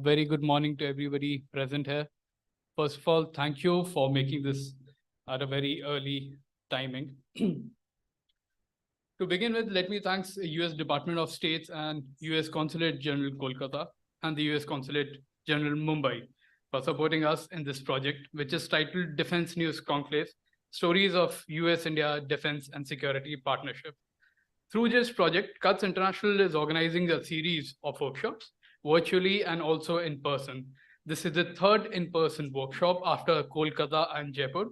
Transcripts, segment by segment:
very good morning to everybody present here. First of all, thank you for making this at a very early timing. To begin with, let me thank the US Department of States and US Consulate General Kolkata and the US Consulate General Mumbai for supporting us in this project, which is titled Defense News Conclave, Stories of US-India Defense and Security Partnership. Through this project, CUTS International is organizing a series of workshops, virtually and also in person. This is the third in-person workshop after Kolkata and Jaipur,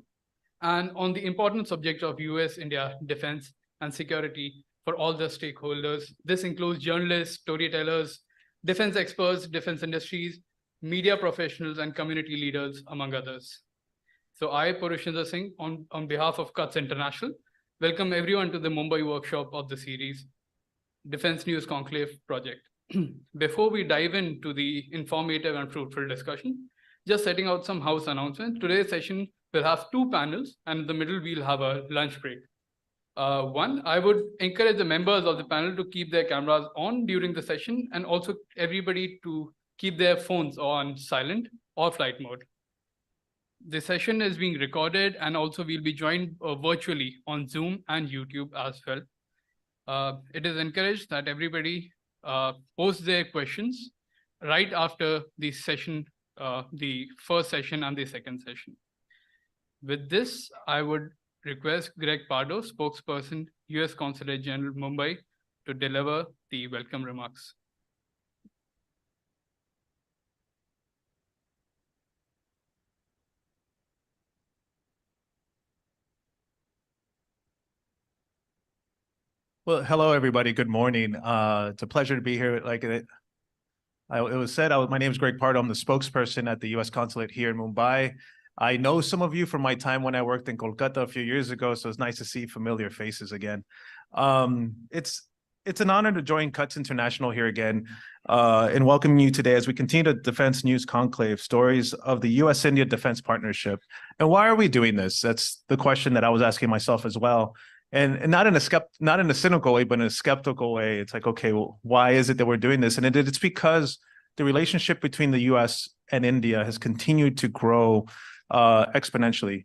and on the important subject of US-India defense and security for all the stakeholders. This includes journalists, storytellers, defense experts, defense industries, media professionals, and community leaders, among others. So I, Purushinder Singh, on behalf of CUTS International, welcome everyone to the Mumbai workshop of the series, Defense News Conclave project. Before we dive into the informative and fruitful discussion, just setting out some house announcements. Today's session will have two panels, and in the middle, we'll have a lunch break. One, I would encourage the members of the panel to keep their cameras on during the session, and also everybody to keep their phones on silent or flight mode. The session is being recorded, and also we'll be joined virtually on Zoom and YouTube as well. It is encouraged that everybody post their questions right after the session, the first session and the second session. With this, I would request Greg Pardo, spokesperson, US Consulate General Mumbai, to deliver the welcome remarks. Well, hello, everybody. Good morning. It's a pleasure to be here. Like it was said, my name is Greg Pardo. I'm the spokesperson at the U.S. Consulate here in Mumbai. I know some of you from my time when I worked in Kolkata a few years ago, so it's nice to see familiar faces again. It's an honor to join CUTS International here again and welcoming you today as we continue the Defense News Conclave, stories of the U.S.-India Defense Partnership. And why are we doing this? That's the question that I was asking myself as well. And not in a cynical way, but in a skeptical way. It's like, okay, well, why is it that we're doing this? And it's because the relationship between the U.S. and India has continued to grow exponentially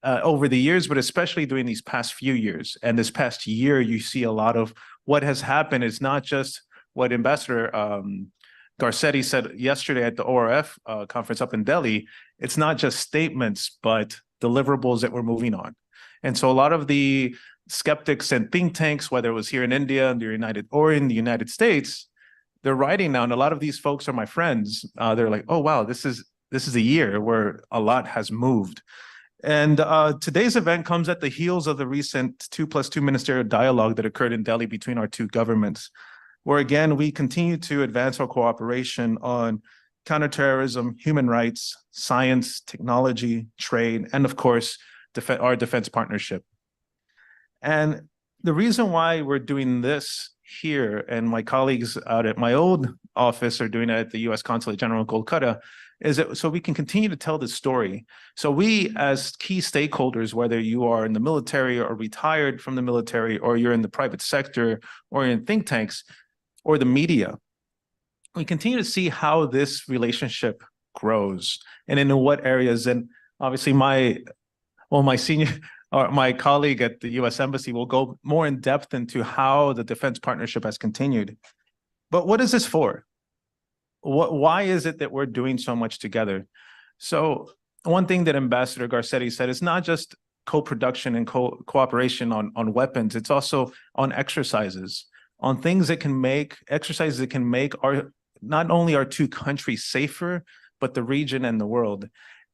over the years, but especially during these past few years. And this past year, you see a lot of what has happened. It's not just what Ambassador Garcetti said yesterday at the ORF conference up in Delhi. It's not just statements, but deliverables that we're moving on. And so a lot of the skeptics and think tanks, whether it was here in India, in the United States, they're writing now, and a lot of these folks are my friends. They're like, oh wow, this is a year where a lot has moved. And today's event comes at the heels of the recent 2+2 ministerial dialogue that occurred in Delhi between our two governments, where again, we continue to advance our cooperation on counterterrorism, human rights, science, technology, trade, and of course, our defense partnership. And the reason why we're doing this here, and my colleagues out at my old office are doing it at the U.S. Consulate General in Kolkata, is that so we can continue to tell this story. So we, as key stakeholders, whether you are in the military or retired from the military, or you're in the private sector, or you're in think tanks, or the media, we continue to see how this relationship grows and in what areas. And obviously my colleague at the U.S. Embassy will go more in depth into how the defense partnership has continued. But what is this for? Why is it that we're doing so much together? So one thing that Ambassador Garcetti said is not just co-production and cooperation on weapons, it's also on exercises, on things that can make, exercises that can make not only our two countries safer, but the region and the world.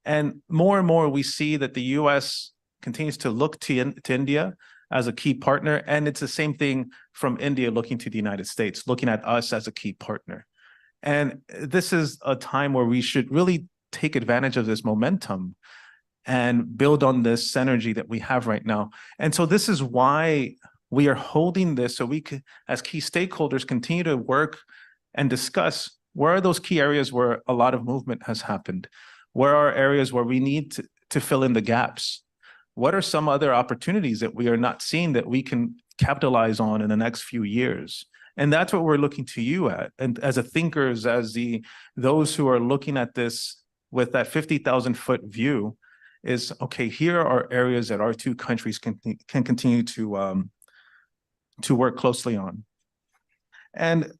And more we see that the U.S. continues to look to India as a key partner. And it's the same thing from India looking to the United States, looking at us as a key partner. And this is a time where we should really take advantage of this momentum and build on this synergy that we have right now. And so this is why we are holding this, so we can, as key stakeholders, continue to work and discuss where are those key areas where a lot of movement has happened? Where are areas where we need to fill in the gaps? What are some other opportunities that we are not seeing that we can capitalize on in the next few years? And that's what we're looking to you at. And as a thinkers, as those who are looking at this with that 50,000-foot view is, okay, here are areas that our two countries can continue to work closely on. And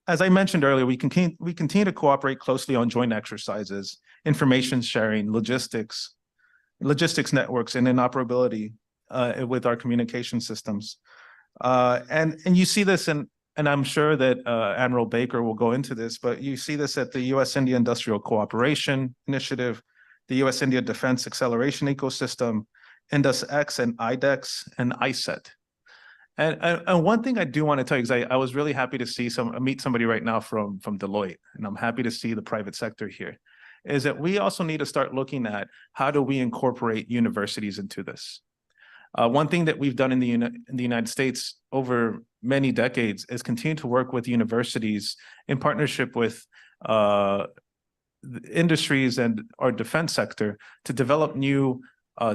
as I mentioned earlier, we continue to cooperate closely on joint exercises, information sharing, logistics networks, and interoperability with our communication systems. And you see this and I'm sure that Admiral Baker will go into this, but you see this at the U.S.-India Industrial Cooperation Initiative, the U.S.-India Defense Acceleration Ecosystem, IndusX and IDEX and ISET. And one thing I do want to tell you is I was really happy to meet somebody right now from Deloitte, and I'm happy to see the private sector here, is that we also need to start looking at how do we incorporate universities into this. One thing that we've done in the United States over many decades is continue to work with universities in partnership with industries and our defense sector to develop new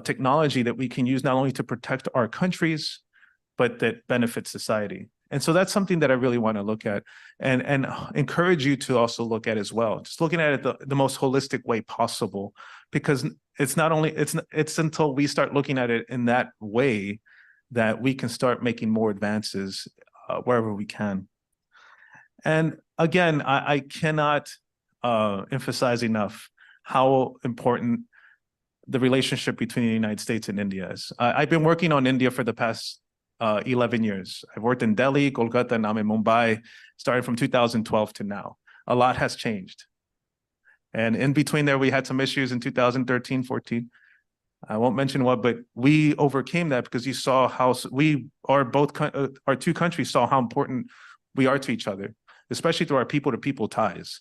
technology that we can use not only to protect our countries, but that benefits society. And so that's something that I really want to look at and encourage you to also look at as well. Just looking at it the most holistic way possible, because it's until we start looking at it in that way that we can start making more advances wherever we can. And again, I cannot emphasize enough how important the relationship between the United States and India is. I've been working on India for the past 11 years. I've worked in Delhi, Kolkata, and I'm in Mumbai, started from 2012 to now. A lot has changed. And in between there, we had some issues in 2013, 14. I won't mention what, but we overcame that because you saw how our two countries saw how important we are to each other, especially through our people-to-people ties.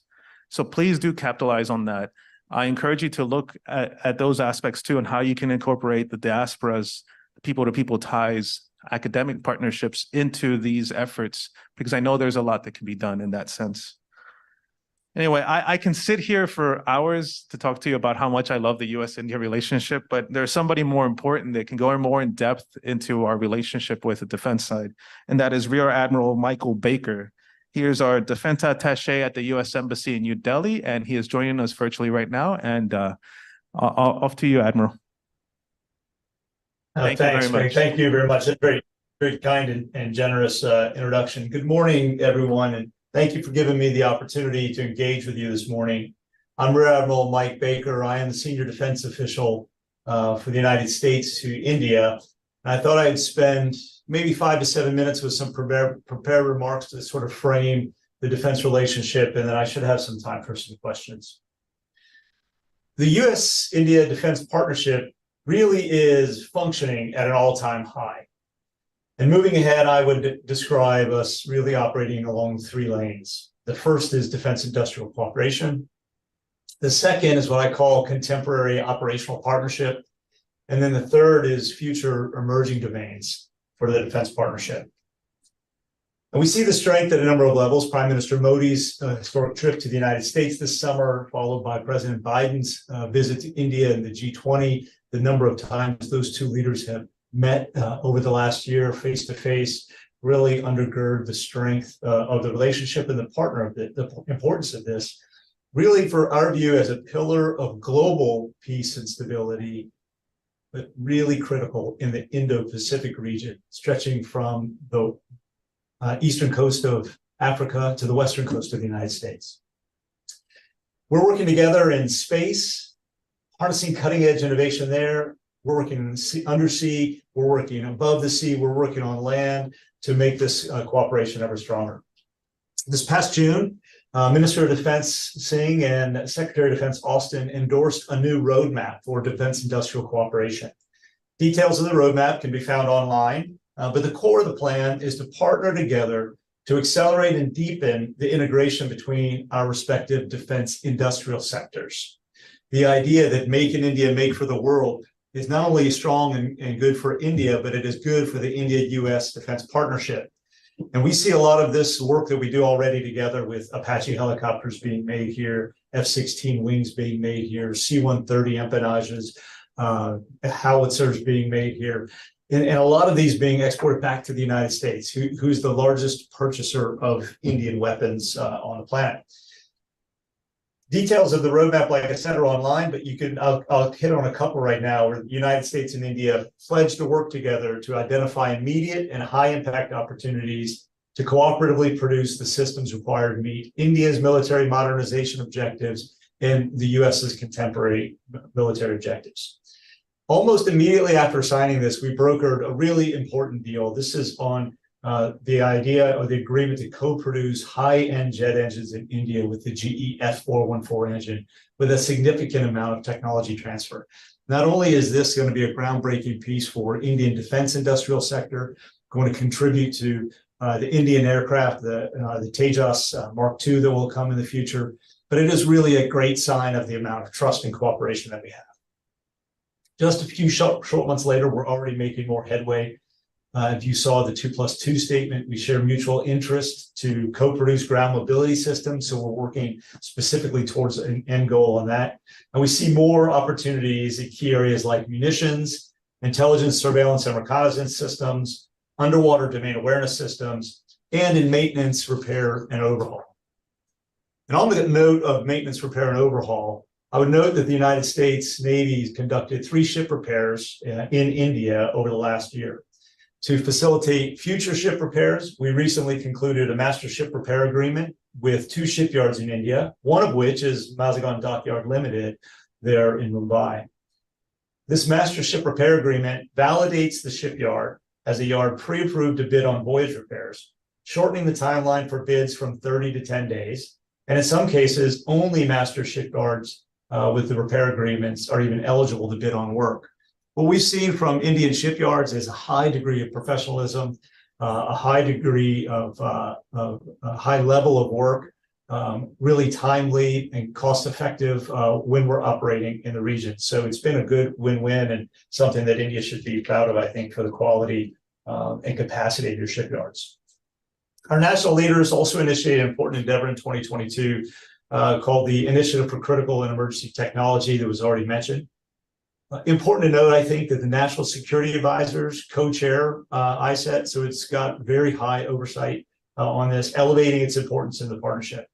So please do capitalize on that. I encourage you to look at those aspects too and how you can incorporate the diasporas, people-to-people ties, academic partnerships into these efforts, because I know there's a lot that can be done in that sense. Anyway, I can sit here for hours to talk to you about how much I love the U.S.-India relationship, but there's somebody more important that can go more in depth into our relationship with the defense side, and that is Rear Admiral Michael Baker. He is our defense attaché at the U.S. Embassy in New Delhi, and he is joining us virtually right now. And off to you, Admiral. Thanks, Greg. Thank you very much. That's very, very kind and generous introduction. Good morning, everyone, and thank you for giving me the opportunity to engage with you this morning. I'm Rear Admiral Mike Baker. I am the senior defense official for the United States to India. And I thought I'd spend maybe 5 to 7 minutes with some prepared remarks to sort of frame the defense relationship, and then I should have some time for some questions. The U.S.-India defense partnership really is functioning at an all-time high. And moving ahead, I would describe us really operating along 3 lanes. The first is defense industrial cooperation. The second is what I call contemporary operational partnership. And then the third is future emerging domains for the defense partnership. And we see the strength at a number of levels. Prime Minister Modi's historic trip to the United States this summer, followed by President Biden's visit to India and the G20. The number of times those two leaders have met over the last year face-to-face really undergird the strength of the relationship and the importance of this, really for our view as a pillar of global peace and stability, but really critical in the Indo-Pacific region, stretching from the eastern coast of Africa to the western coast of the United States. We're working together in space, harnessing cutting-edge innovation there. We're working undersea, we're working above the sea, we're working on land to make this cooperation ever stronger. This past June, Minister of Defense Singh and Secretary of Defense Austin endorsed a new roadmap for defense industrial cooperation. Details of the roadmap can be found online, but the core of the plan is to partner together to accelerate and deepen the integration between our respective defense industrial sectors. The idea that make in India, make for the world is not only strong and good for India, but it is good for the India-US defense partnership. And we see a lot of this work that we do already together with Apache helicopters being made here, F-16 wings being made here, C-130 empennages, howitzers being made here. and a lot of these being exported back to the United States, who's the largest purchaser of Indian weapons on the planet. Details of the roadmap, like I said, are online, but I'll hit on a couple right now, where the United States and India pledged to work together to identify immediate and high impact opportunities to cooperatively produce the systems required to meet India's military modernization objectives and the US's contemporary military objectives. Almost immediately after signing this, we brokered a really important deal. This is on the idea or the agreement to co-produce high-end jet engines in India with the GE F414 engine, with a significant amount of technology transfer. Not only is this going to be a groundbreaking piece for Indian defense industrial sector, going to contribute to the Indian aircraft, the Tejas Mark II that will come in the future, but it is really a great sign of the amount of trust and cooperation that we have. Just a few short months later, we're already making more headway. If you saw the 2+2 statement, we share mutual interest to co-produce ground mobility systems. So we're working specifically towards an end goal on that. And we see more opportunities in key areas like munitions, intelligence, surveillance, and reconnaissance systems, underwater domain awareness systems, and in maintenance, repair, and overhaul. And on the note of maintenance, repair, and overhaul, I would note that the United States Navy has conducted 3 ship repairs in India over the last year. To facilitate future ship repairs, we recently concluded a master ship repair agreement with 2 shipyards in India, one of which is Mazagon Dockyard Limited there in Mumbai. This master ship repair agreement validates the shipyard as a yard pre-approved to bid on voyage repairs, shortening the timeline for bids from 30 to 10 days. And in some cases, only master shipyards with the repair agreements are even eligible to bid on work. What we've seen from Indian shipyards is a high degree of professionalism, a high degree of a high level of work, really timely and cost-effective when we're operating in the region. So it's been a good win-win and something that India should be proud of, I think, for the quality and capacity of your shipyards. Our national leaders also initiated an important endeavor in 2022 called the Initiative for Critical and Emergency Technology that was already mentioned. Important to note, I think, that the National Security Advisors co-chair ISET, so it's got very high oversight on this, elevating its importance in the partnership.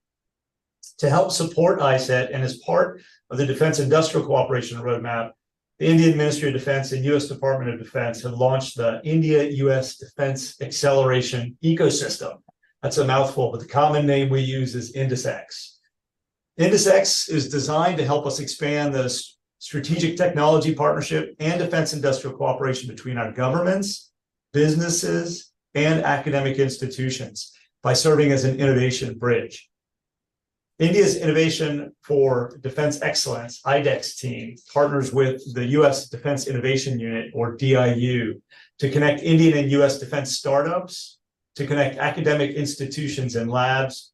To help support ISET and as part of the Defense Industrial Cooperation Roadmap, the Indian Ministry of Defense and U.S. Department of Defense have launched the India-U.S. Defense Acceleration Ecosystem. That's a mouthful, but the common name we use is INDUSX. INDUSX is designed to help us expand the strategic technology partnership and defense industrial cooperation between our governments, businesses, and academic institutions by serving as an innovation bridge. India's Innovation for Defense Excellence, IDEX team, partners with the U.S. Defense Innovation Unit, or DIU, to connect Indian and U.S. defense startups, to connect academic institutions and labs,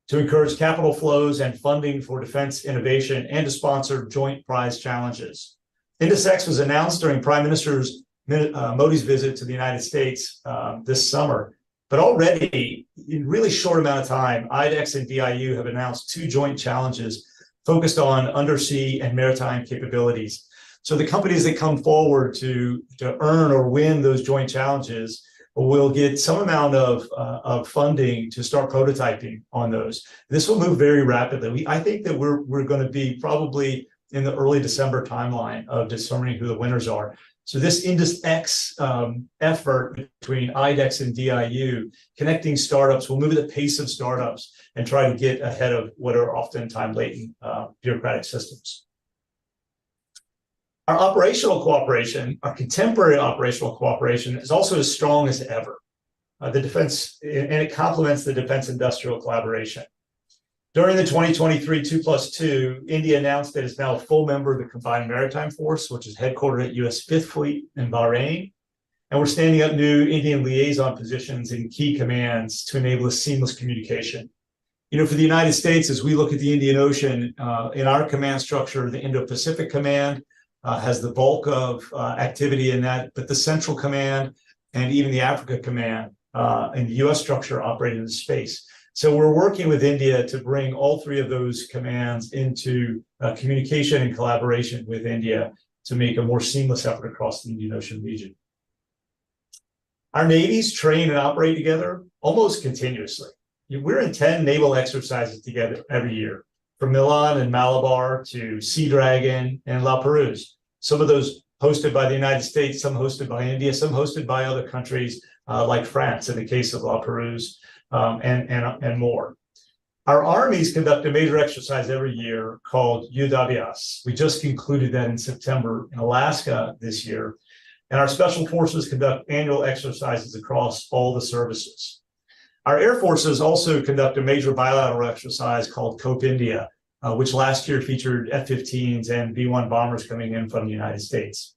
to encourage capital flows and funding for defense innovation, and to sponsor joint prize challenges. INDUSX was announced during Prime Minister Modi's visit to the United States this summer. But already, in a really short amount of time, IDEX and DIU have announced 2 joint challenges focused on undersea and maritime capabilities. So the companies that come forward to earn or win those joint challenges will get some amount of funding to start prototyping on those. This will move very rapidly. I think that we're going to be probably in the early December timeline of determining who the winners are. So this INDUSX effort between IDEX and DIU, connecting startups, will move at the pace of startups and try to get ahead of what are oftentimes latent bureaucratic systems. Our operational cooperation, our contemporary operational cooperation, is also as strong as ever. The defense, and it complements the defense industrial collaboration. During the 2023 2+2, India announced that it's now a full member of the Combined Maritime Force, which is headquartered at U.S. Fifth Fleet in Bahrain. And we're standing up new Indian liaison positions in key commands to enable a seamless communication. You know, for the United States, as we look at the Indian Ocean, in our command structure, the Indo-Pacific Command has the bulk of activity in that, but the Central Command and even the Africa Command and the U.S. structure operate in the space. So we're working with India to bring all 3 of those commands into communication and collaboration with India to make a more seamless effort across the Indian Ocean region. Our navies train and operate together almost continuously. We're in 10 naval exercises together every year, from Milan and Malabar to Sea Dragon and La Perouse. Some of those hosted by the United States, some hosted by India, some hosted by other countries like France in the case of La Perouse, and more. Our armies conduct a major exercise every year called UWS. We just concluded that in September in Alaska this year. And our special forces conduct annual exercises across all the services. Our air forces also conduct a major bilateral exercise called COPE India, which last year featured F-15s and B-1 bombers coming in from the United States.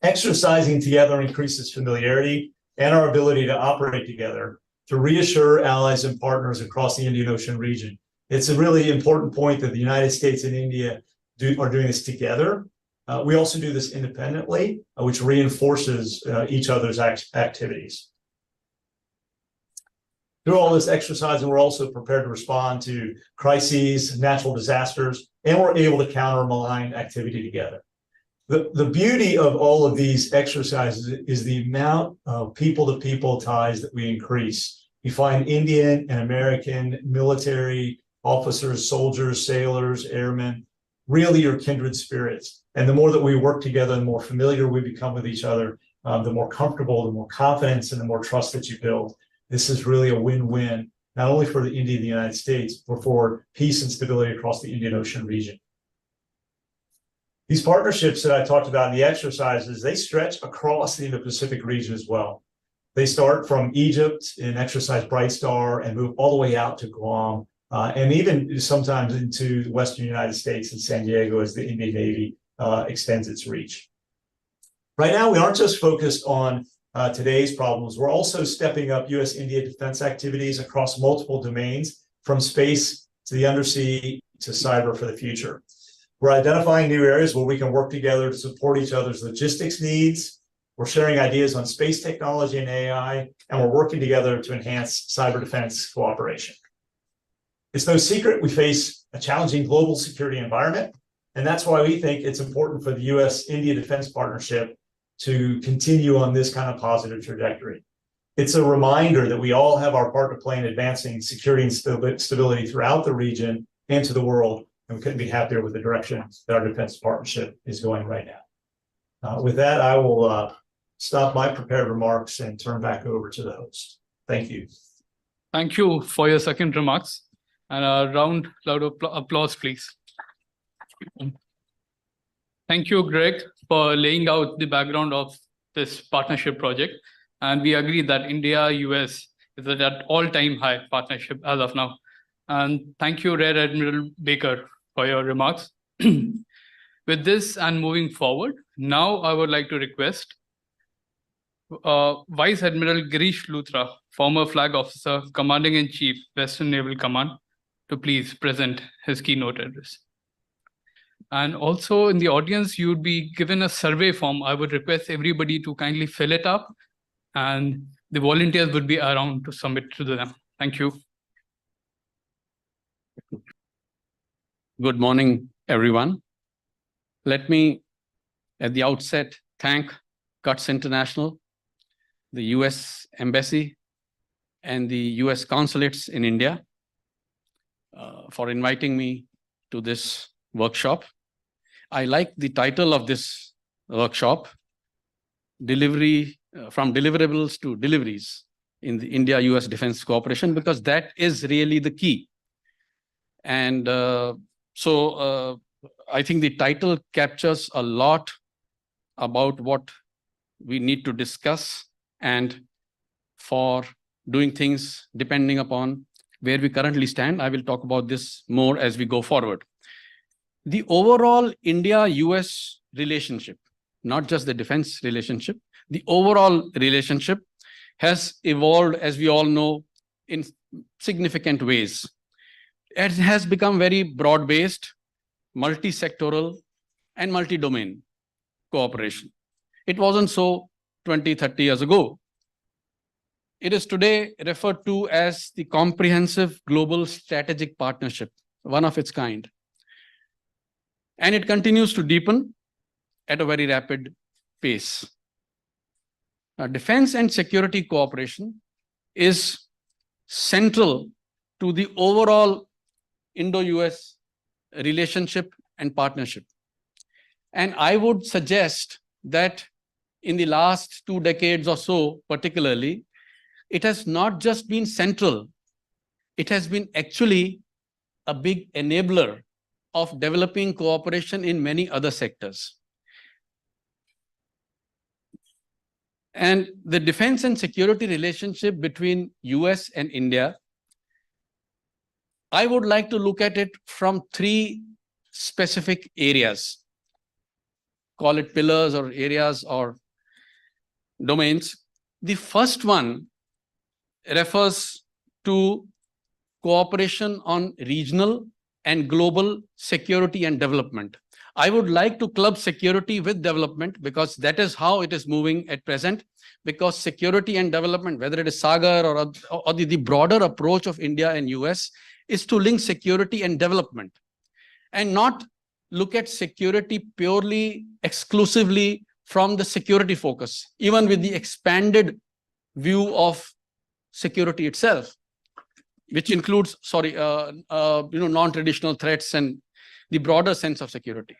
Exercising together increases familiarity and our ability to operate together to reassure allies and partners across the Indian Ocean region. It's a really important point that the United States and India are doing this together. We also do this independently, which reinforces each other's activities. Through all this exercising, we're also prepared to respond to crises, natural disasters, and we're able to counter malign activity together. The beauty of all of these exercises is the amount of people-to-people ties that we increase. You find Indian and American military officers, soldiers, sailors, airmen, really your kindred spirits. And the more that we work together, the more familiar we become with each other, the more comfortable, the more confidence, and the more trust that you build. This is really a win-win, not only for the India and the United States, but for peace and stability across the Indian Ocean region. These partnerships that I talked about in the exercises, they stretch across the Indo-Pacific region as well. They start from Egypt in exercise Bright Star and move all the way out to Guam, and even sometimes into the Western United States and San Diego as the Indian Navy extends its reach. Right now, we aren't just focused on today's problems. We're also stepping up U.S.-India defense activities across multiple domains, from space to the undersea to cyber for the future. We're identifying new areas where we can work together to support each other's logistics needs. We're sharing ideas on space technology and AI, and we're working together to enhance cyber defense cooperation. It's no secret we face a challenging global security environment, and that's why we think it's important for the U.S.-India Defense Partnership to continue on this kind of positive trajectory. It's a reminder that we all have our part to play in advancing security and stability throughout the region and to the world, and we couldn't be happier with the direction that our defense partnership is going right now. With that, I will stop my prepared remarks and turn back over to the host. Thank you. Thank you for your second remarks. And a round loud applause, please. Thank you, Greg, for laying out the background of this partnership project. And we agree that India-US is at an all-time high partnership as of now. And thank you, Rear Admiral Baker, for your remarks. With this and moving forward, now I would like to request Vice Admiral Girish Luthra, former Flag Officer, Commanding-in-Chief, Western Naval Command, to please present his keynote address. And also in the audience, you would be given a survey form. I would request everybody to kindly fill it up, and the volunteers would be around to submit to them. Thank you. Good morning, everyone. Let me, at the outset, thank CUTS International, the US Embassy, and the US Consulates in India for inviting me to this workshop. I like the title of this workshop, Delivery from Deliverables to Deliveries in the India-US Defense Cooperation, because that is really the key. And so I think the title captures a lot about what we need to discuss and for doing things depending upon where we currently stand. I will talk about this more as we go forward. The overall India-US relationship, not just the defense relationship, the overall relationship has evolved, as we all know, in significant ways. It has become very broad-based, multi-sectoral, and multi-domain cooperation. It wasn't so 20, 30 years ago. It is today referred to as the Comprehensive Global Strategic Partnership, one of its kind. And it continues to deepen at a very rapid pace. Now, defense and security cooperation is central to the overall Indo-US relationship and partnership. And I would suggest that in the last 2 decades or so, particularly, it has not just been central, it has been actually a big enabler of developing cooperation in many other sectors. And the defense and security relationship between US and India, I would like to look at it from 3 specific areas. Call it pillars or areas or domains. The first one refers to cooperation on regional and global security and development. I would like to club security with development because that is how it is moving at present. Because security and development, whether it is Sagar or the broader approach of India and US, is to link security and development and not look at security purely, exclusively from the security focus, even with the expanded view of security itself, which includes, non-traditional threats and the broader sense of security.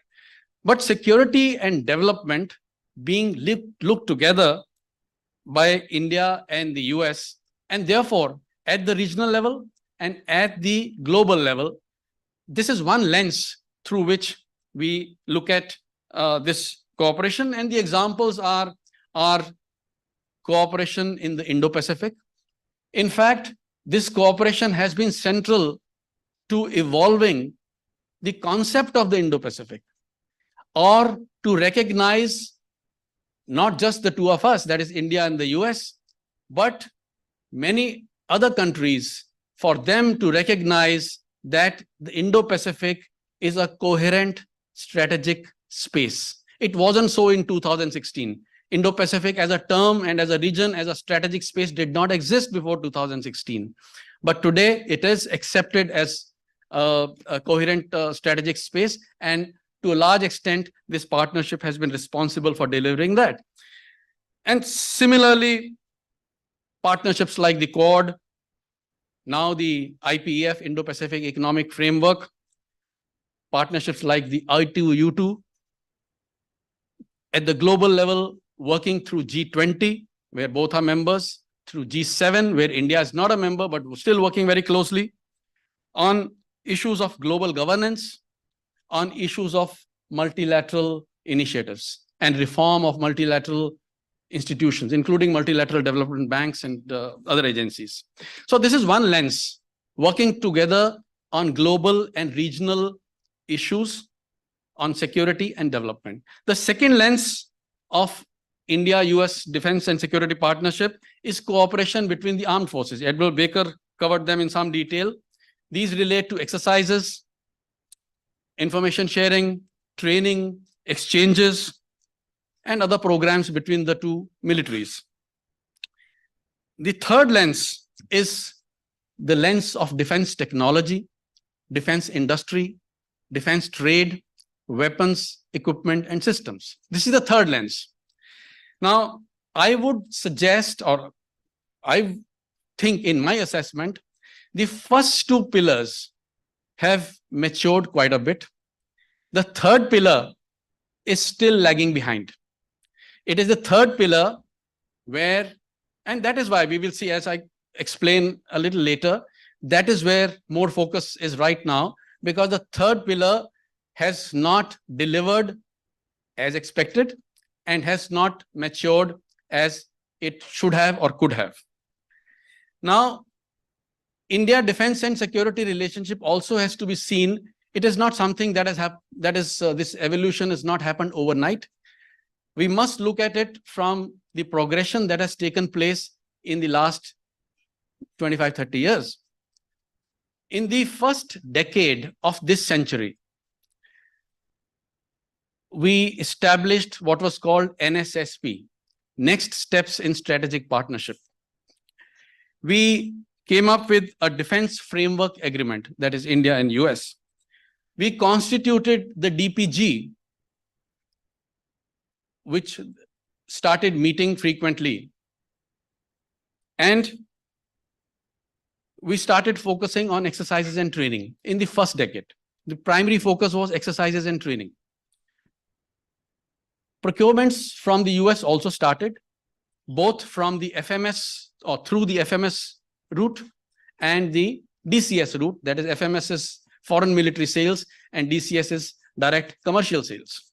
But security and development being looked together by India and the US, and therefore at the regional level and at the global level, this is one lens through which we look at this cooperation. And the examples are cooperation in the Indo-Pacific. In fact, this cooperation has been central to evolving the concept of the Indo-Pacific, or to recognize not just the 2 of us, that is India and the US, but many other countries, for them to recognize that the Indo-Pacific is a coherent strategic space. It wasn't so in 2016. Indo-Pacific as a term and as a region, as a strategic space did not exist before 2016. But today it is accepted as a coherent strategic space, and to a large extent, this partnership has been responsible for delivering that. And similarly, partnerships like the Quad, now the IPEF, Indo-Pacific Economic Framework, partnerships like the I2U2, at the global level, working through G20, where both are members, through G7, where India is not a member, but still working very closely, on issues of global governance, on issues of multilateral initiatives and reform of multilateral institutions, including multilateral development banks and other agencies. So this is one lens, working together on global and regional issues on security and development. The second lens of India-US defense and security partnership is cooperation between the armed forces. Admiral Baker covered them in some detail. These relate to exercises, information sharing, training, exchanges, and other programs between the 2 militaries. The third lens is the lens of defense technology, defense industry, defense trade, weapons, equipment, and systems. This is the third lens. Now, I would suggest, or I think in my assessment, the first 2 pillars have matured quite a bit. The third pillar is still lagging behind. It is the third pillar where, and that is why we will see, as I explain a little later, that is where more focus is right now, because the third pillar has not delivered as expected and has not matured as it should have or could have. Now, India defense and security relationship also has to be seen. It is not something that has this evolution has not happened overnight. We must look at it from the progression that has taken place in the last 25, 30 years. In the first decade of this century, we established what was called NSSP, Next Steps in Strategic Partnership. We came up with a defense framework agreement, that is India and US. We constituted the DPG, which started meeting frequently And we started focusing on exercises and training in the first decade. The primary focus was exercises and training. Procurements from the US also started, both from the FMS or through the FMS route and the DCS route, that is FMS is foreign military sales and DCS is direct commercial sales.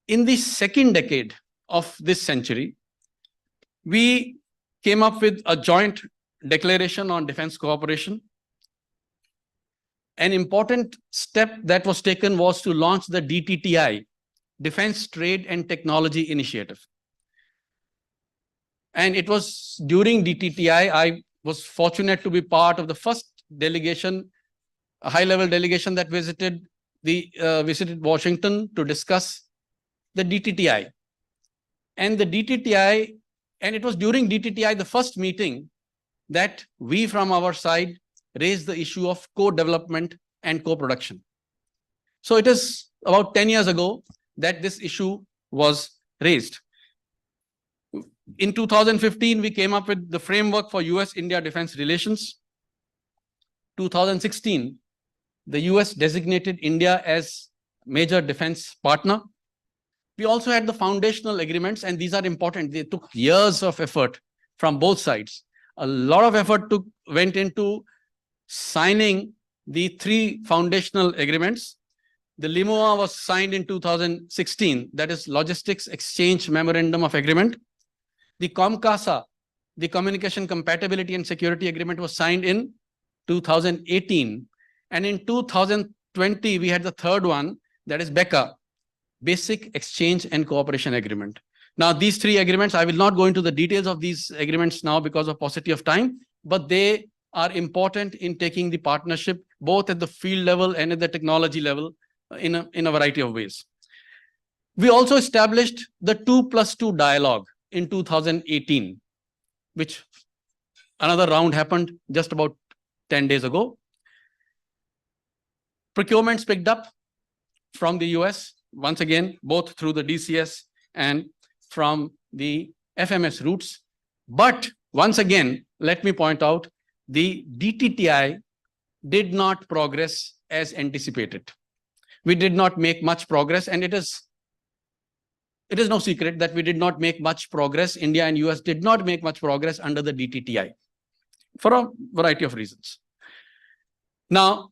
In the second decade of this century, we came up with a joint declaration on defense cooperation. An important step that was taken was to launch the DTTI, Defense Trade and Technology Initiative. And it was during DTTI, I was fortunate to be part of the first delegation, a high-level delegation that visited Washington to discuss the DTTI. And the DTTI, and it was during DTTI, the first meeting, that we from our side raised the issue of co-development and co-production. So it is about 10 years ago that this issue was raised. In 2015, we came up with the framework for US-India defense relations. 2016, the US designated India as major defense partner. We also had the foundational agreements, and these are important. They took years of effort from both sides. A lot of effort went into signing the 3 foundational agreements. The LIMOA was signed in 2016, that is Logistics Exchange Memorandum of Agreement. The COMCASA, the Communication Compatibility and Security Agreement, was signed in 2018. And in 2020, we had the third one, that is BECA, Basic Exchange and Cooperation Agreement. Now, these 3 agreements, I will not go into the details of these agreements now because of paucity of time, but they are important in taking the partnership both at the field level and at the technology level in a variety of ways. We also established the 2+2 dialogue in 2018, which another round happened just about 10 days ago. Procurements picked up from the US, once again, both through the DCS and from the FMS routes. But once again, let me point out, the DTTI did not progress as anticipated. We did not make much progress, and it is no secret that we did not make much progress. India and US did not make much progress under the DTTI for a variety of reasons. Now,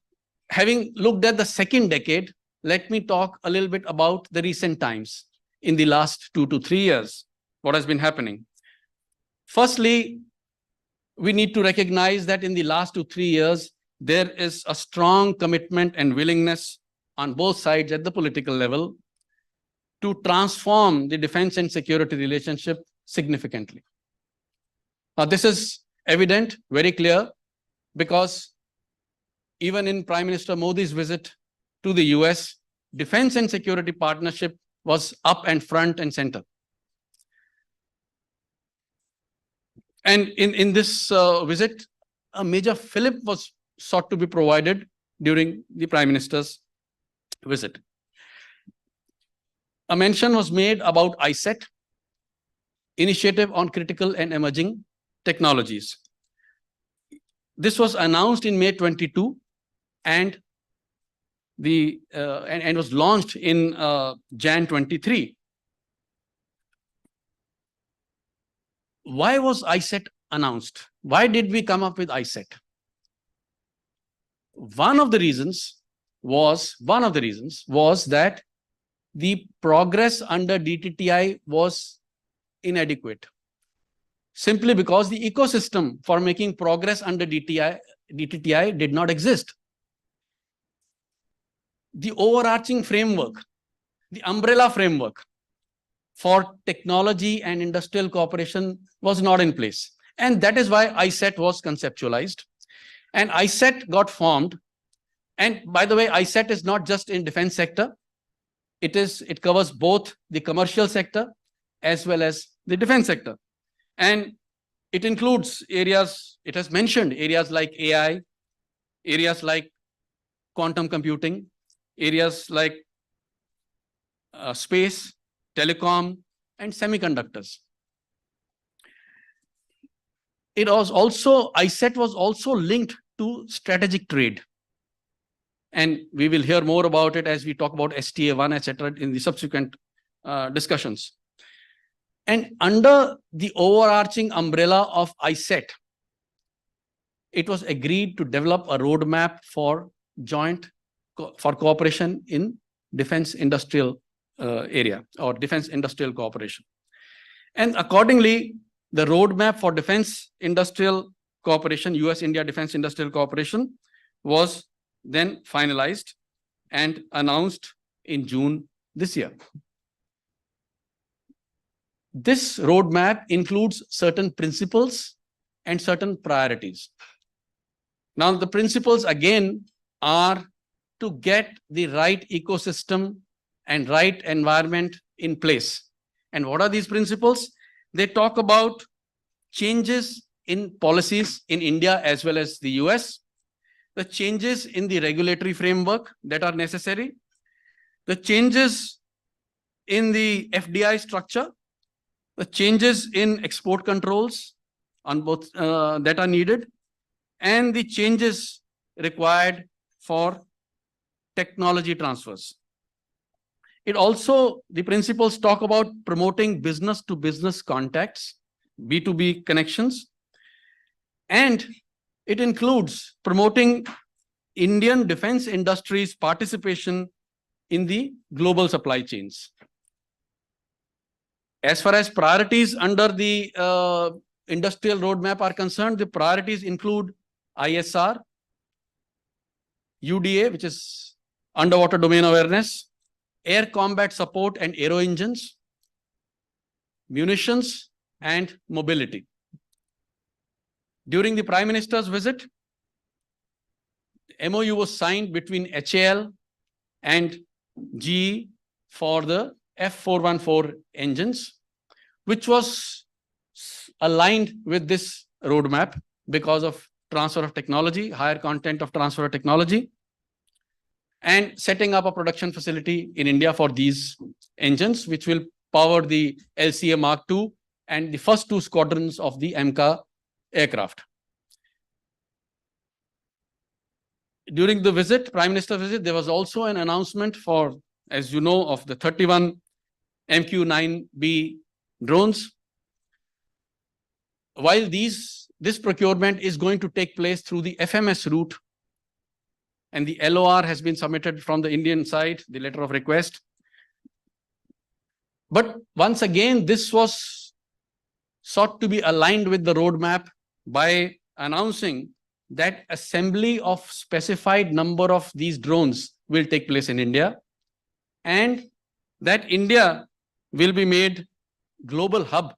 having looked at the second decade, let me talk a little bit about the recent times. In the last 2 to 3 years, what has been happening? Firstly, we need to recognize that in the last 2 to 3 years, there is a strong commitment and willingness on both sides at the political level to transform the defense and security relationship significantly. Now, this is evident, very clear, because even in Prime Minister Modi's visit to the US, defense and security partnership was up and front and center. And in this visit, a major fillip was sought to be provided during the Prime Minister's visit. A mention was made about ISET, Initiative on Critical and Emerging Technologies. This was announced in May 22 and was launched in Jan 23. Why was ISET announced? Why did we come up with ISET? One of the reasons was that the progress under DTTI was inadequate. Simply because the ecosystem for making progress under DTTI did not exist. The overarching framework, the umbrella framework for technology and industrial cooperation was not in place. And that is why ISET was conceptualized. And ISET got formed. And by the way, ISET is not just in defense sector. It covers both the commercial sector as well as the defense sector. And it includes areas, it has mentioned areas like AI, areas like quantum computing, areas like space, telecom, and semiconductors. it was also, ISET was also linked to strategic trade. And we will hear more about it as we talk about STA1, etc., in the subsequent discussions. And under the overarching umbrella of ISET, it was agreed to develop a roadmap for cooperation in defense industrial area, or defense industrial cooperation. And accordingly, the roadmap for defense industrial cooperation, US-India defense industrial cooperation, was then finalized and announced in June this year. This roadmap includes certain principles and certain priorities. Now, the principles again are to get the right ecosystem and right environment in place. And what are these principles? They talk about changes in policies in India as well as the US, the changes in the regulatory framework that are necessary, the changes in the FDI structure, the changes in export controls on both that are needed, and the changes required for technology transfers. It also, the principles talk about promoting business to business contacts, B2B connections, and it includes promoting Indian defense industry's participation in the global supply chains. As far as priorities under the industrial roadmap are concerned, the priorities include ISR, UDA, which is underwater domain awareness, air combat support and aero engines, munitions, and mobility. During the Prime Minister's visit, MOU was signed between HAL and GE for the F414 engines, which was aligned with this roadmap because of transfer of technology, higher content of transfer of technology, and setting up a production facility in India for these engines, which will power the LCA Mark II and the first two squadrons of the AMCA aircraft. During the visit, Prime Minister's visit, there was also an announcement for, as you know, of the 31 MQ-9B drones. While this procurement is going to take place through the FMS route, and the LOR has been submitted from the Indian side, the letter of request. But once again, this was sought to be aligned with the roadmap by announcing that assembly of specified number of these drones will take place in India, and that India will be made global hub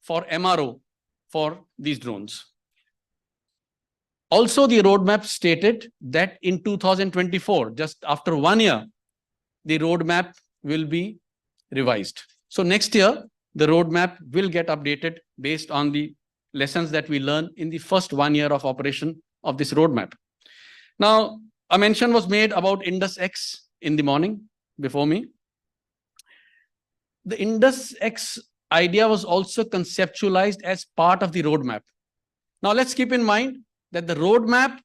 for MRO for these drones. Also, the roadmap stated that in 2024, just after 1 year, the roadmap will be revised. So next year, the roadmap will get updated based on the lessons that we learn in the first 1 year of operation of this roadmap. Now, a mention was made about Indus X in the morning before me. The Indus X idea was also conceptualized as part of the roadmap. Now, let's keep in mind that the roadmap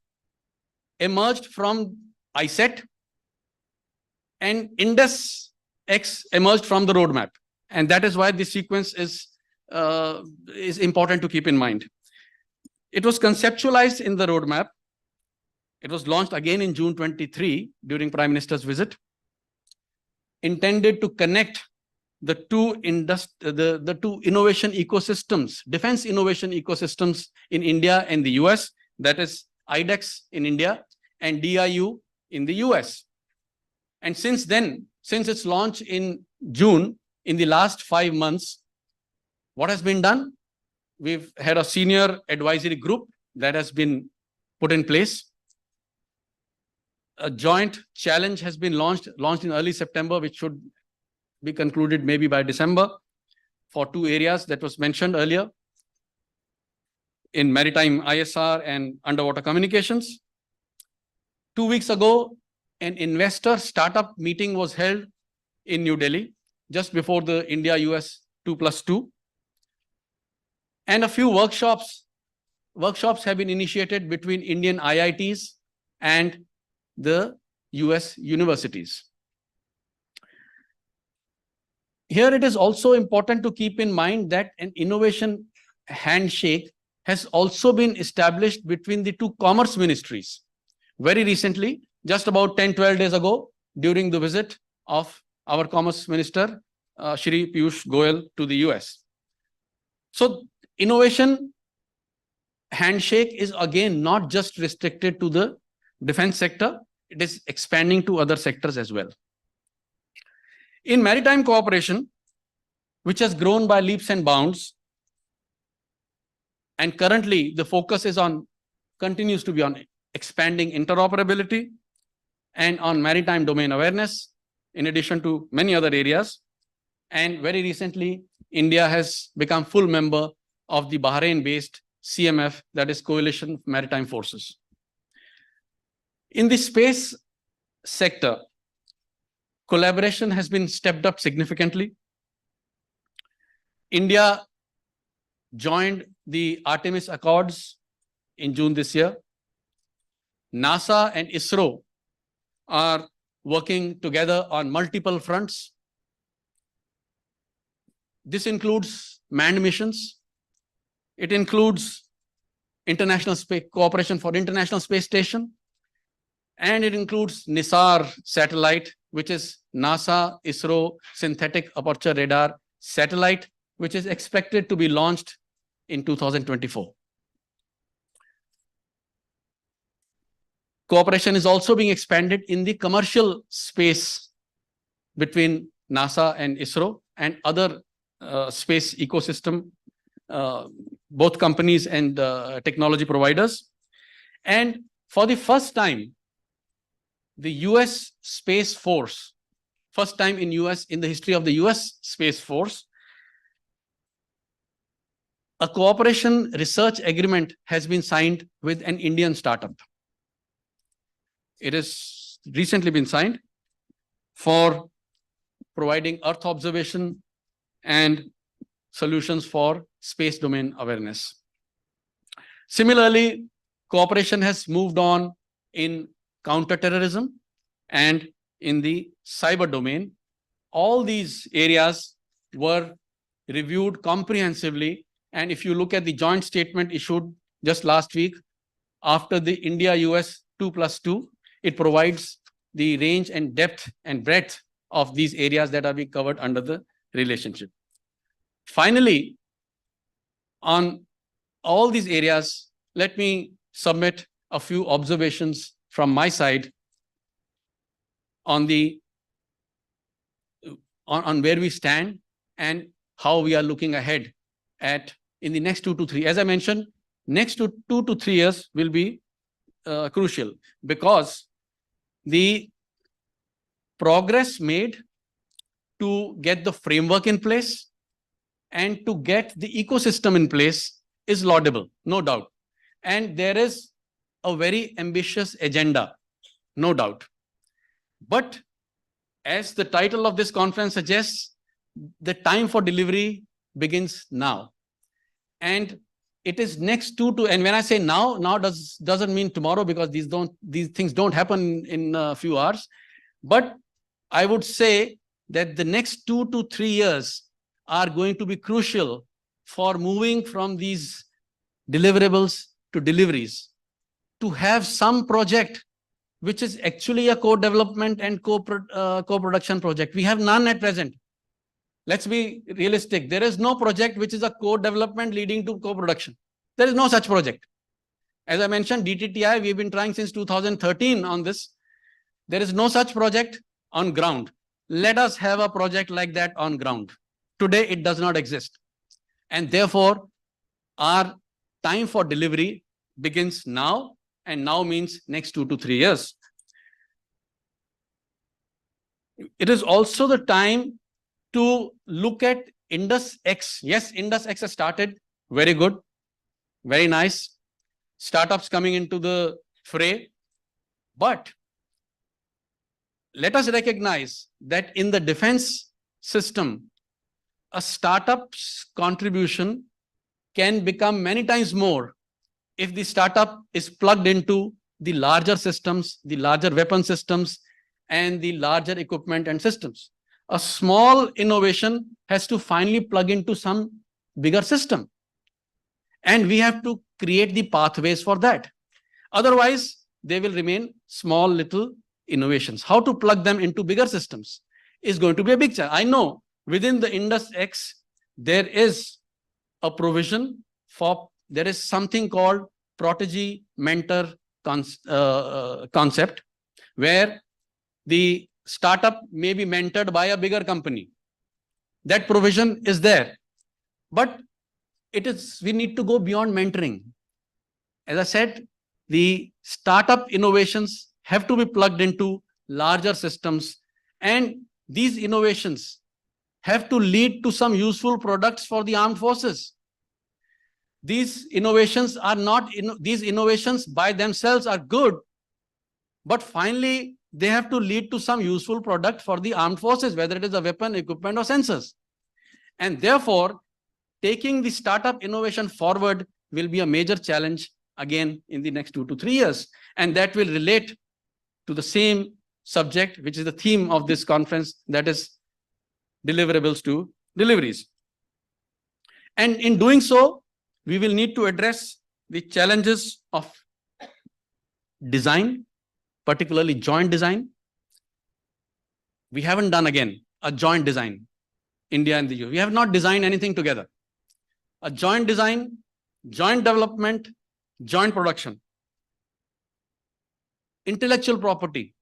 emerged from ISET and Indus X emerged from the roadmap. And that is why this sequence is important to keep in mind. It was conceptualized in the roadmap. It was launched again in June 23 during Prime Minister's visit, intended to connect the two innovation ecosystems, defense innovation ecosystems in India and the US, that is IDEX in India and DIU in the US. And since then, since its launch in June, in the last 5 months, what has been done? We've had a senior advisory group that has been put in place. A joint challenge has been launched in early September, which should be concluded maybe by December, for 2 areas that was mentioned earlier in maritime ISR and underwater communications. 2 weeks ago, an investor startup meeting was held in New Delhi just before the India-US 2+2. And a few workshops workshops have been initiated between Indian IITs and the US universities. Here it is also important to keep in mind that an innovation handshake has also been established between the two commerce ministries. Very recently, just about 10-12 days ago, during the visit of our Commerce Minister, Shri Piyush Goyal, to the US. So, innovation handshake is again not just restricted to the defense sector, it is expanding to other sectors as well. In maritime cooperation, which has grown by leaps and bounds, and currently the focus is on, continues to be on expanding interoperability and on maritime domain awareness, in addition to many other areas. And very recently, India has become full member of the Bahrain-based CMF, that is Coalition of Maritime Forces. In the space sector, collaboration has been stepped up significantly. India joined the Artemis Accords in June this year. NASA and ISRO are working together on multiple fronts. This includes manned missions. It includes international space cooperation for International Space Station. And it includes NISAR satellite, which is NASA ISRO Synthetic Aperture Radar satellite, which is expected to be launched in 2024. Cooperation is also being expanded in the commercial space between NASA and ISRO and other space ecosystem, both companies and technology providers. And for the first time, the US Space Force, first time in the history of the US Space Force, a cooperation research agreement has been signed with an Indian startup. It has recently been signed for providing Earth observation and solutions for space domain awareness. Similarly, cooperation has moved on in counterterrorism and in the cyber domain. All these areas were reviewed comprehensively. And if you look at the joint statement issued just last week, after the India-US 2+2, it provides the range and depth and breadth of these areas that are being covered under the relationship. Finally, on all these areas, let me submit a few observations from my side on where we stand and how we are looking ahead at in the next 2 to 3. As I mentioned, next 2 to 3 years will be crucial, because the progress made to get the framework in place and to get the ecosystem in place is laudable, no doubt. And there is a very ambitious agenda, no doubt. But as the title of this conference suggests, the time for delivery begins now. And it is next 2 to, and when I say now doesn't mean tomorrow, because these things don't happen in a few hours. But I would say that the next 2 to 3 years are going to be crucial for moving from these deliverables to deliveries, to have some project which is actually a co-development and co-production project. We have none at present. Let's be realistic. There is no project which is a co-development leading to co-production. There is no such project. As I mentioned, DTTI, we've been trying since 2013 on this. There is no such project on ground. Let us have a project like that on ground. Today, it does not exist. And therefore, our time for delivery begins now, and now means next 2 to 3 years. It is also the time to look at Indus X. Yes, Indus X has started. Very good. Very nice. Startups coming into the fray. But let us recognize that in the defense system, a startup's contribution can become many times more if the startup is plugged into the larger systems, the larger weapon systems, and the larger equipment and systems. A small innovation has to finally plug into some bigger system. And we have to create the pathways for that. Otherwise, they will remain small little innovations. How to plug them into bigger systems is going to be a big challenge. I know within the Indus X, there is a provision for, there is something called protege mentor concept, where the startup may be mentored by a bigger company. That provision is there. But we need to go beyond mentoring. As I said, the startup innovations have to be plugged into larger systems, and these innovations have to lead to some useful products for the armed forces. These innovations are not, these innovations by themselves are good, but finally they have to lead to some useful product for the armed forces, whether it is a weapon, equipment, or sensors. And therefore, taking the startup innovation forward will be a major challenge again in the next 2 to 3 years. And that will relate to the same subject, which is the theme of this conference, that is deliverables to deliveries. And in doing so, we will need to address the challenges of design, particularly joint design. We haven't done again a joint design, India and the US. We have not designed anything together. A joint design, joint development, joint production. Intellectual property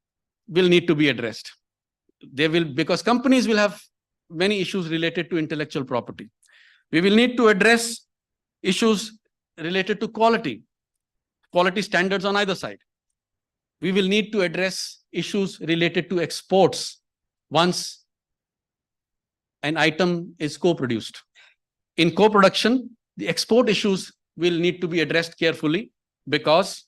will need to be addressed. Because companies will have many issues related to intellectual property. We will need to address issues related to quality standards on either side. We will need to address issues related to exports once an item is co-produced. In co-production, the export issues will need to be addressed carefully, because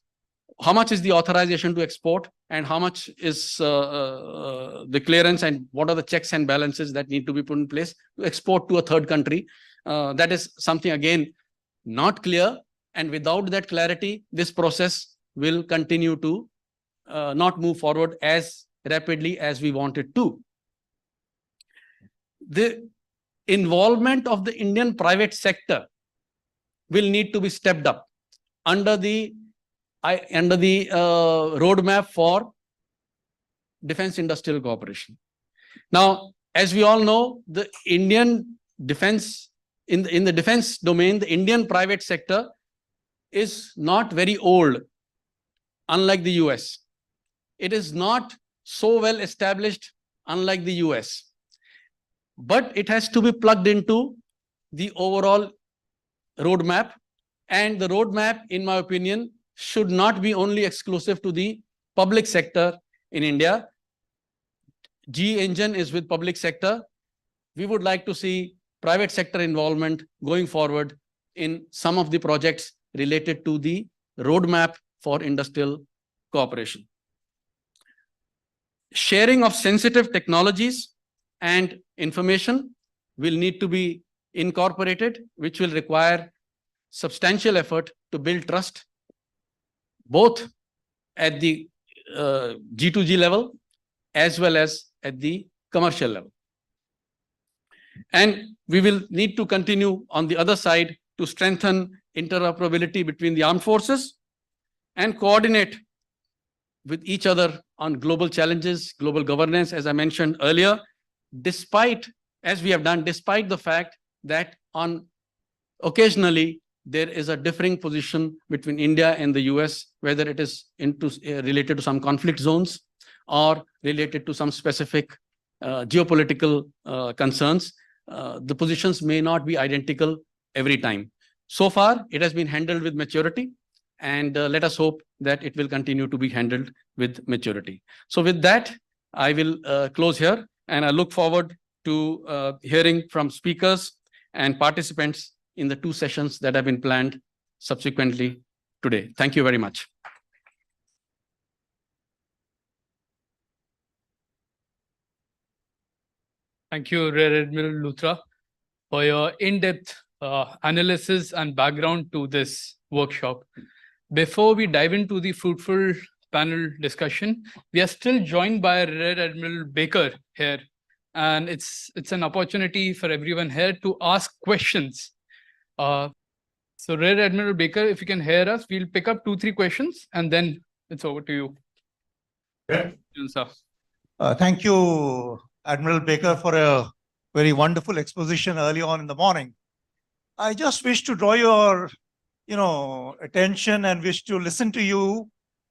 how much is the authorization to export and how much is the clearance, and what are the checks and balances that need to be put in place to export to a third country. That is something, again, not clear. And without that clarity, this process will continue to not move forward as rapidly as we want it to. The involvement of the Indian private sector will need to be stepped up under the roadmap for defense industrial cooperation. Now, as we all know, the Indian defense, in the defense domain, the Indian private sector is not very old, unlike the US. It is not so well established, unlike the US. But it has to be plugged into the overall roadmap. And the roadmap, in my opinion, should not be only exclusive to the public sector in India. G engine is with public sector. We would like to see private sector involvement going forward in some of the projects related to the roadmap for industrial cooperation. Sharing of sensitive technologies and information will need to be incorporated, which will require substantial effort to build trust, both at the G2G level as well as at the commercial level. And we will need to continue on the other side to strengthen interoperability between the armed forces and coordinate with each other on global challenges, global governance, as I mentioned earlier, despite, as we have done, despite the fact that occasionally there is a differing position between India and the US, whether it is related to some conflict zones or related to some specific geopolitical concerns. The positions may not be identical every time. So far, it has been handled with maturity, and let us hope that it will continue to be handled with maturity. So with that, I will close here, and I look forward to hearing from speakers and participants in the 2 sessions that have been planned subsequently today. Thank you very much. Thank you, Rear Admiral Luthra, for your in-depth analysis and background to this workshop. Before we dive into the fruitful panel discussion, we are still joined by Rear Admiral Baker here. And it's an opportunity for everyone here to ask questions. So Rear Admiral Baker, if you can hear us, we'll pick up 2-3 questions and then it's over to you. Okay. Sir. Thank you, Admiral Baker, for a very wonderful exposition early on in the morning. I just wish to draw your, attention and wish to listen to you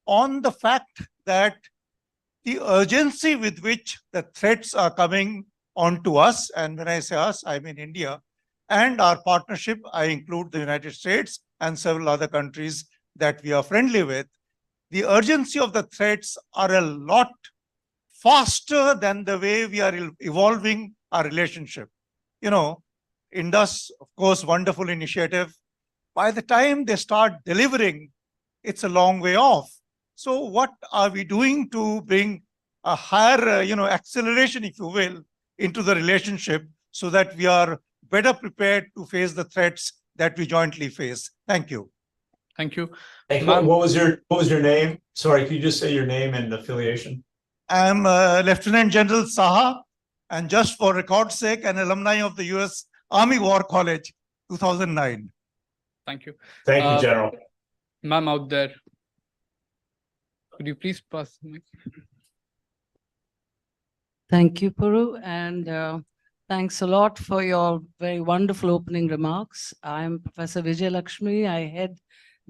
on the fact that the urgency with which the threats are coming onto us, and when I say us, I mean India, and our partnership, I include the United States and several other countries that we are friendly with. The urgency of the threats are a lot faster than the way we are evolving our relationship. Indus, of course, wonderful initiative. By the time they start delivering, it's a long way off. So what are we doing to bring a higher, acceleration, if you will, into the relationship so that we are better prepared to face the threats that we jointly face? Thank you. Thank you. Thank you. What was your name? Sorry, could you just say your name and affiliation? I'm Lieutenant General Saha, and just for record's sake, an alumni of the US Army War College, 2009. Thank you. Thank you, General. Ma'am out there. Could you please pass the mic? Thank you, Puru, and thanks a lot for your very wonderful opening remarks. I'm Professor Vijay Lakshmi. I head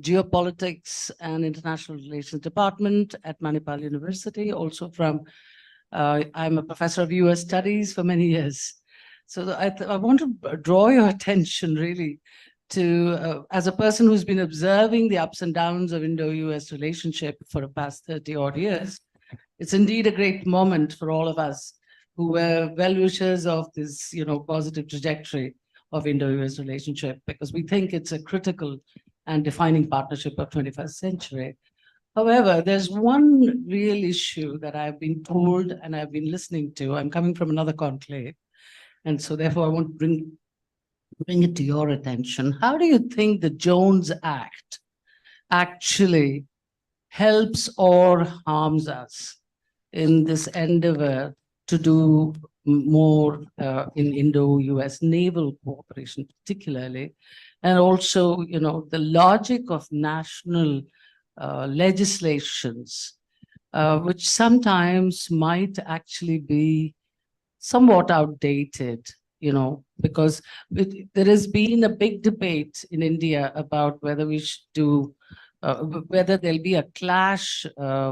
Geopolitics and International Relations Department at Manipal University. Also I'm a professor of US Studies for many years. So I want to draw your attention really to, as a person who's been observing the ups and downs of Indo-US relationship for the past 30 odd years, it's indeed a great moment for all of us who were well-wishers of this, positive trajectory of Indo-US relationship, because we think it's a critical and defining partnership of 21st century. However, there's one real issue that I've been told and I've been listening to. I'm coming from another conclave, and so therefore I want to bring it to your attention. How do you think the Jones Act actually helps or harms us in this endeavor to do more in Indo-US naval cooperation, particularly, and also, the logic of national legislations, which sometimes might actually be somewhat outdated, because there has been a big debate in India about whether we should do, whether there'll be a clash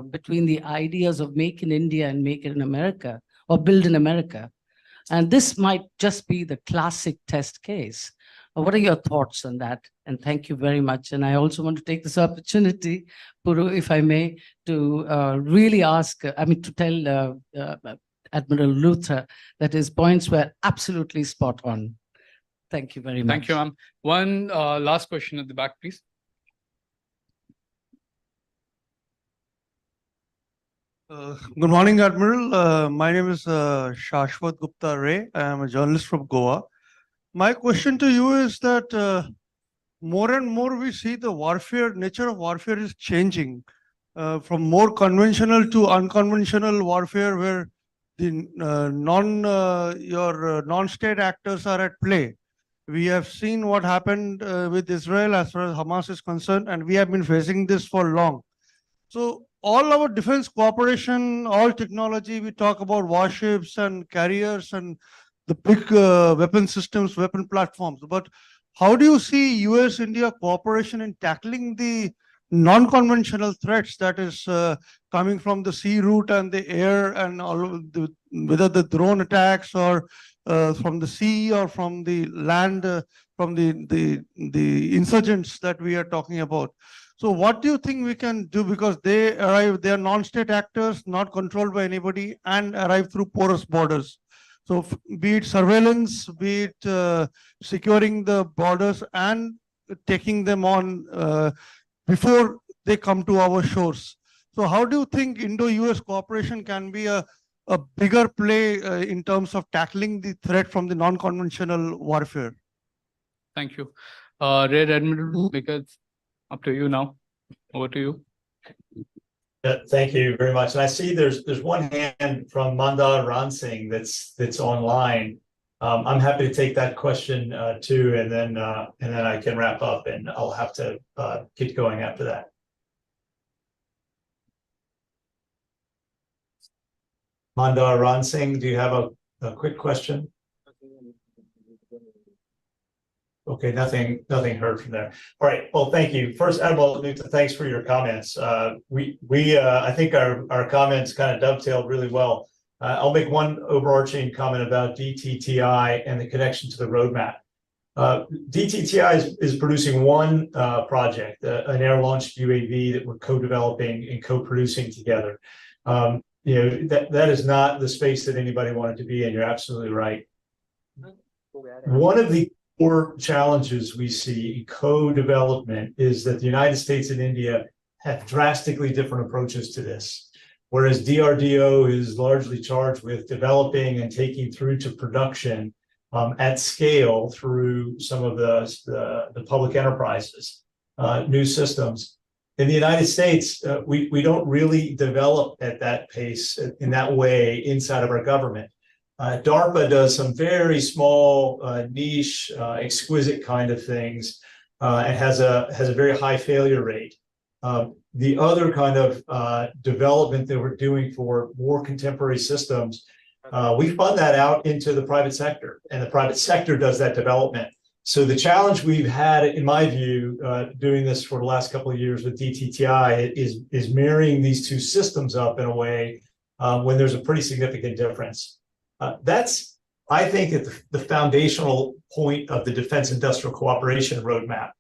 between the ideas of make in India and make it in America, or build in America. And this might just be the classic test case. What are your thoughts on that? And thank you very much. And I also want to take this opportunity, Puru, if I may, to really to tell Admiral Luther that his points were absolutely spot on. Thank you very much. Thank you, ma'am. One last question at the back, please. Good morning, Admiral. My name is Shashwat Gupta Ray. I am a journalist from Goa. My question to you is that more and more we see the nature of warfare is changing from more conventional to unconventional warfare, where the non-state actors are at play. We have seen what happened with Israel as far as Hamas is concerned, and we have been facing this for long. So all our defense cooperation, all technology, we talk about warships and carriers and the big weapon systems, weapon platforms. But how do you see US-India cooperation in tackling the non-conventional threats that is coming from the sea route and the air, and all of whether the drone attacks or from the sea or from the land, from the insurgents that we are talking about? So what do you think we can do? Because they are non-state actors, not controlled by anybody, and arrive through porous borders. So be it surveillance, be it securing the borders and taking them on before they come to our shores. So how do you think Indo-US cooperation can be a bigger play in terms of tackling the threat from the non-conventional warfare? Thank you. Rear Admiral, because up to you now. Over to you. Thank you very much. And I see there's one hand from Mandar Ransing that's online. I'm happy to take that question too, and then I can wrap up, and I'll have to get going after that. Mandar Ransing, do you have a quick question? Okay, nothing heard from there. All right, well, thank you. First, Admiral Newton, thanks for your comments. I think our comments kind of dovetailed really well. I'll make one overarching comment about DTTI and the connection to the roadmap. DTTI is producing one project, an air-launched UAV that we're co-developing and co-producing together. That is not the space that anybody wanted to be in. You're absolutely right. One of the core challenges we see in co-development is that the United States and India have drastically different approaches to this. Whereas DRDO is largely charged with developing and taking through to production at scale through some of the public enterprises, new systems. In the United States, we don't really develop at that pace in that way inside of our government. DARPA does some very small, niche, exquisite kind of things, and has a very high failure rate. The other kind of development that we're doing for more contemporary systems, we fund that out into the private sector, and the private sector does that development. So the challenge we've had, in my view, doing this for the last couple of years with DTTI is marrying these two systems up in a way when there's a pretty significant difference. That's, I think, at the foundational point of the Defense Industrial Cooperation Roadmap,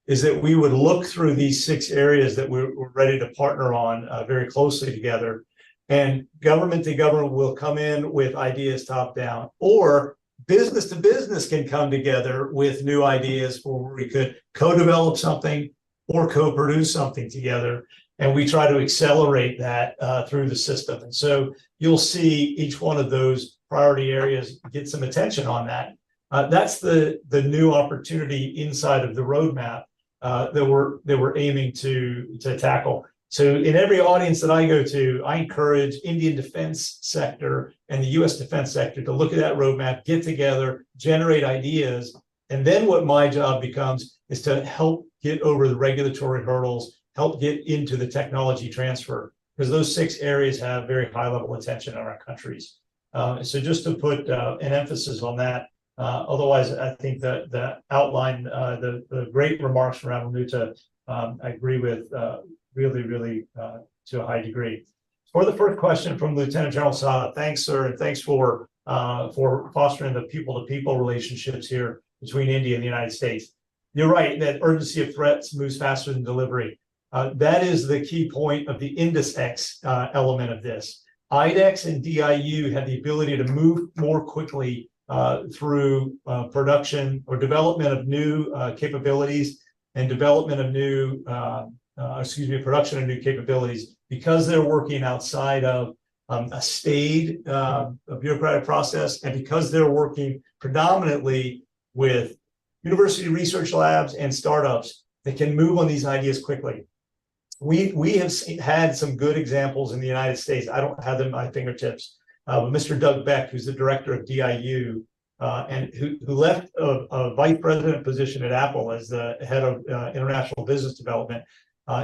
is that we would look through these 6 areas that we're ready to partner on very closely together, and government to government will come in with ideas top down, or business to business can come together with new ideas where we could co-develop something or co-produce something together. And we try to accelerate that through the system. And so you'll see each one of those priority areas get some attention on that. That's the new opportunity inside of the roadmap that we're aiming to tackle. So in every audience that I go to, I encourage Indian defense sector and the US defense sector to look at that roadmap, get together, generate ideas. And then what my job becomes is to help get over the regulatory hurdles, help get into the technology transfer, because those 6 areas have very high level attention in our countries. So just to put an emphasis on that, otherwise I think that the outline, the great remarks from Ramanuja, I agree with really to a high degree. For the first question from Lieutenant General Saha, thanks, sir, and thanks for fostering the people-to-people relationships here between India and the United States. You're right that urgency of threats moves faster than delivery. That is the key point of the INDEX element of this. IDEX and DIU have the ability to move more quickly through production or development of new capabilities and development of new, production of new capabilities, because they're working outside of a staid bureaucratic process, and because they're working predominantly with university research labs and startups that can move on these ideas quickly. We have had some good examples in the United States. I don't have them at my fingertips, but Mr. Doug Beck, who's the director of DIU, and who left a vice president position at Apple as the head of international business development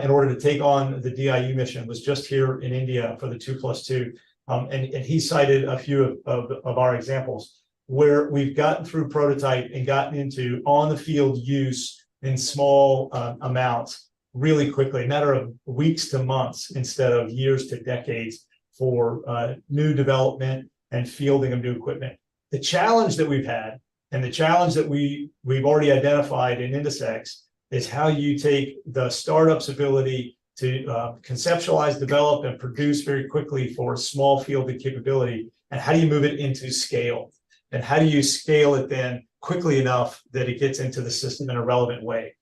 in order to take on the DIU mission, was just here in India for the 2+2. And he cited a few of our examples where we've gotten through prototype and gotten into on the field use in small amounts really quickly, a matter of weeks to months instead of years to decades for new development and fielding of new equipment. The challenge that we've had, and the challenge that we've already identified in INDEX, is how you take the startup's ability to conceptualize, develop, and produce very quickly for small fielded capability, and how do you move it into scale? And how do you scale it then quickly enough that it gets into the system in a relevant way?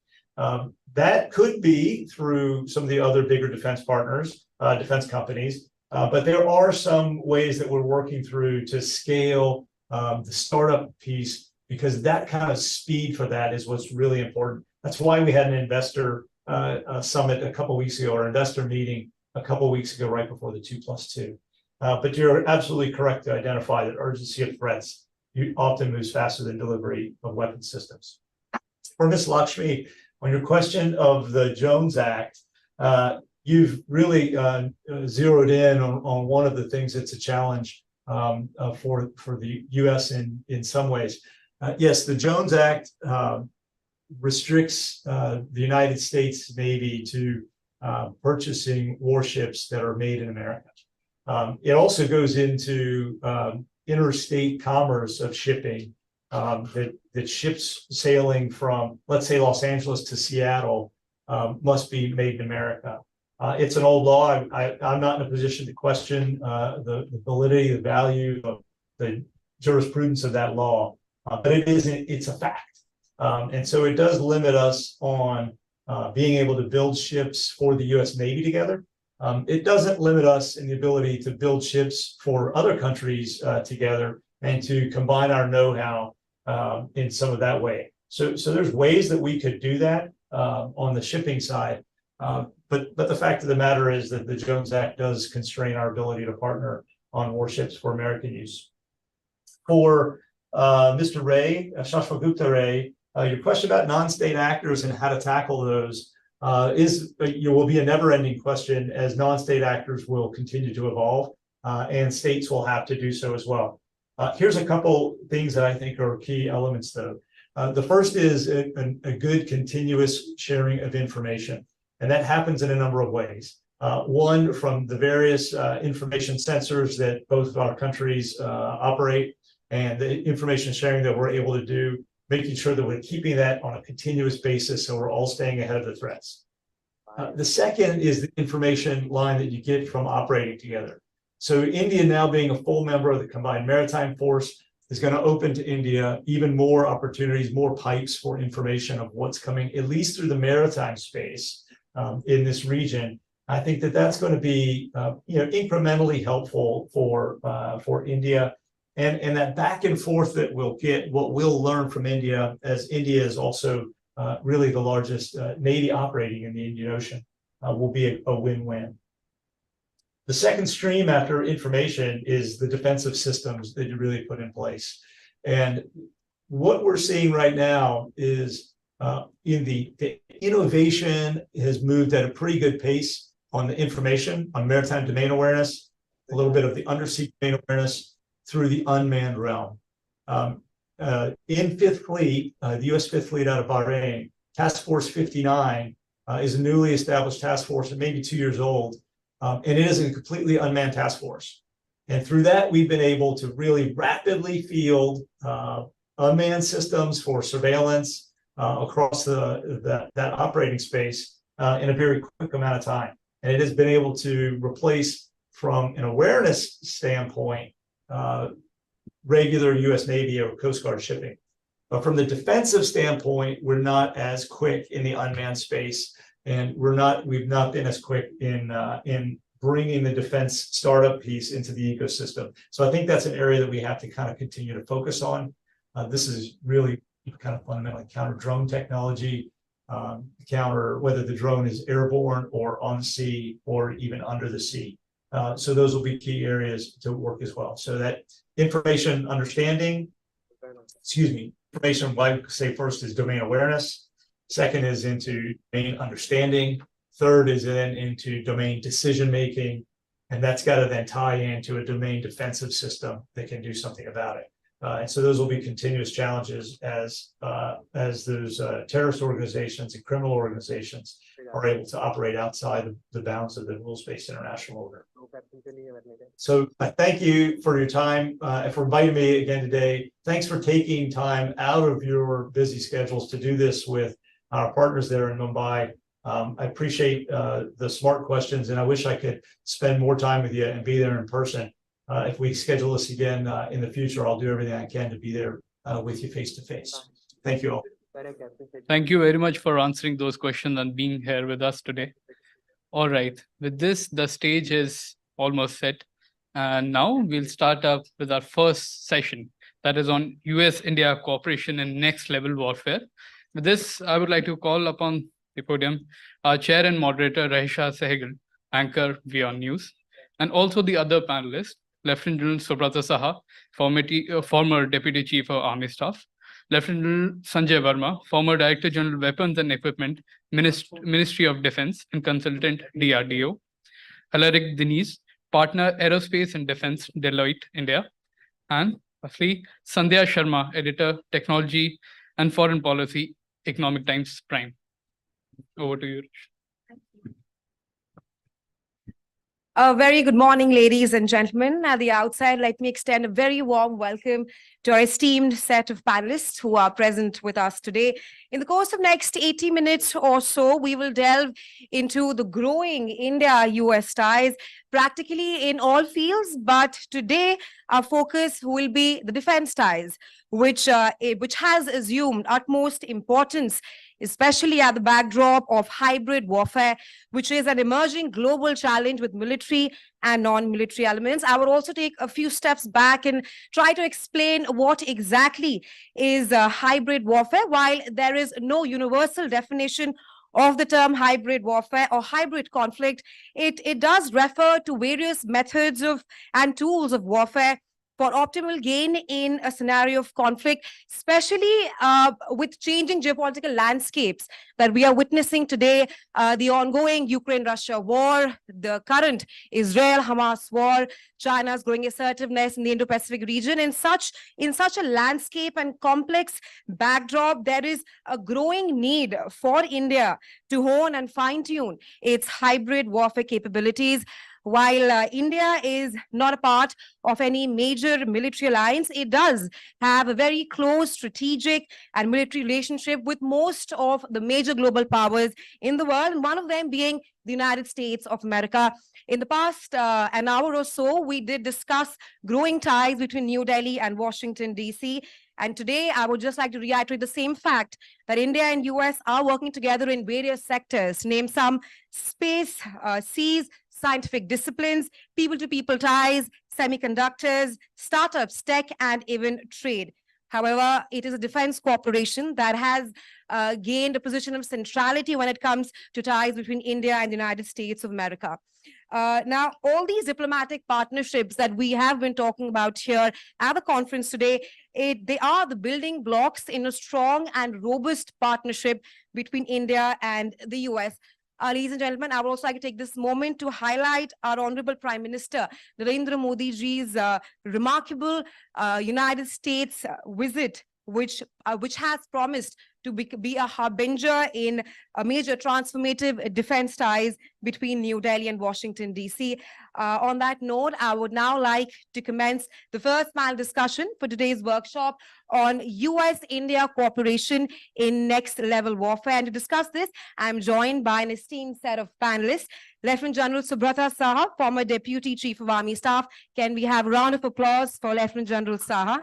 That could be through some of the other bigger defense partners, defense companies, but there are some ways that we're working through to scale the startup piece, because that kind of speed for that is what's really important. That's why we had an investor summit a couple weeks ago, or investor meeting a couple weeks ago, right before the 2+2. But you're absolutely correct to identify that urgency of threats often moves faster than delivery of weapon systems. For Ms. Lakshmi, on your question of the Jones Act, you've really zeroed in on one of the things that's a challenge for the U.S. in some ways. Yes, the Jones Act restricts the United States Navy to purchasing warships that are made in America. It also goes into interstate commerce of shipping, that ships sailing from, let's say, Los Angeles to Seattle must be made in America. It's an old law. I'm not in a position to question the validity, the value of the jurisprudence of that law, but it's a fact. And so it does limit us on being able to build ships for the U.S. Navy together. It doesn't limit us in the ability to build ships for other countries together and to combine our know-how in some of that way. So there's ways that we could do that on the shipping side. But the fact of the matter is that the Jones Act does constrain our ability to partner on warships for American use. For Mr. Ray, Shashwat Gupta Ray, your question about non-state actors and how to tackle those will be a never-ending question, as non-state actors will continue to evolve, and states will have to do so as well. Here's a couple things that I think are key elements, though. The first is a good continuous sharing of information, and that happens in a number of ways. One, from the various information sensors that both of our countries operate, and the information sharing that we're able to do, making sure that we're keeping that on a continuous basis so we're all staying ahead of the threats. The second is the information line that you get from operating together. So India, now being a full member of the Combined Maritime Force, is going to open to India even more opportunities, more pipes for information of what's coming, at least through the maritime space in this region. I think that that's going to be incrementally helpful for India. And that back and forth that we'll get, what we'll learn from India, as India is also really the largest Navy operating in the Indian Ocean, will be a win-win. The second stream after information is the defensive systems that you really put in place. And what we're seeing right now is in the innovation has moved at a pretty good pace on the information, on maritime domain awareness, a little bit of the undersea domain awareness, through the unmanned realm. In Fifth Fleet, the U.S. Fifth Fleet out of Bahrain, Task Force 59 is a newly established task force, and maybe 2 years old, and it is a completely unmanned task force. And through that, we've been able to really rapidly field unmanned systems for surveillance across that operating space in a very quick amount of time. And it has been able to replace, from an awareness standpoint, regular U.S. Navy or Coast Guard shipping. But from the defensive standpoint, we're not as quick in the unmanned space, and we've not been as quick in bringing the defense startup piece into the ecosystem. So I think that's an area that we have to kind of continue to focus on. This is really kind of fundamentally counter drone technology, counter whether the drone is airborne or on the sea or even under the sea. So those will be key areas to work as well. So that information understanding, information, what I say first is domain awareness. Second is into domain understanding. Third is then into domain decision-making. And that's got to then tie into a domain defensive system that can do something about it. And so those will be continuous challenges as those terrorist organizations and criminal organizations are able to operate outside of the bounds of the rules-based international order. So I thank you for your time and for inviting me again today. Thanks for taking time out of your busy schedules to do this with our partners there in Mumbai. I appreciate the smart questions, and I wish I could spend more time with you and be there in person. If we schedule this again in the future, I'll do everything I can to be there with you face to face. Thank you all. Thank you very much for answering those questions and being here with us today. All right, with this, the stage is almost set. And now we'll start up with our first session, that is on US-India cooperation in next level warfare. With this, I would like to call upon the podium, our chair and moderator, Rahisha Sehgal, anchor VR News, and also the other panelists, Lieutenant General Subrata Saha, former Deputy Chief of Army Staff, Lieutenant General Sanjay Verma, former Director General Weapons and Equipment, Ministry of Defense and Consultant DRDO, Alaric Deniz, Partner Aerospace and Defense, Deloitte, India, and lastly, Sandhya Sharma, Editor, Technology and Foreign Policy, Economic Times Prime. Over to you, Rish. A very good morning, ladies and gentlemen. At the outside, let me extend a very warm welcome to our esteemed set of panelists who are present with us today. In the course of next 80 minutes or so, we will delve into the growing India-US ties, practically in all fields. But today, our focus will be the defense ties, which has assumed utmost importance, especially at the backdrop of hybrid warfare, which is an emerging global challenge with military and non-military elements. I would also take a few steps back and try to explain what exactly is hybrid warfare. While there is no universal definition of the term hybrid warfare or hybrid conflict, it does refer to various methods of and tools of warfare for optimal gain in a scenario of conflict, especially with changing geopolitical landscapes that we are witnessing today, the ongoing Ukraine-Russia war, the current Israel-Hamas war, China's growing assertiveness in the Indo-Pacific region. In such a landscape and complex backdrop, there is a growing need for India to hone and fine-tune its hybrid warfare capabilities. While India is not a part of any major military alliance, it does have a very close strategic and military relationship with most of the major global powers in the world, and one of them being the United States of America. In the past an hour or so, we did discuss growing ties between New Delhi and Washington, D.C., and today I would just like to reiterate the same fact that India and US are working together in various sectors, name some: space, seas, scientific disciplines, people-to-people ties, semiconductors, startups, tech, and even trade. However, it is a defense cooperation that has gained a position of centrality when it comes to ties between India and the United States of America. Now, all these diplomatic partnerships that we have been talking about here at the conference today, they are the building blocks in a strong and robust partnership between India and the US. Ladies and gentlemen, I would also like to take this moment to highlight our Honorable Prime Minister Narendra Modi ji's remarkable United States visit, which has promised to be a harbinger in a major transformative defense ties between New Delhi and Washington, D.C. On that note, I would now like to commence the first panel discussion for today's workshop on US-India cooperation in next-level warfare. And to discuss this, I'm joined by an esteemed set of panelists. Lieutenant General Subrata Saha, former Deputy Chief of Army Staff. Can we have a round of applause for Lieutenant General Saha?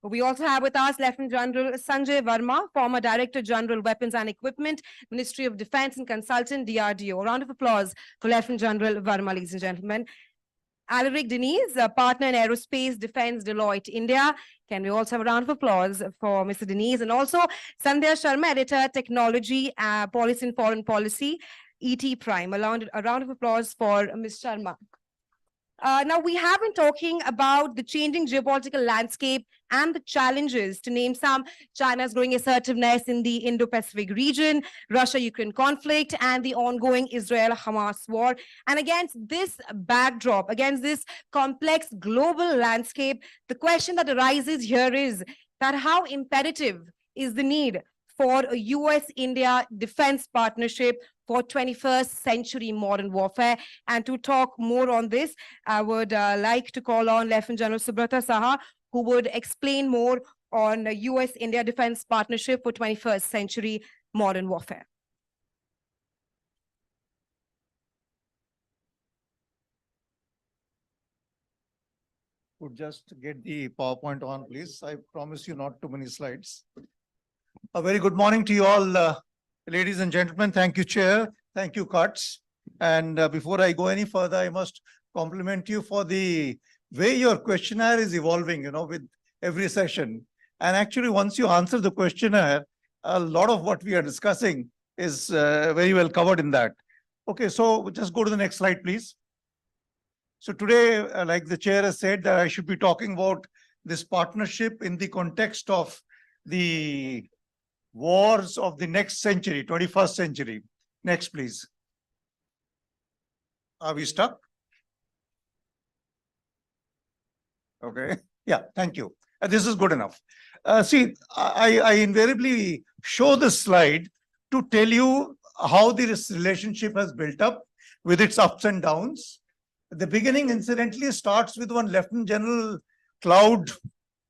We also have with us Lieutenant General Sanjay Verma, former Director General Weapons and Equipment, Ministry of Defense and Consultant, DRDO. A round of applause for Lieutenant General Verma, ladies and gentlemen. Alaric Deniz, Partner in Aerospace Defense, Deloitte, India. Can we also have a round of applause for Mr. Deniz? And also Sandhya Sharma, Editor, Technology, Policy and Foreign Policy, ET Prime. A round of applause for Ms. Sharma. Now, we have been talking about the changing geopolitical landscape and the challenges, to name some: China's growing assertiveness in the Indo-Pacific region, Russia-Ukraine conflict, and the ongoing Israel-Hamas war. And against this backdrop, against this complex global landscape, the question that arises here is that how imperative is the need for a US-India defense partnership for 21st century modern warfare? And to talk more on this, I would like to call on Lieutenant General Subrata Saha, who would explain more on US-India defense partnership for 21st century modern warfare. Would just get the PowerPoint on, please. I promise you not too many slides. A very good morning to you all, ladies and gentlemen. Thank you, Chair. Thank you, Cuts. And before I go any further, I must compliment you for the way your questionnaire is evolving, with every session. And actually, once you answer the questionnaire, a lot of what we are discussing is very well covered in that. Okay, so just go to the next slide, please. So today, like the chair has said, that I should be talking about this partnership in the context of the wars of the next century, 21st century. Next, please. Are we stuck? Okay. Yeah, thank you. This is good enough. See, I invariably show this slide to tell you how this relationship has built up with its ups and downs. The beginning, incidentally, starts with one Lieutenant General Cloud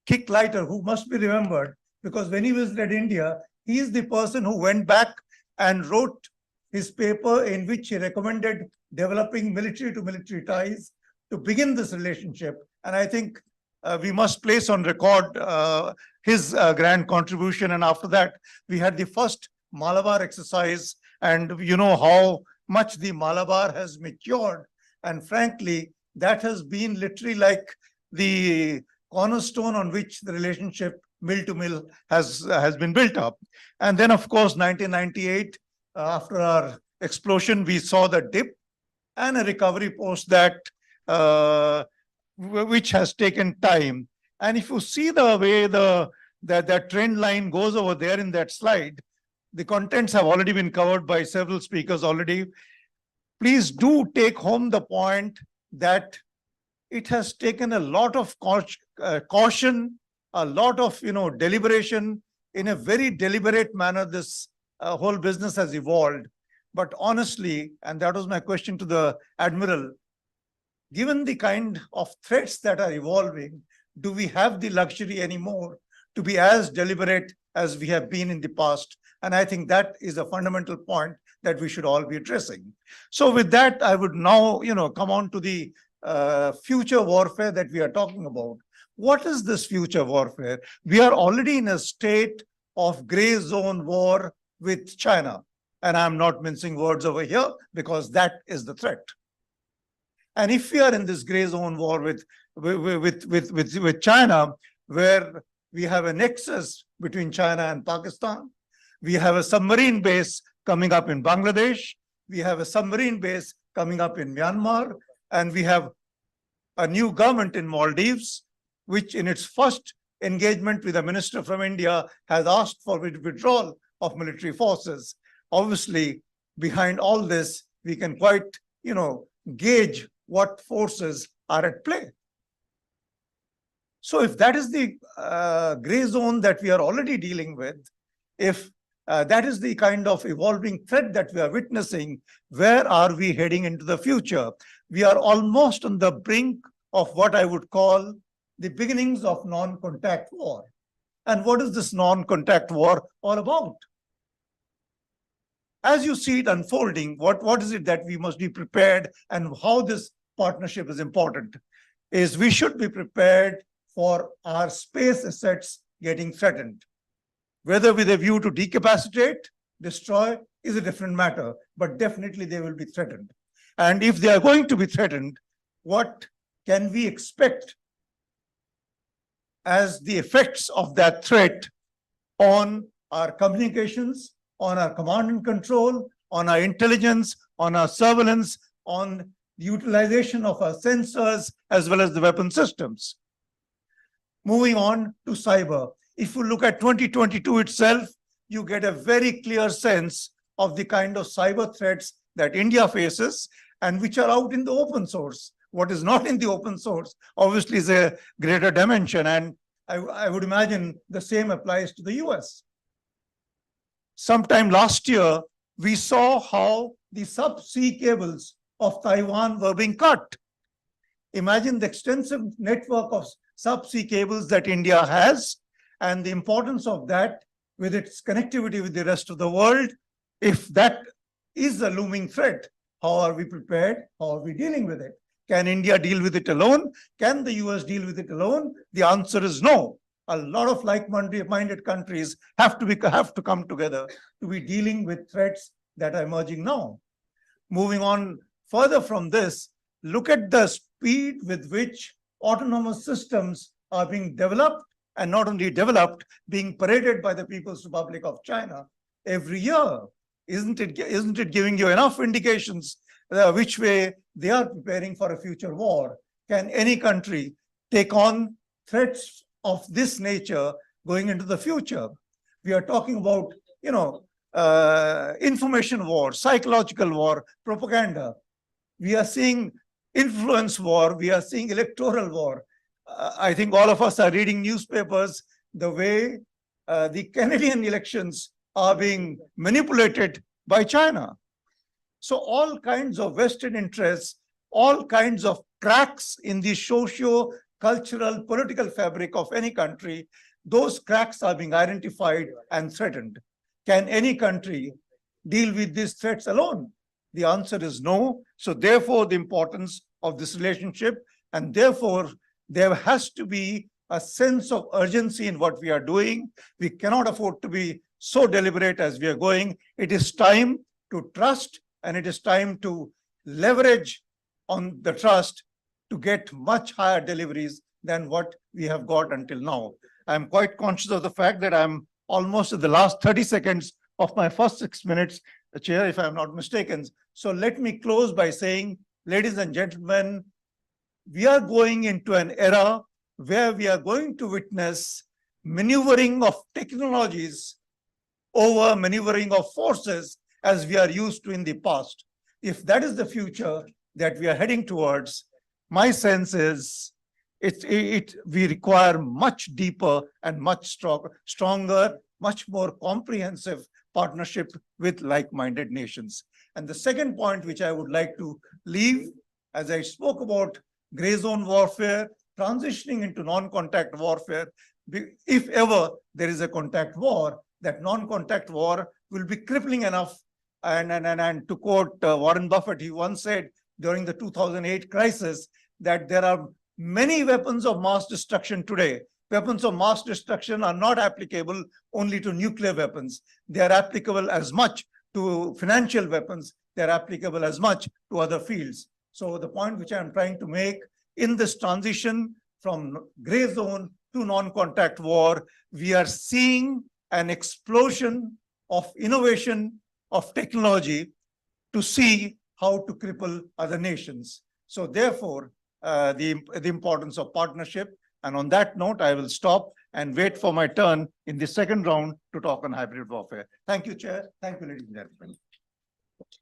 Kicklighter, who must be remembered, because when he visited India, he is the person who went back and wrote his paper in which he recommended developing military to military ties to begin this relationship. And I think we must place on record his grand contribution. And after that, we had the first Malabar exercise, and you know how much the Malabar has matured. And frankly, that has been literally like the cornerstone on which the relationship mill to mill has been built up. And then, of course, 1998, after our explosion, we saw the dip and a recovery post that, which has taken time. And if you see the way that trend line goes over there in that slide, the contents have already been covered by several speakers already. Please do take home the point that it has taken a lot of caution, a lot of deliberation. In a very deliberate manner, this whole business has evolved. But honestly, and that was my question to the Admiral, given the kind of threats that are evolving, do we have the luxury anymore to be as deliberate as we have been in the past? And I think that is a fundamental point that we should all be addressing. So with that, I would now, come on to the future warfare that we are talking about. What is this future warfare? We are already in a state of gray zone war with China. And I'm not mincing words over here because that is the threat. And if we are in this gray zone war with China, where we have a nexus between China and Pakistan, we have a submarine base coming up in Bangladesh, we have a submarine base coming up in Myanmar, and we have a new government in Maldives, which in its first engagement with a minister from India has asked for withdrawal of military forces. Obviously, behind all this, we can quite, gauge what forces are at play. So if that is the gray zone that we are already dealing with, if that is the kind of evolving threat that we are witnessing, where are we heading into the future? We are almost on the brink of what I would call the beginnings of non-contact war. And what is this non-contact war all about? As you see it unfolding, what is it that we must be prepared, and how this partnership is important is we should be prepared for our space assets getting threatened. Whether with a view to decapacitate, destroy is a different matter, but definitely they will be threatened. And if they are going to be threatened, what can we expect as the effects of that threat on our communications, on our command and control, on our intelligence, on our surveillance, on the utilization of our sensors, as well as the weapon systems? Moving on to cyber. If you look at 2022 itself, you get a very clear sense of the kind of cyber threats that India faces and which are out in the open source. What is not in the open source, obviously, is a greater dimension. And I would imagine the same applies to the US. Sometime last year, we saw how the subsea cables of Taiwan were being cut. Imagine the extensive network of subsea cables that India has, and the importance of that with its connectivity with the rest of the world. If that is a looming threat, how are we prepared? How are we dealing with it? Can India deal with it alone? Can the US deal with it alone? The answer is no. A lot of like-minded countries have to come together to be dealing with threats that are emerging now. Moving on further from this, look at the speed with which autonomous systems are being developed, and not only developed, being paraded by the People's Republic of China every year. Isn't it giving you enough indications which way they are preparing for a future war? Can any country take on threats of this nature going into the future? We are talking about, information war, psychological war, propaganda. We are seeing influence war. We are seeing electoral war. I think all of us are reading newspapers the way the Canadian elections are being manipulated by China. So all kinds of vested interests, all kinds of cracks in the socio-cultural, political fabric of any country, those cracks are being identified and threatened. Can any country deal with these threats alone? The answer is no. So therefore, the importance of this relationship, and therefore, there has to be a sense of urgency in what we are doing. We cannot afford to be so deliberate as we are going. It is time to trust, and it is time to leverage on the trust to get much higher deliveries than what we have got until now. I'm quite conscious of the fact that I'm almost at the last 30 seconds of my first 6 minutes, Chair, if I'm not mistaken. So let me close by saying, ladies and gentlemen, we are going into an era where we are going to witness maneuvering of technologies over maneuvering of forces as we are used to in the past. If that is the future that we are heading towards, my sense is we require much deeper and much stronger, much more comprehensive partnership with like-minded nations. And the second point which I would like to leave, as I spoke about gray zone warfare, transitioning into non-contact warfare, if ever there is a contact war, that non-contact war will be crippling enough. And to quote Warren Buffett, he once said during the 2008 crisis that there are many weapons of mass destruction today. Weapons of mass destruction are not applicable only to nuclear weapons. They are applicable as much to financial weapons. They are applicable as much to other fields. So the point which I am trying to make in this transition from gray zone to non-contact war, we are seeing an explosion of innovation, of technology to see how to cripple other nations. So therefore, the importance of partnership. And on that note, I will stop and wait for my turn in the second round to talk on hybrid warfare. Thank you, Chair. Thank you, ladies and gentlemen.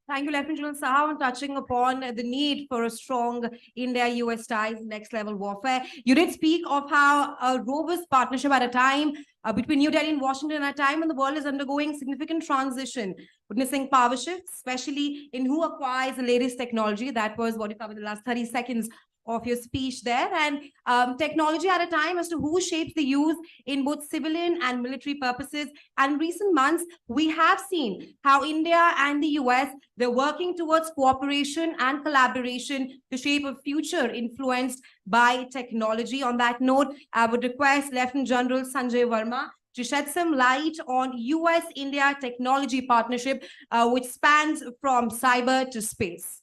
Thank you, Lieutenant General Saha, on touching upon the need for a strong India-US ties, next level warfare. You did speak of how a robust partnership at a time between New Delhi and Washington at a time when the world is undergoing significant transition, witnessing power shifts, especially in who acquires the latest technology. That was what you covered in the last 30 seconds of your speech there, and technology at a time as to who shapes the use in both civilian and military purposes. And recent months, we have seen how India and the US, they're working towards cooperation and collaboration to shape a future influenced by technology. On that note, I would request Lieutenant General Sanjay Verma to shed some light on US-India technology partnership, which spans from cyber to space.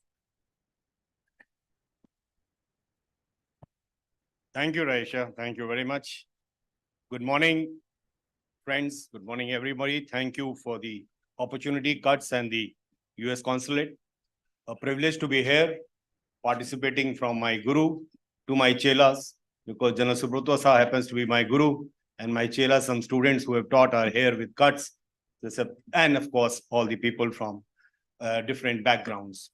Thank you, Raisha. Thank you very much. Good morning, friends. Good morning, everybody. Thank you for the opportunity, Cuts, and the US Consulate. A privilege to be here, participating from my guru to my chelas, because General Subrata Saha happens to be my guru, and my chelas, some students who have taught, are here with Cuts, and of course, all the people from different backgrounds.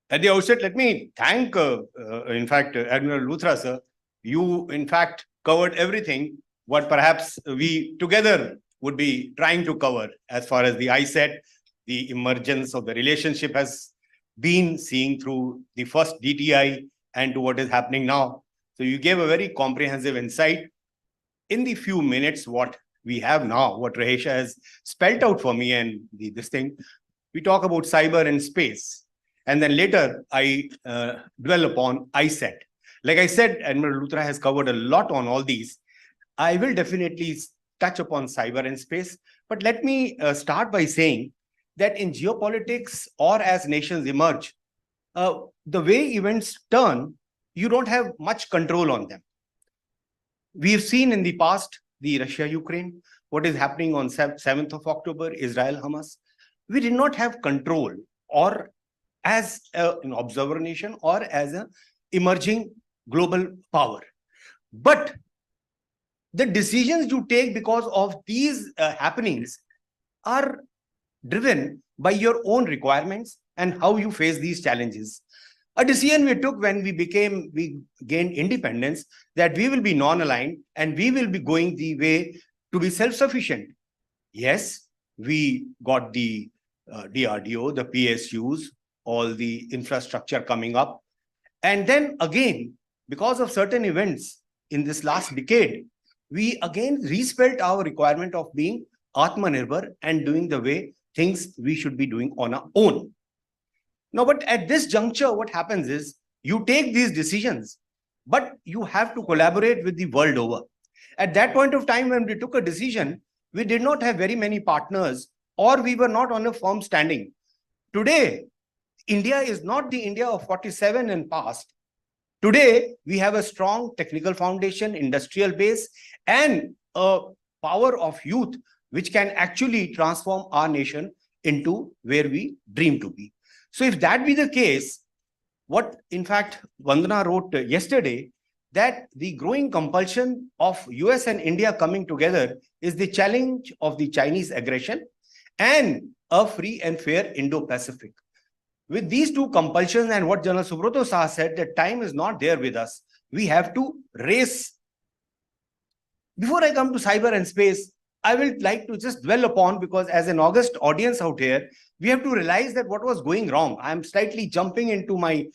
At the outset, let me thank, in fact, Admiral Luthra, sir. You, in fact, covered everything what perhaps we together would be trying to cover as far as the ISET, the emergence of the relationship has been seen through the first DTI and to what is happening now. So you gave a very comprehensive insight. In the few minutes, what we have now, what Raisha has spelled out for me and this thing, we talk about cyber and space. And then later, I dwell upon ISET. Like I said, Admiral Luthra has covered a lot on all these. I will definitely touch upon cyber and space. But let me start by saying that in geopolitics or as nations emerge, the way events turn, you don't have much control on them. We've seen in the past, the Russia-Ukraine, what is happening on 7th of October, Israel, Hamas. We did not have control or as an observer nation or as an emerging global power. But the decisions you take because of these happenings are driven by your own requirements and how you face these challenges. A decision we took when we gained independence, that we will be non-aligned and we will be going the way to be self-sufficient. Yes, we got the DRDO, the PSUs, all the infrastructure coming up. And then again, because of certain events in this last decade, we again respelled our requirement of being Atmanirbhar and doing the way things we should be doing on our own. Now, but at this juncture, what happens is you take these decisions, but you have to collaborate with the world over. At that point of time, when we took a decision, we did not have very many partners, or we were not on a firm standing. Today, India is not the India of 47 and past. Today, we have a strong technical foundation, industrial base, and a power of youth, which can actually transform our nation into where we dream to be. So if that be the case, what in fact Vandana wrote yesterday, that the growing compulsion of US and India coming together is the challenge of the Chinese aggression and a free and fair Indo-Pacific. With these two compulsions and what General Subroto Saha said, that time is not there with us. We have to race. Before I come to cyber and space, I will like to just dwell upon, because as an august audience out here, we have to realize that what was going wrong. I'm slightly jumping into my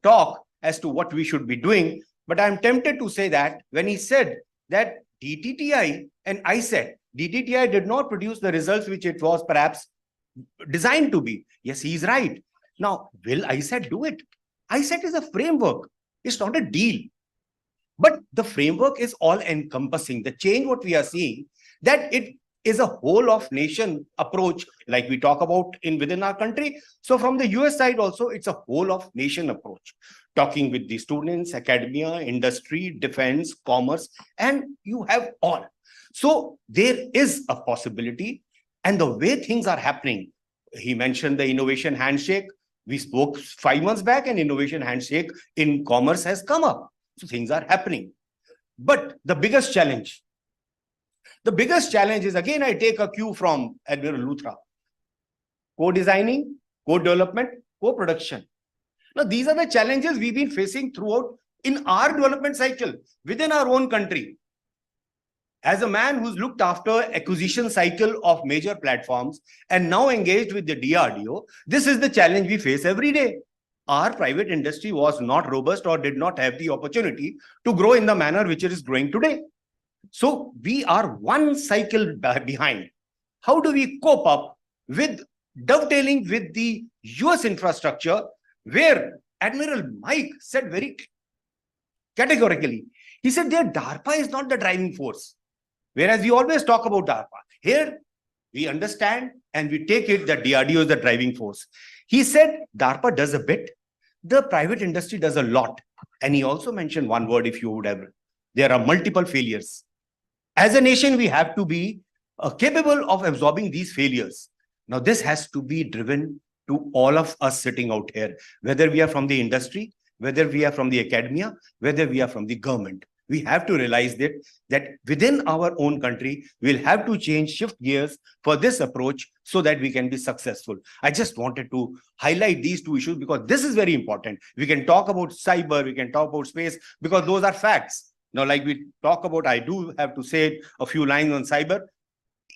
talk as to what we should be doing, but I'm tempted to say that when he said that DTTI and ISET, DTTI did not produce the results which it was perhaps designed to be. Yes, he's right. Now, will ISET do it? ISET is a framework. It's not a deal. But the framework is all encompassing. The change what we are seeing, that it is a whole of nation approach, like we talk about within our country. So from the US side also, it's a whole of nation approach, talking with the students, academia, industry, defense, commerce, and you have all. So there is a possibility, and the way things are happening, he mentioned the innovation handshake. We spoke 5 months back, and innovation handshake in commerce has come up. So things are happening. But the biggest challenge is, again, I take a cue from Admiral Luthra. Co-designing, co-development, co-production. Now, these are the challenges we've been facing throughout in our development cycle within our own country. As a man who's looked after acquisition cycle of major platforms and now engaged with the DRDO, this is the challenge we face every day. Our private industry was not robust or did not have the opportunity to grow in the manner which it is growing today. So we are one cycle behind. How do we cope up with dovetailing with the US infrastructure, where Admiral Mike said very categorically, he said their DARPA is not the driving force. Whereas we always talk about DARPA. Here, we understand and we take it that DRDO is the driving force. He said DARPA does a bit, the private industry does a lot. And he also mentioned one word, if you would have, there are multiple failures. As a nation, we have to be capable of absorbing these failures. Now, this has to be driven to all of us sitting out here, whether we are from the industry, whether we are from the academia, whether we are from the government. We have to realize that within our own country, we'll have to shift gears for this approach so that we can be successful. I just wanted to highlight these two issues because this is very important. We can talk about cyber, we can talk about space, because those are facts. Now, like we talk about, I do have to say a few lines on cyber.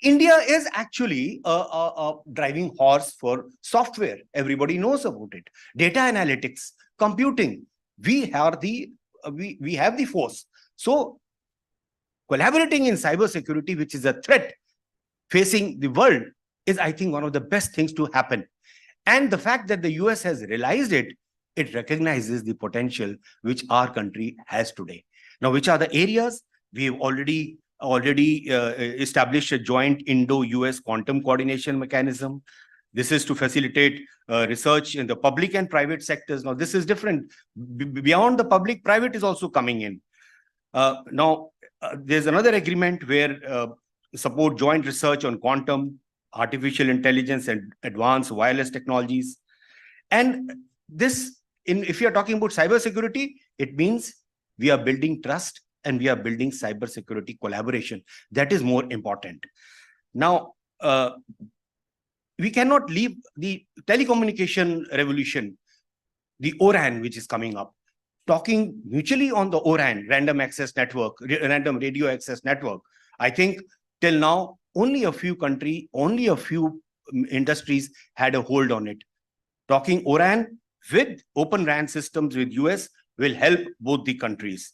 India is actually a driving horse for software. Everybody knows about it. Data analytics, computing. We have the force. So collaborating in cybersecurity, which is a threat facing the world, is, I think, one of the best things to happen. And the fact that the US has realized it, it recognizes the potential which our country has today. Now, which are the areas? We've already established a joint Indo-US quantum coordination mechanism. This is to facilitate research in the public and private sectors. Now, this is different. Beyond the public, private is also coming in. Now, there's another agreement where support joint research on quantum, artificial intelligence, and advanced wireless technologies. And this, if you're talking about cybersecurity, it means we are building trust and we are building cybersecurity collaboration. That is more important. Now, we cannot leave the telecommunication revolution, the ORAN, which is coming up. Talking mutually on the ORAN, random access network, random radio access network. I think till now, only a few industries had a hold on it. Talking ORAN with open RAN systems with US will help both the countries.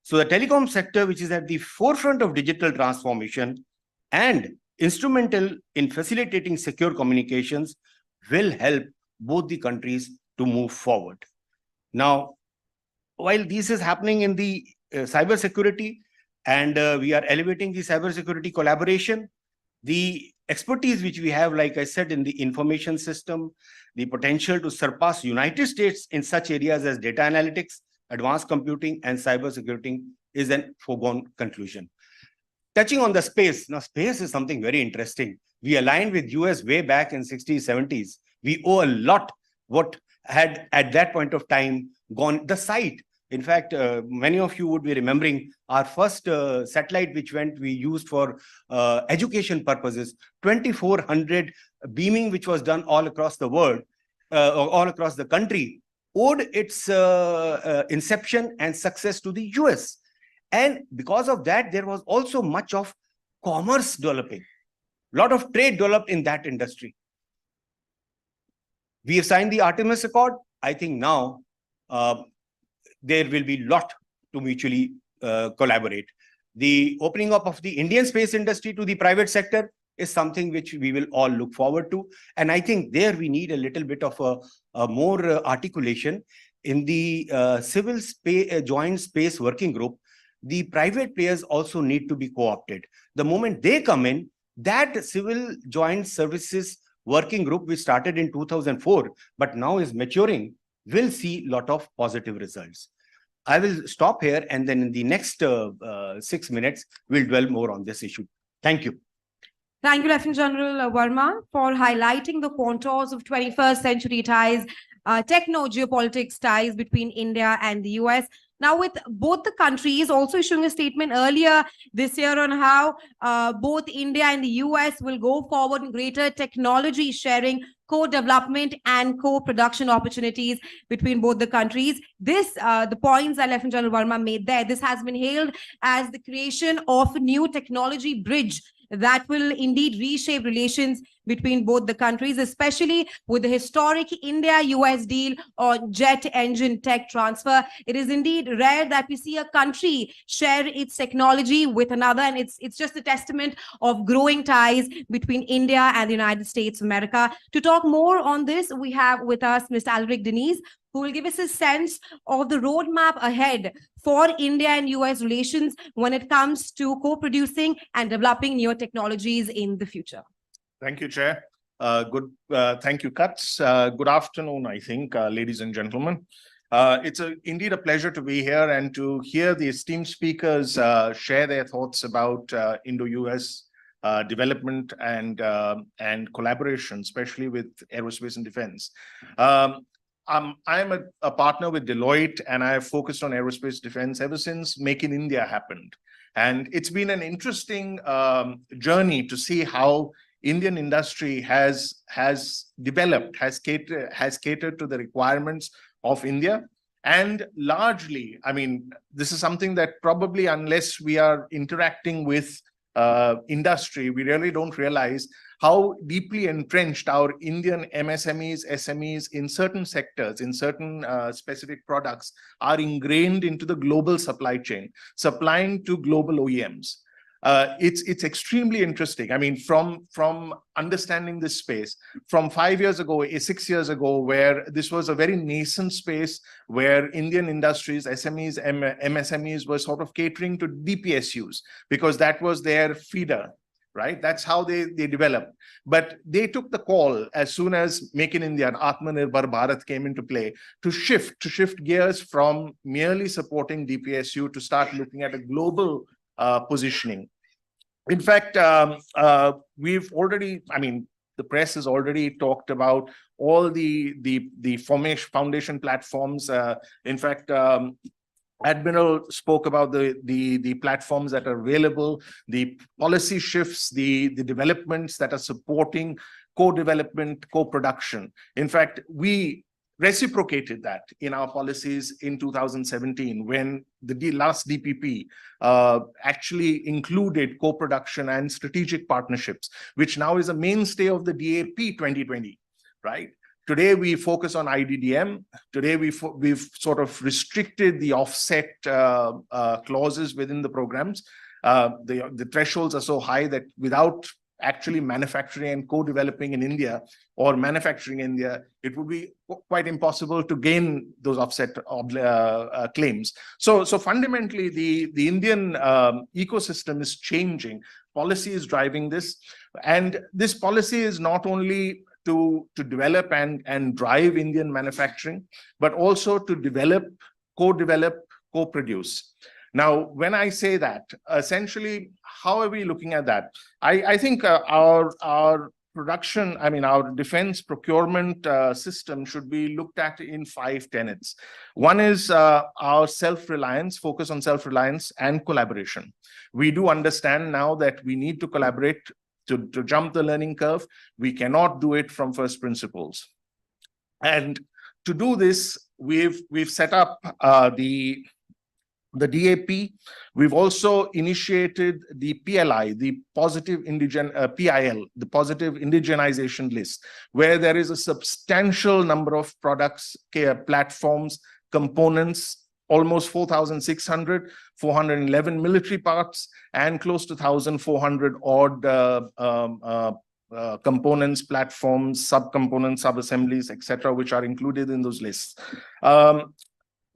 So the telecom sector, which is at the forefront of digital transformation and instrumental in facilitating secure communications, will help both the countries to move forward. Now, while this is happening in the cybersecurity, and we are elevating the cybersecurity collaboration, the expertise which we have, like I said, in the information system, the potential to surpass United States in such areas as data analytics, advanced computing, and cybersecurity is a foregone conclusion. Touching on the space, now space is something very interesting. We aligned with US way back in 60s, 70s. We owe a lot what had at that point of time gone the site. In fact, many of you would be remembering our first satellite we used for education purposes, 2400 beaming, which was done all across the world, all across the country, owed its inception and success to the US. And because of that, there was also much of commerce developing. A lot of trade developed in that industry. We have signed the Artemis Accord. I think now there will be a lot to mutually collaborate. The opening up of the Indian space industry to the private sector is something which we will all look forward to. And I think there we need a little bit of a more articulation in the civil space, joint space working group. The private players also need to be co-opted. The moment they come in, that civil joint services working group, which started in 2004, but now is maturing, will see a lot of positive results. I will stop here, and then in the next 6 minutes, we'll dwell more on this issue. Thank you. Thank you, Lieutenant General Verma, for highlighting the contours of 21st century ties, techno-geopolitics ties between India and the US. Now, with both the countries also issuing a statement earlier this year on how both India and the US will go forward in greater technology sharing, co-development and co-production opportunities between both the countries. This, the points that Lieutenant General Verma made there, this has been hailed as the creation of a new technology bridge that will indeed reshape relations between both the countries, especially with the historic India-US deal on jet engine tech transfer. It is indeed rare that we see a country share its technology with another, and it's just a testament of growing ties between India and the United States of America. To talk more on this, we have with us Mr. Alric Deniz, who will give us a sense of the roadmap ahead for India and US relations when it comes to co-producing and developing newer technologies in the future. Thank you, Chair. Thank you, Cuts. Good afternoon, I think, ladies and gentlemen. It's indeed a pleasure to be here and to hear the esteemed speakers share their thoughts about Indo-US development and collaboration, especially with aerospace and defense. I'm a partner with Deloitte, and I have focused on aerospace defense ever since Make in India happened. And it's been an interesting journey to see how Indian industry has developed, has catered to the requirements of India. And largely, I mean, this is something that probably, unless we are interacting with industry, we really don't realize how deeply entrenched our Indian MSMEs, SMEs in certain sectors, in certain specific products are ingrained into the global supply chain, supplying to global OEMs. It's extremely interesting. I mean, from understanding this space, from 5 years ago, 6 years ago, where this was a very nascent space where Indian industries, SMEs, MSMEs were sort of catering to DPSUs because that was their feeder, right? That's how they developed. But they took the call as soon as Make in India and Atmanirbhar Bharat came into play to shift gears from merely supporting DPSU to start looking at a global positioning. In fact, we've already, I mean, the press has already talked about all the foundation platforms. In fact, Admiral spoke about the platforms that are available, the policy shifts, the developments that are supporting co-development, co-production. In fact, we reciprocated that in our policies in 2017 when the last DPP actually included co-production and strategic partnerships, which now is a mainstay of the DAP 2020, right? Today, we focus on IDDM. Today, we've sort of restricted the offset clauses within the programs. The thresholds are so high that without actually manufacturing and co-developing in India or manufacturing in India, it would be quite impossible to gain those offset claims. So fundamentally, the Indian ecosystem is changing. Policy is driving this. And this policy is not only to develop and drive Indian manufacturing, but also to develop, co-produce. Now, when I say that, essentially, how are we looking at that? I think our production, I mean, our defense procurement system should be looked at in 5 tenets. One is our self-reliance, focus on self-reliance and collaboration. We do understand now that we need to collaborate to jump the learning curve. We cannot do it from first principles. And to do this, we've set up the DAP. We've also initiated the PLI, the positive PIL, the positive indigenization list, where there is a substantial number of products, platforms, components, almost 4,600, 411 military parts, and close to 1,400 odd components, platforms, subcomponents, sub-assemblies, etc., which are included in those lists.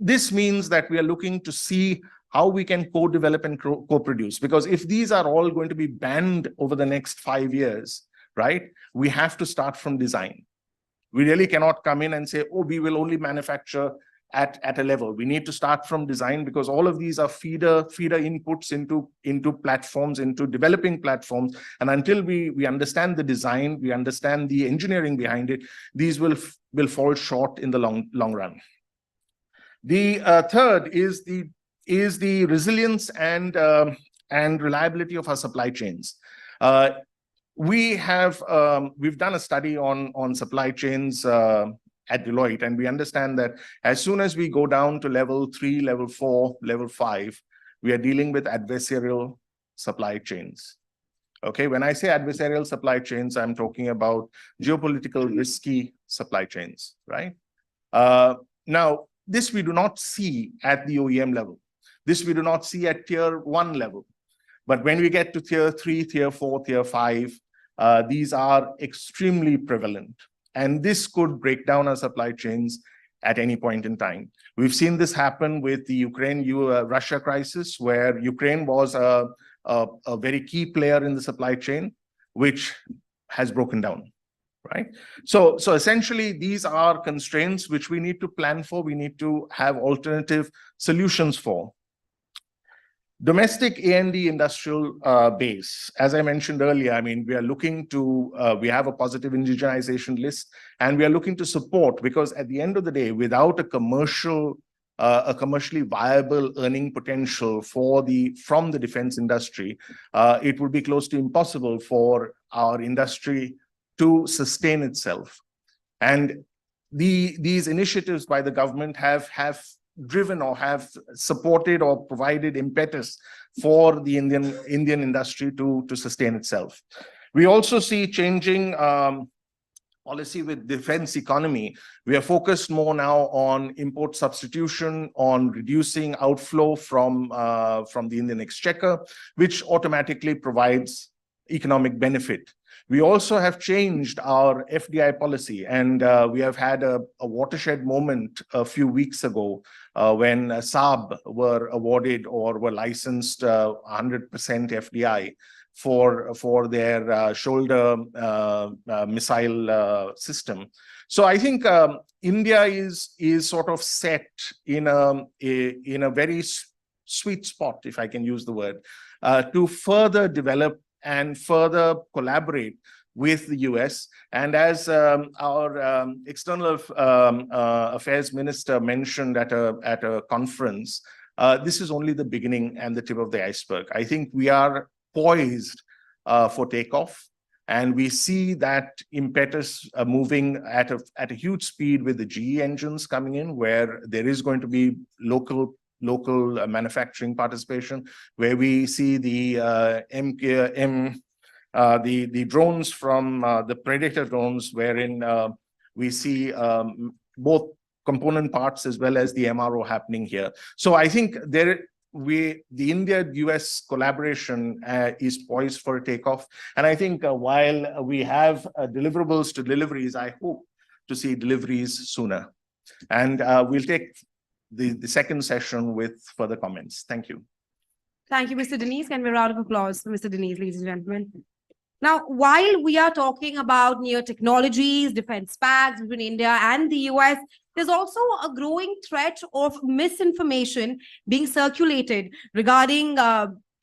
This means that we are looking to see how we can co-develop and co-produce, because if these are all going to be banned over the next 5 years, right, we have to start from design. We really cannot come in and say, oh, we will only manufacture at a level. We need to start from design, because all of these are feeder inputs into platforms, into developing platforms. And until we understand the design, we understand the engineering behind it, these will fall short in the long run. The third is the resilience and reliability of our supply chains. We've done a study on supply chains at Deloitte, and we understand that as soon as we go down to level 3, level 4, level 5, we are dealing with adversarial supply chains. Okay, when I say adversarial supply chains, I'm talking about geopolitical risky supply chains, right? Now, this we do not see at the OEM level. This we do not see at tier 1 level. But when we get to tier 3, tier 4, tier 5, these are extremely prevalent. And this could break down our supply chains at any point in time. We've seen this happen with the Ukraine-Russia crisis, where Ukraine was a very key player in the supply chain, which has broken down, right? So essentially, these are constraints which we need to plan for. We need to have alternative solutions for. Domestic A&D industrial base, as I mentioned earlier, I mean, we are looking to, we have a positive indigenization list, and we are looking to support, because at the end of the day, without a commercially viable earning potential from the defense industry, it would be close to impossible for our industry to sustain itself. And these initiatives by the government have driven or have supported or provided impetus for the Indian industry to sustain itself. We also see changing policy with defense economy. We are focused more now on import substitution, on reducing outflow from the Indian exchequer, which automatically provides economic benefit. We also have changed our FDI policy, and we have had a watershed moment a few weeks ago when Saab were awarded or were licensed 100% FDI for their shoulder missile system. So I think India is sort of set in a very sweet spot, if I can use the word, to further develop and further collaborate with the US. And as our external affairs minister mentioned at a conference, this is only the beginning and the tip of the iceberg. I think we are poised for takeoff. And we see that impetus moving at a huge speed with the GE engines coming in, where there is going to be local manufacturing participation, where we see the the drones from the Predator drones, wherein we see both component parts as well as the MRO happening here. So I think the India-US collaboration is poised for a takeoff. And I think while we have deliverables to deliveries, I hope to see deliveries sooner. And we'll take the second session with further comments. Thank you. Thank you, Mr. Denise. Can we have a round of applause for Mr. Denise, ladies and gentlemen? Now, while we are talking about near technologies, defense pacts between India and the US, there's also a growing threat of misinformation being circulated regarding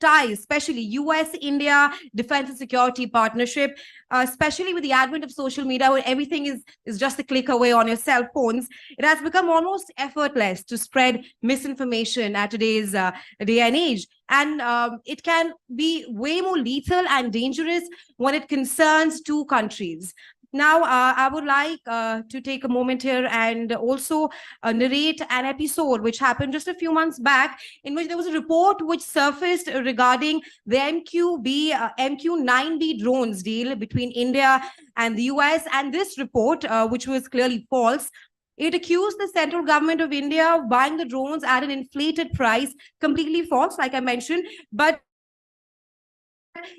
ties, especially US-India defense and security partnership, especially with the advent of social media, where everything is just a click away on your cell phones. It has become almost effortless to spread misinformation at today's day and age. And it can be way more lethal and dangerous when it concerns two countries. Now, I would like to take a moment here and also narrate an episode which happened just a few months back, in which there was a report which surfaced regarding the MQ-9B drones deal between India and the US. And this report, which was clearly false, it accused the central government of India of buying the drones at an inflated price, completely false, like I mentioned. But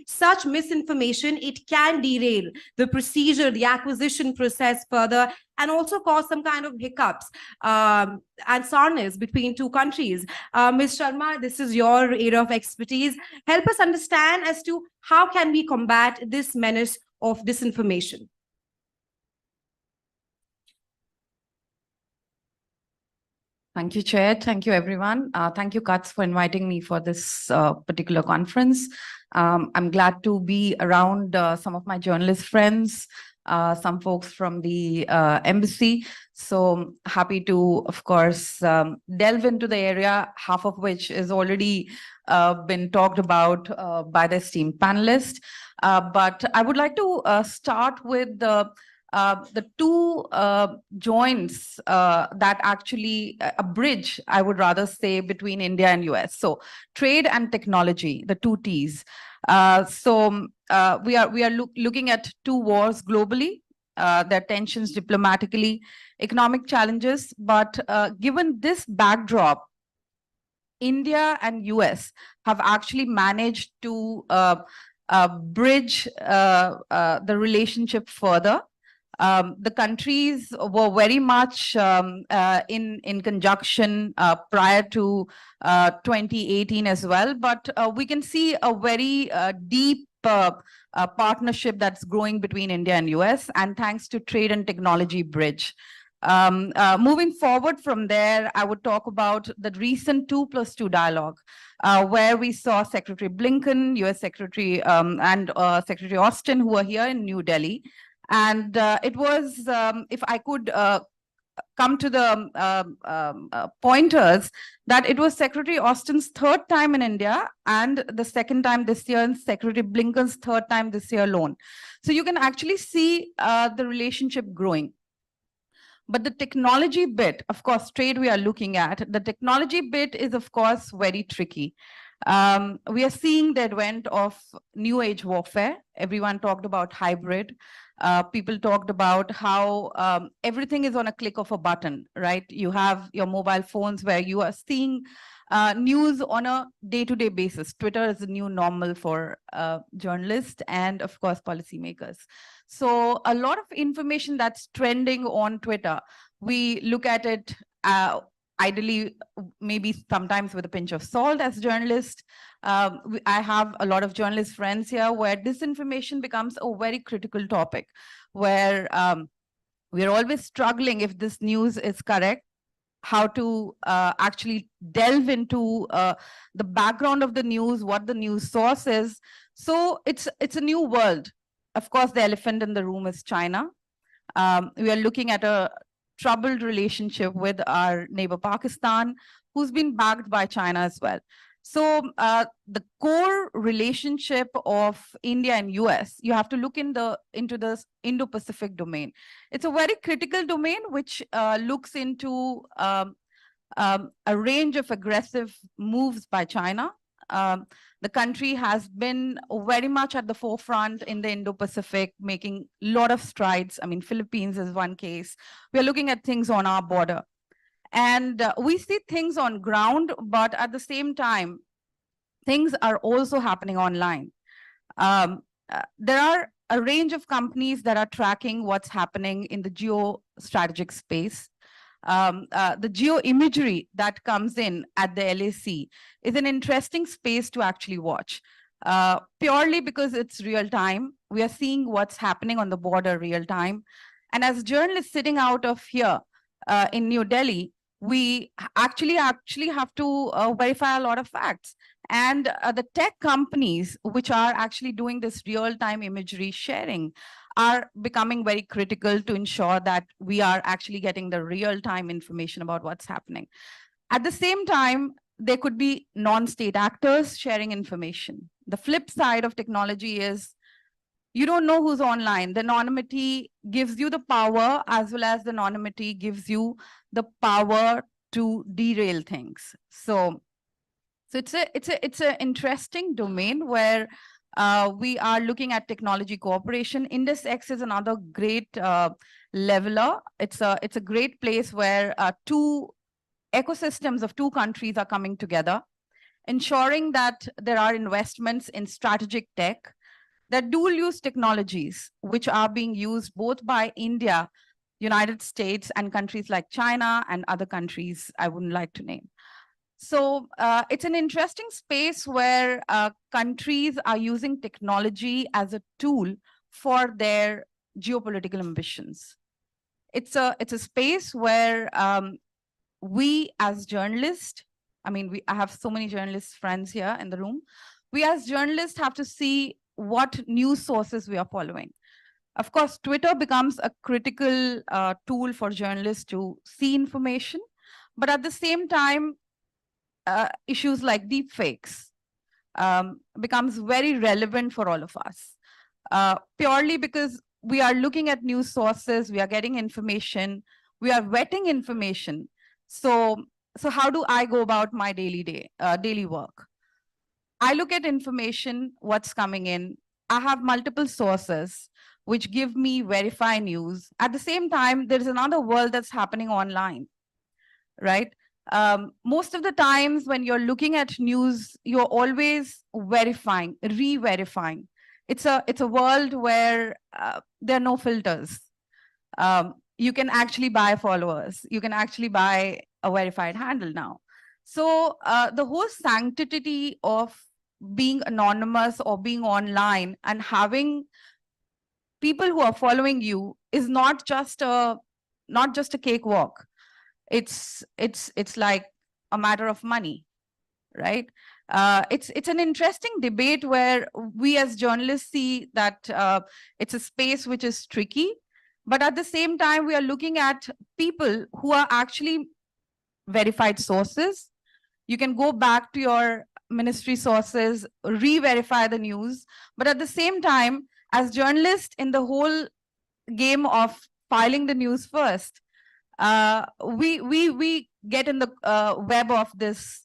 such misinformation, it can derail the procedure, the acquisition process further, and also cause some kind of hiccups and sourness between two countries. Ms. Sharma, this is your area of expertise. Help us understand as to how can we combat this menace of disinformation. Thank you, Chair. Thank you, everyone. Thank you, Kats, for inviting me for this particular conference. I'm glad to be around some of my journalist friends, some folks from the embassy. So happy to, of course, delve into the area, half of which is already been talked about by the esteemed panelists. But I would like to start with the two joints that actually a bridge, I would rather say, between India and US. So trade and technology, the two T's. We are looking at two wars globally. There are tensions diplomatically, economic challenges. But given this backdrop, India and US have actually managed to bridge the relationship further. The countries were very much in conjunction prior to 2018 as well, but we can see a very deep partnership that's growing between India and US, and thanks to trade and technology bridge. Moving forward from there, I would talk about the recent 2+2 dialogue, where we saw Secretary Blinken, US Secretary and Secretary Austin, who are here in New Delhi. And it was, if I could come to the pointers, that it was Secretary Austin's third time in India and the second time this year, and Secretary Blinken's third time this year alone. So you can actually see the relationship growing. But the technology bit, of course, trade we are looking at, the technology bit is, of course, very tricky. We are seeing the advent of new age warfare. Everyone talked about hybrid. People talked about how everything is on a click of a button, right? You have your mobile phones where you are seeing news on a day-to-day basis. Twitter is the new normal for journalists and, of course, policymakers. So a lot of information that's trending on Twitter, we look at it ideally, maybe sometimes with a pinch of salt as journalists. I have a lot of journalist friends here where disinformation becomes a very critical topic, where we're always struggling if this news is correct. how to actually delve into the background of the news, what the news source is. So it's a new world. Of course, the elephant in the room is China. We are looking at a troubled relationship with our neighbor Pakistan, who's been backed by China as well. So the core relationship of India and US, you have to look into the Indo-Pacific domain. It's a very critical domain which looks into a range of aggressive moves by China. The country has been very much at the forefront in the Indo-Pacific, making a lot of strides. I mean, Philippines is one case. We're looking at things on our border. And we see things on ground, but at the same time, things are also happening online. There are a range of companies that are tracking what's happening in the geostrategic space. The geoimagery that comes in at the LAC is an interesting space to actually watch, purely because it's real time. We are seeing what's happening on the border real time. And as journalists sitting out of here in New Delhi, we actually have to verify a lot of facts. And the tech companies which are actually doing this real-time imagery sharing are becoming very critical to ensure that we are actually getting the real-time information about what's happening. At the same time, there could be non-state actors sharing information. The flip side of technology is you don't know who's online. The anonymity gives you the power, as well as the anonymity gives you the power to derail things. So it's an interesting domain where we are looking at technology cooperation. IndusX is another great leveler. It's a great place where two ecosystems of two countries are coming together, ensuring that there are investments in strategic tech, that dual use technologies, which are being used both by India, United States, and countries like China and other countries I wouldn't like to name. So it's an interesting space where countries are using technology as a tool for their geopolitical ambitions. It's a space where we as journalists, I mean, I have so many journalist friends here in the room. We as journalists have to see what news sources we are following. Of course, Twitter becomes a critical tool for journalists to see information, but at the same time, issues like deepfakes becomes very relevant for all of us, purely because we are looking at news sources, we are getting information, we are vetting information. So how do I go about my daily work? I look at information, what's coming in. I have multiple sources which give me verified news. At the same time, there's another world that's happening online, right? Most of the times when you're looking at news, you're always verifying, re-verifying. It's a world where there are no filters. You can actually buy followers. You can actually buy a verified handle now. So the whole sanctity of being anonymous or being online and having people who are following you is not just a cakewalk. It's like a matter of money, right? It's an interesting debate where we as journalists see that it's a space which is tricky, but at the same time, we are looking at people who are actually verified sources. You can go back to your ministry sources, re-verify the news, but at the same time, as journalists in the whole game of filing the news first, we get in the web of this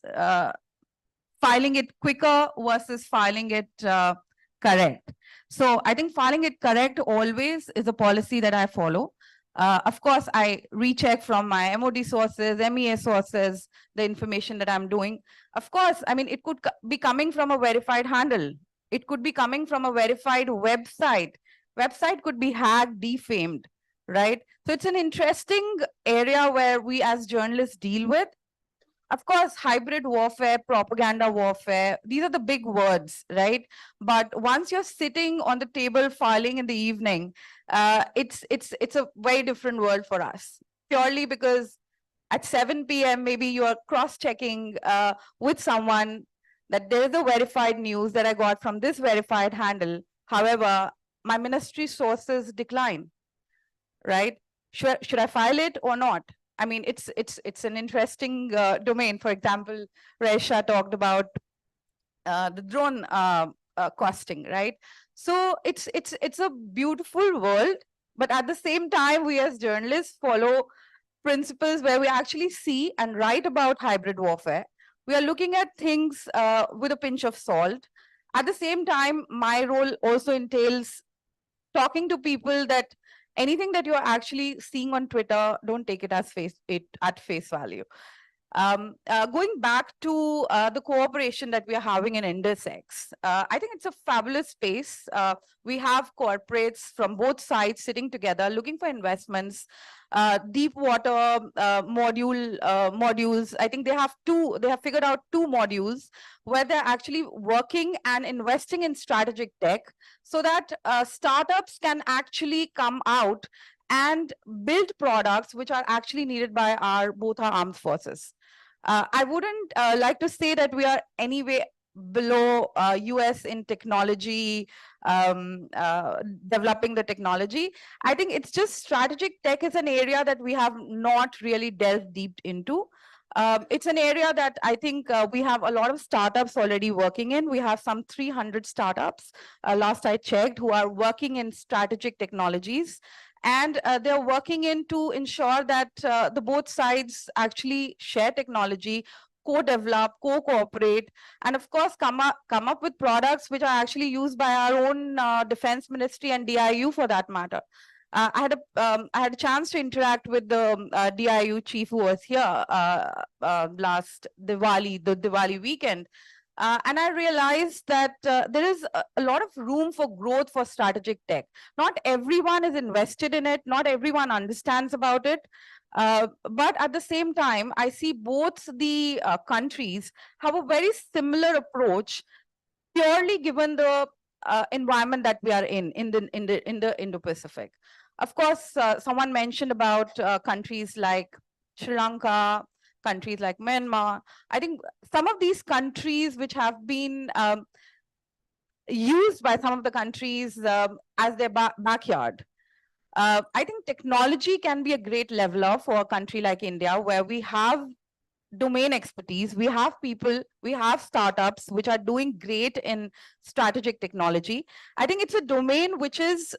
filing it quicker versus filing it correct. So I think filing it correct always is a policy that I follow. Of course, I recheck from my MOD sources, MEA sources, the information that I'm doing. Of course, I mean, it could be coming from a verified handle. It could be coming from a verified website. Website could be hacked, defamed, right? So it's an interesting area where we as journalists deal with. Of course, hybrid warfare, propaganda warfare, these are the big words, right? But once you're sitting on the table filing in the evening, it's a very different world for us, purely because at 7 p.m., maybe you are cross-checking with someone that there is a verified news that I got from this verified handle. However, my ministry sources decline, right? Should I file it or not? I mean, it's an interesting domain. For example, Resha talked about the drone costing, right? So it's a beautiful world, but at the same time, we as journalists follow principles where we actually see and write about hybrid warfare. We are looking at things with a pinch of salt. At the same time, my role also entails talking to people that anything that you're actually seeing on Twitter, don't take it as at face value. Going back to the cooperation that we are having in IndusX, I think it's a fabulous space. We have corporates from both sides sitting together, looking for investments, deep water modules. I think they have figured out 2 modules where they're actually working and investing in strategic tech so that startups can actually come out and build products which are actually needed by both our armed forces. I wouldn't like to say that we are anyway below US in technology, developing the technology. I think it's just strategic tech is an area that we have not really delved deep into. It's an area that I think we have a lot of startups already working in. We have some 300 startups, last I checked, who are working in strategic technologies. And they're working in to ensure that the both sides actually share technology, co-develop, co-cooperate, and of course come up with products which are actually used by our own defense ministry and DIU for that matter. I had a chance to interact with the DIU chief who was here last Diwali, the Diwali weekend. And I realized that there is a lot of room for growth for strategic tech. Not everyone is invested in it. Not everyone understands about it. But at the same time, I see both the countries have a very similar approach, purely given the environment that we are in the Indo-Pacific. Of course, someone mentioned about countries like Sri Lanka, countries like Myanmar. I think some of these countries which have been used by some of the countries as their backyard. I think technology can be a great leveler for a country like India, where we have domain expertise, we have people, we have startups which are doing great in strategic technology. I think it's a domain which is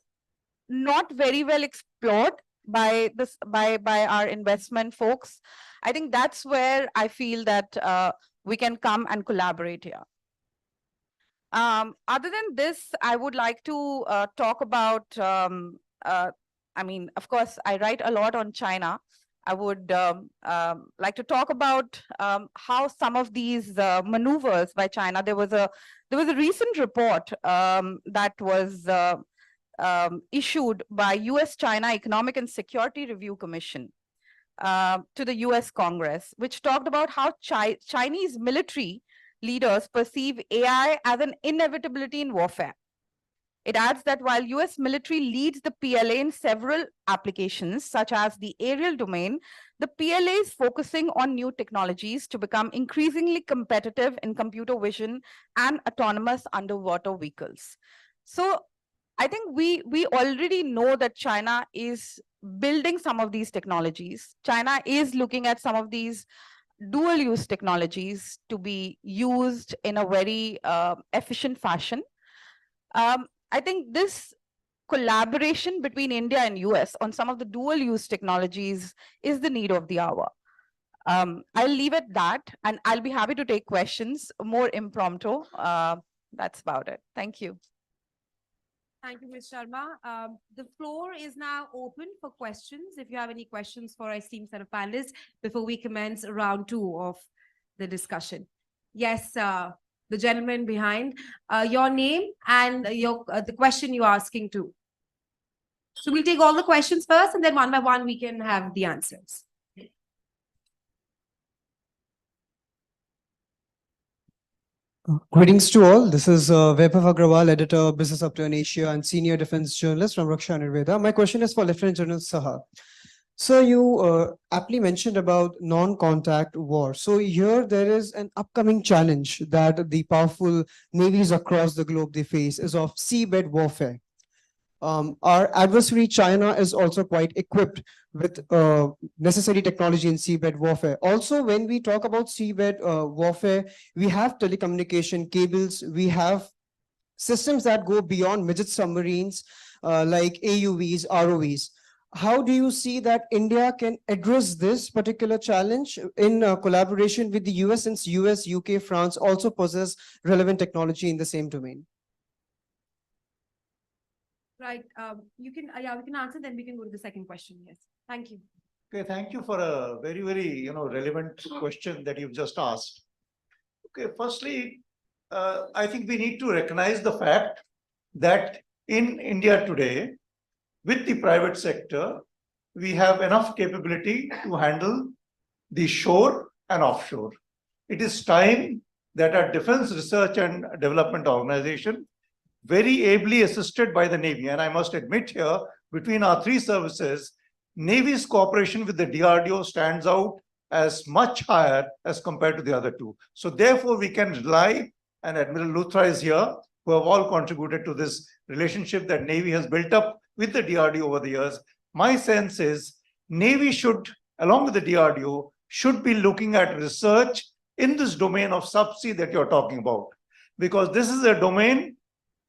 not very well explored by our investment folks. I think that's where I feel that we can come and collaborate here. Other than this, I would like to talk about, I mean, of course, I write a lot on China. I would like to talk about how some of these maneuvers by China. There was a recent report that was issued by US-China Economic and Security Review Commission to the US Congress, which talked about how Chinese military leaders perceive AI as an inevitability in warfare. It adds that while US military leads the PLA in several applications, such as the aerial domain, the PLA is focusing on new technologies to become increasingly competitive in computer vision and autonomous underwater vehicles. So I think we already know that China is building some of these technologies. China is looking at some of these dual use technologies to be used in a very efficient fashion. I think this collaboration between India and US on some of the dual use technologies is the need of the hour. I'll leave it at that, and I'll be happy to take questions, more impromptu. That's about it. Thank you. Thank you, Ms. Sharma. The floor is now open for questions. If you have any questions for our esteemed set of panelists before we commence round 2 of the discussion. Yes, the gentleman behind, your name and the question you're asking to. So we'll take all the questions first, and then one by one we can have the answers. Greetings to all. This is Vaibhav Agrawal, editor, Business Upturn Asia, and senior defense journalist from Raksha Nirveda. My question is for Lieutenant General Saha. So you aptly mentioned about non-contact war. So here there is an upcoming challenge that the powerful navies across the globe they face is of seabed warfare. Our adversary China is also quite equipped with necessary technology in seabed warfare. Also, when we talk about seabed warfare, we have telecommunication cables, we have systems that go beyond midget submarines like AUVs, ROVs. How do you see that India can address this particular challenge in collaboration with the US, since US, UK, France also possess relevant technology in the same domain? Right. You can, we can answer, then we can go to the second question. Yes. Thank you. Okay, thank you for a very, very, relevant question that you've just asked. Okay, firstly, I think we need to recognize the fact that in India today, with the private sector, we have enough capability to handle the shore and offshore. It is time that our Defense Research and Development Organization, very ably assisted by the Navy, and I must admit here, between our three services, Navy's cooperation with the DRDO stands out as much higher as compared to the other two. So therefore, we can rely, and Admiral Luthra is here, who have all contributed to this relationship that Navy has built up with the DRDO over the years. My sense is Navy should, along with the DRDO, should be looking at research in this domain of subsea that you're talking about, because this is a domain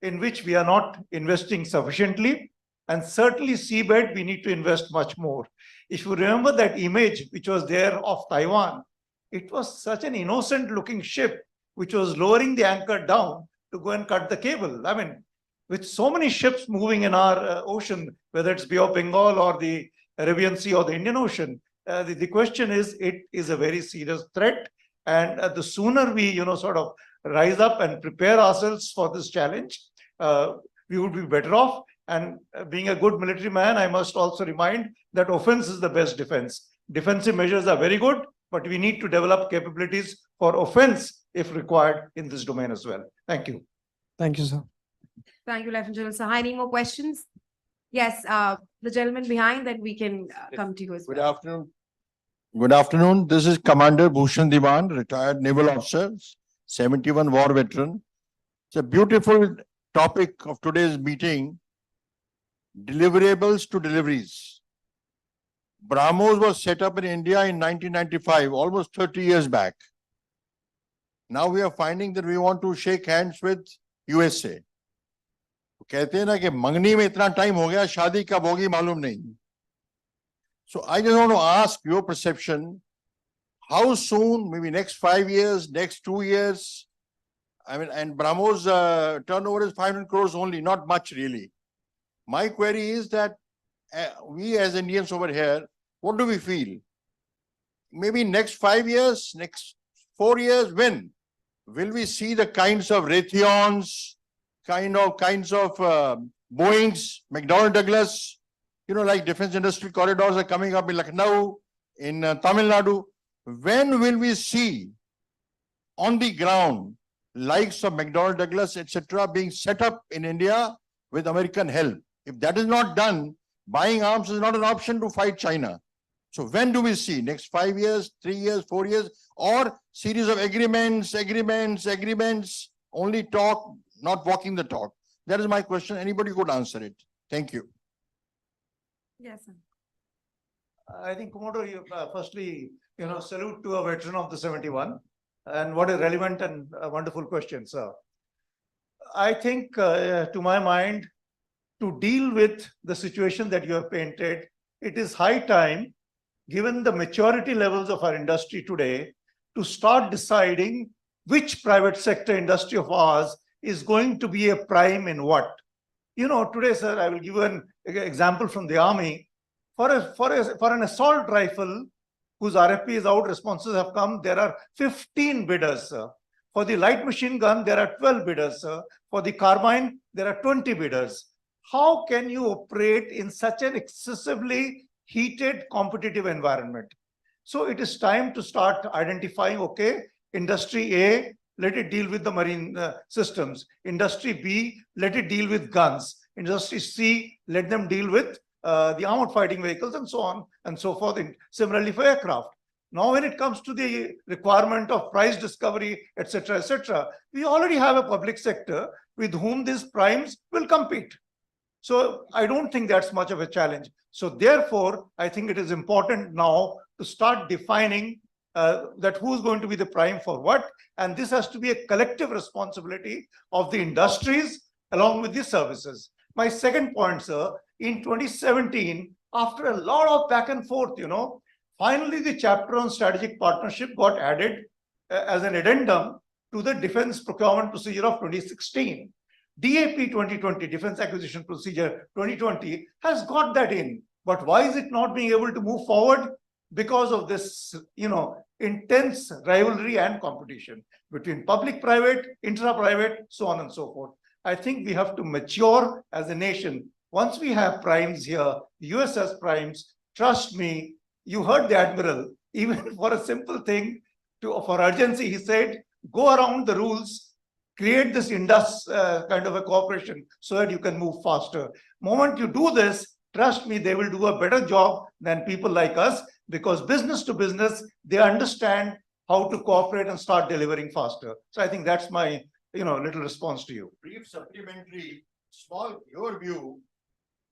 in which we are not investing sufficiently, and certainly seabed, we need to invest much more. If you remember that image which was there of Taiwan, it was such an innocent looking ship which was lowering the anchor down to go and cut the cable. I mean, with so many ships moving in our ocean, whether it's Bay of Bengal or the Arabian Sea or the Indian Ocean, the question is, it is a very serious threat. And the sooner we, sort of rise up and prepare ourselves for this challenge, we would be better off. And being a good military man, I must also remind that offense is the best defense. Defensive measures are very good, but we need to develop capabilities for offense if required in this domain as well. Thank you. Thank you, sir. Thank you, Lieutenant General Sahai. Any more questions? Yes, the gentleman behind, then we can come to you as well. Good afternoon. Good afternoon. This is Commander Bhushan Diwan, retired naval officer, 71 war veteran. It's a beautiful topic of today's meeting. Deliverables to deliveries. BrahMos was set up in India in 1995, almost 30 years back. Now we are finding that we want to shake hands with USA. कहते हैं ना कि मंगनी में इतना time हो गया, शादी कब होगी मालूम नहीं. So I just want to ask your perception, how soon, maybe next 5 years, next 2 years, I mean, and BrahMos turnover is 500 crores only, not much really. My query is that we as Indians over here, what do we feel? Maybe next 5 years, next 4 years, when will we see the kinds of Raytheons, kinds of Boeings, McDonnell Douglas, like defense industrial corridors are coming up in Lucknow, in Tamil Nadu. When will we see on the ground likes of McDonnell Douglas, etc., being set up in India with American help? If that is not done, buying arms is not an option to fight China. So when do we see? Next 5 years, 3 years, 4 years, or series of agreements, only talk, not walking the talk? That is my question. Anybody could answer it. Thank you. Yes, sir. I think, Commodore, firstly, salute to a veteran of the 71, and what a relevant and wonderful question, sir. I think, to my mind, to deal with the situation that you have painted, it is high time, given the maturity levels of our industry today, to start deciding which private sector industry of ours is going to be a prime in what. Today, sir, I will give you an example from the Army. For an assault rifle whose RFP is out, responses have come, there are 15 bidders, sir. For the light machine gun, there are 12 bidders, sir. For the carbine, there are 20 bidders. How can you operate in such an excessively heated competitive environment? So it is time to start identifying, okay, industry A, let it deal with the marine systems. Industry B, let it deal with guns. Industry C, let them deal with the armored fighting vehicles and so on and so forth, and similarly for aircraft. Now, when it comes to the requirement of price discovery, etc., we already have a public sector with whom these primes will compete. So I don't think that's much of a challenge. So therefore, I think it is important now to start defining that who's going to be the prime for what. And this has to be a collective responsibility of the industries along with the services. My second point, sir, in 2017, after a lot of back and forth, finally the chapter on strategic partnership got added as an addendum to the Defense Procurement Procedure of 2016. DAP 2020, Defense Acquisition Procedure 2020, has got that in. But why is it not being able to move forward? Because of this, intense rivalry and competition between public-private, intra-private, so on and so forth. I think we have to mature as a nation. Once we have primes here, the US has primes, trust me, you heard the Admiral, even for a simple thing, for urgency, he said, go around the rules, create this kind of a cooperation so that you can move faster. Moment you do this, trust me, they will do a better job than people like us, because business to business, they understand how to cooperate and start delivering faster. So I think that's my little response to you. Brief supplementary, your view,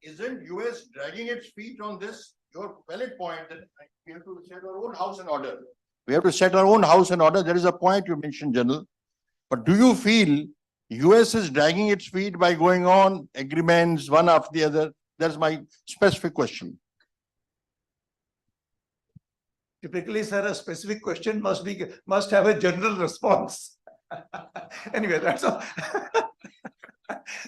isn't US dragging its feet on this? Your valid point that we have to set our own house in order. We have to set our own house in order. There is a point you mentioned, General. But do you feel US is dragging its feet by going on agreements one after the other? That's my specific question. Typically, sir, a specific question must have a general response. Anyway, that's all.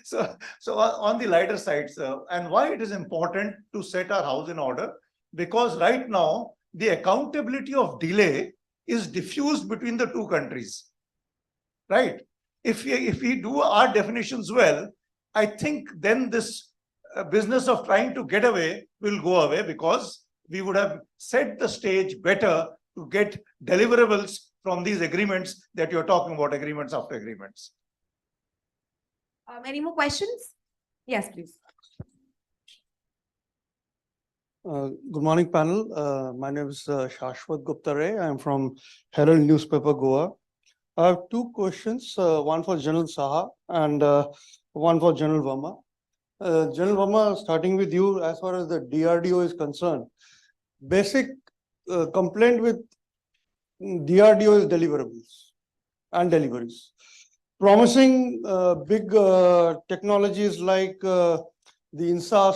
So on the lighter side, sir, and why it is important to set our house in order, because right now the accountability of delay is diffused between the two countries, right? If we do our definitions well, I think then this business of trying to get away will go away, because we would have set the stage better to get deliverables from these agreements that you're talking about, agreements after agreements. Any more questions? Yes, please. Good morning, panel. My name is Shashwat Gupta Ray. I'm from Herald Newspaper, Goa. I have two questions, one for General Saha and one for General Verma. General Verma, starting with you, as far as the DRDO is concerned, basic complaint with DRDO is deliverables and deliveries. Promising big technologies like the INSA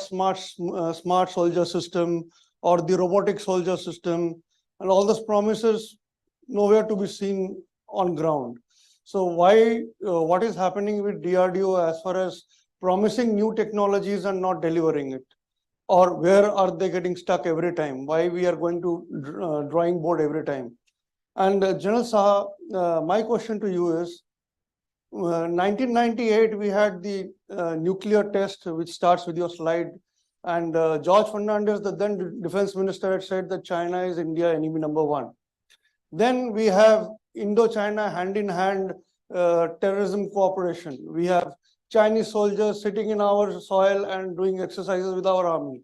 smart soldier system or the robotic soldier system, and all those promises nowhere to be seen on ground. So why, what is happening with DRDO as far as promising new technologies and not delivering it? Or where are they getting stuck every time? Why we are going to drawing board every time? And General Saha, my question to you is, 1998, we had the nuclear test, which starts with your slide. And George Fernandez, the then defense minister, had said that China is India enemy number one. Then we have Indo-China hand-in-hand terrorism cooperation. We have Chinese soldiers sitting in our soil and doing exercises with our army.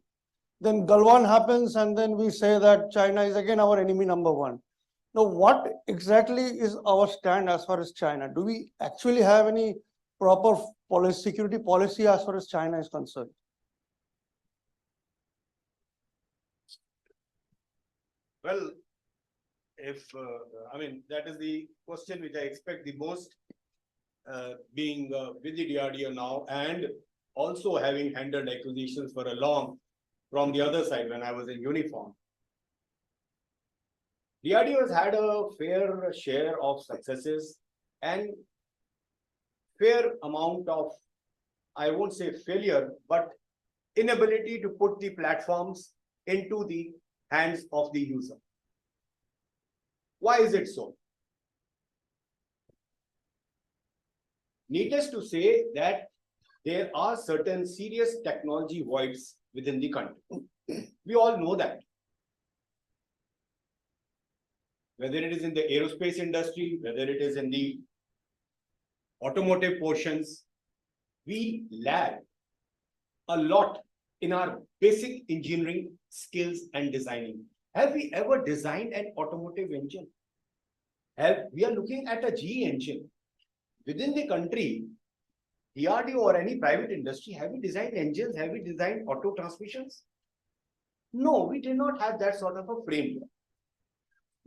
Then Galwan happens, and then we say that China is again our enemy number one. Now, what exactly is our stand as far as China? Do we actually have any proper security policy as far as China is concerned? Well, that is the question which I expect the most, being with the DRDO now, and also having handled acquisitions for a long from the other side when I was in uniform. DRDO has had a fair share of successes and fair amount of, I won't say failure, but inability to put the platforms into the hands of the user. Why is it so? Needless to say that there are certain serious technology voids within the country. We all know that. Whether it is in the aerospace industry, whether it is in the automotive portions, we lag a lot in our basic engineering skills and designing. Have we ever designed an automotive engine? We are looking at a GE engine. Within the country, DRDO or any private industry, have we designed engines? Have we designed auto transmissions? No, we did not have that sort of a framework.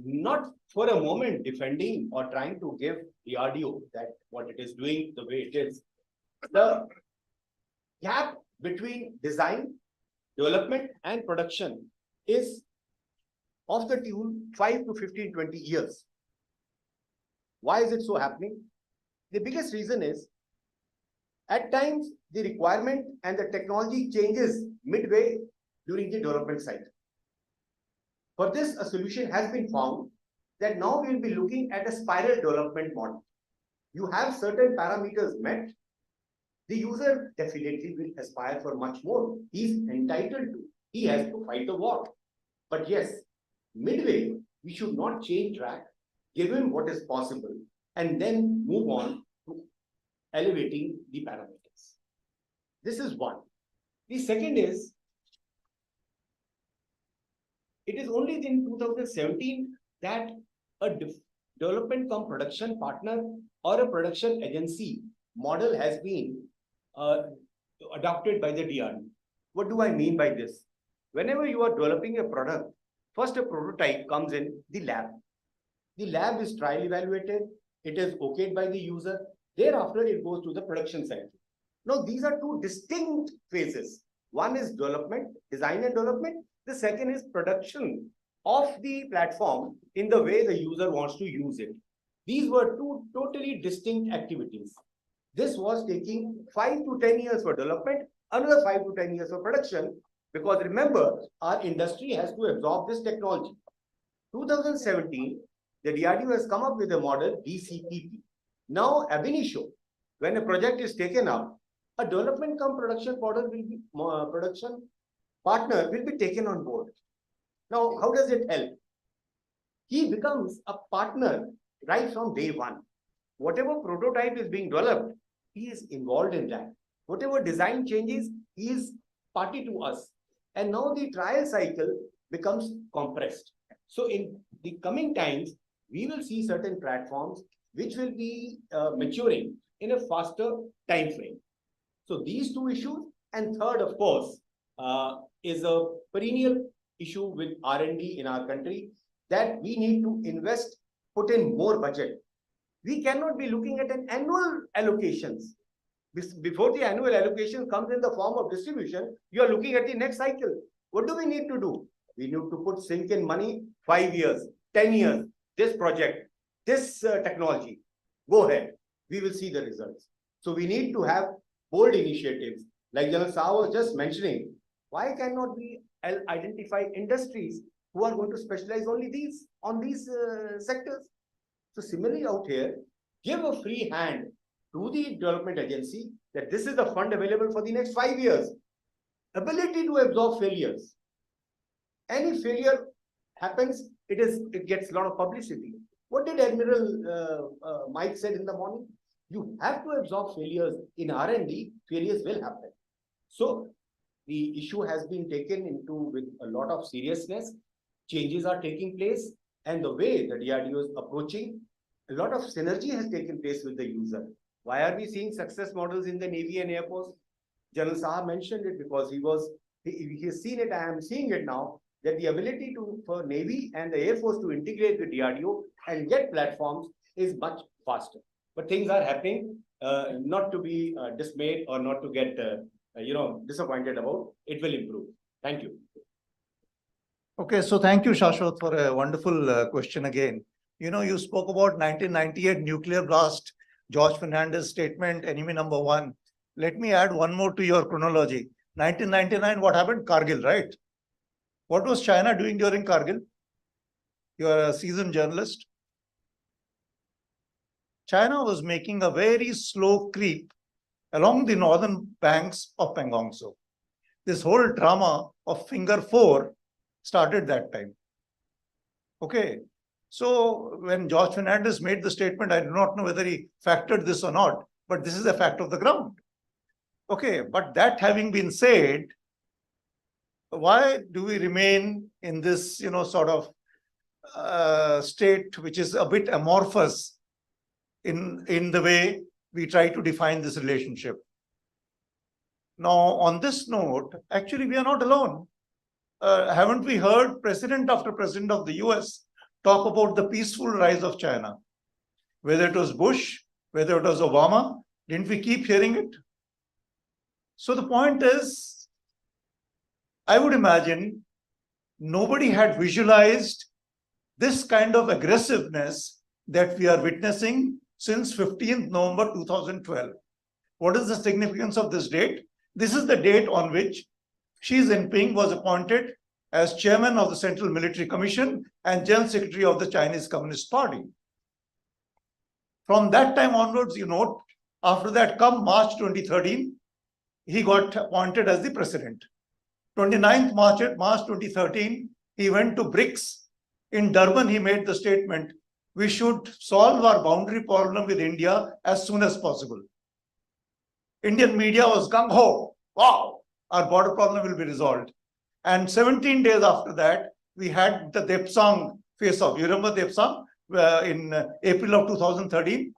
Not for a moment defending or trying to give DRDO that what it is doing the way it is. The gap between design, development and production is of the tune 5 to 15, 20 years. Why is it so happening? The biggest reason is at times the requirement and the technology changes midway during the development cycle. For this, a solution has been found that now we will be looking at a spiral development model. You have certain parameters met, the user definitely will aspire for much more. He's entitled to, he has to fight the war. But yes, midway, we should not change track, give him what is possible, and then move on to elevating the parameters. This is one. The second is, it is only in 2017 that a development cum production partner or a production agency model has been adopted by the DRDO. What do I mean by this? Whenever you are developing a product, first a prototype comes in the lab. The lab is trial evaluated, it is okayed by the user, thereafter it goes to the production cycle. Now these are two distinct phases. One is development, design and development. The second is production of the platform in the way the user wants to use it. These were two totally distinct activities. This was taking 5 to 10 years for development, another 5 to 10 years for production, because remember, our industry has to absorb this technology. 2017, the DRDO has come up with a model DCPP. Now, ab initio, when a project is taken up, a development cum production model will be production partner will be taken on board. Now, how does it help? He becomes a partner right from day one. Whatever prototype is being developed, he is involved in that. Whatever design changes, he is party to us. And now the trial cycle becomes compressed. So in the coming times, we will see certain platforms which will be maturing in a faster time frame. So these two issues, and third, of course, is a perennial issue with R&D in our country, that we need to invest, put in more budget. We cannot be looking at an annual allocations. Before the annual allocation comes in the form of distribution, you are looking at the next cycle. What do we need to do? We need to put sink in money, 5 years, 10 years, this project, this technology. Go ahead. We will see the results. So we need to have bold initiatives. Like General Saha was just mentioning, why cannot we identify industries who are going to specialize only on these sectors? So similarly out here, give a free hand to the development agency that this is the fund available for the next 5 years. Ability to absorb failures. Any failure happens, it gets a lot of publicity. What did Admiral Mike said in the morning? You have to absorb failures. In R&D, failures will happen. So the issue has been taken into with a lot of seriousness. Changes are taking place, and the way the DRDO is approaching, a lot of synergy has taken place with the user. Why are we seeing success models in the Navy and Air Force? General Saha mentioned it because he has seen it. I am seeing it now, that the ability for Navy and the Air Force to integrate with DRDO and get platforms is much faster. But things are happening, not to be dismayed or not to get disappointed about. It will improve. Thank you. Okay, so thank you, Shashwat, for a wonderful question again. You know, you spoke about 1998 nuclear blast, George Fernandez statement, enemy number one. Let me add one more to your chronology. 1999, what happened? Kargil, right? What was China doing during Kargil? You are a seasoned journalist. China was making a very slow creep along the northern banks of Pangong Tso. This whole drama of Finger 4 started that time. Okay. So when George Fernandez made the statement, I do not know whether he factored this or not, but this is a fact of the ground. Okay, but that having been said, why do we remain in this, sort of state which is a bit amorphous in the way we try to define this relationship? Now, on this note, actually, we are not alone. Haven't we heard president after president of the US talk about the peaceful rise of China? Whether it was Bush, whether it was Obama, didn't we keep hearing it? So the point is, I would imagine nobody had visualized this kind of aggressiveness that we are witnessing since 15th November 2012. What is the significance of this date? This is the date on which Xi Jinping was appointed as chairman of the Central Military Commission and General Secretary of the Chinese Communist Party. From that time onwards, after that, come March 2013, he got appointed as the president. 29th March 2013, he went to BRICS. In Durban, he made the statement, we should solve our boundary problem with India as soon as possible. Indian media was gung-ho. Wow, our border problem will be resolved. And 17 days after that, we had the Depsang face-off. You remember Depsang in April of 2013?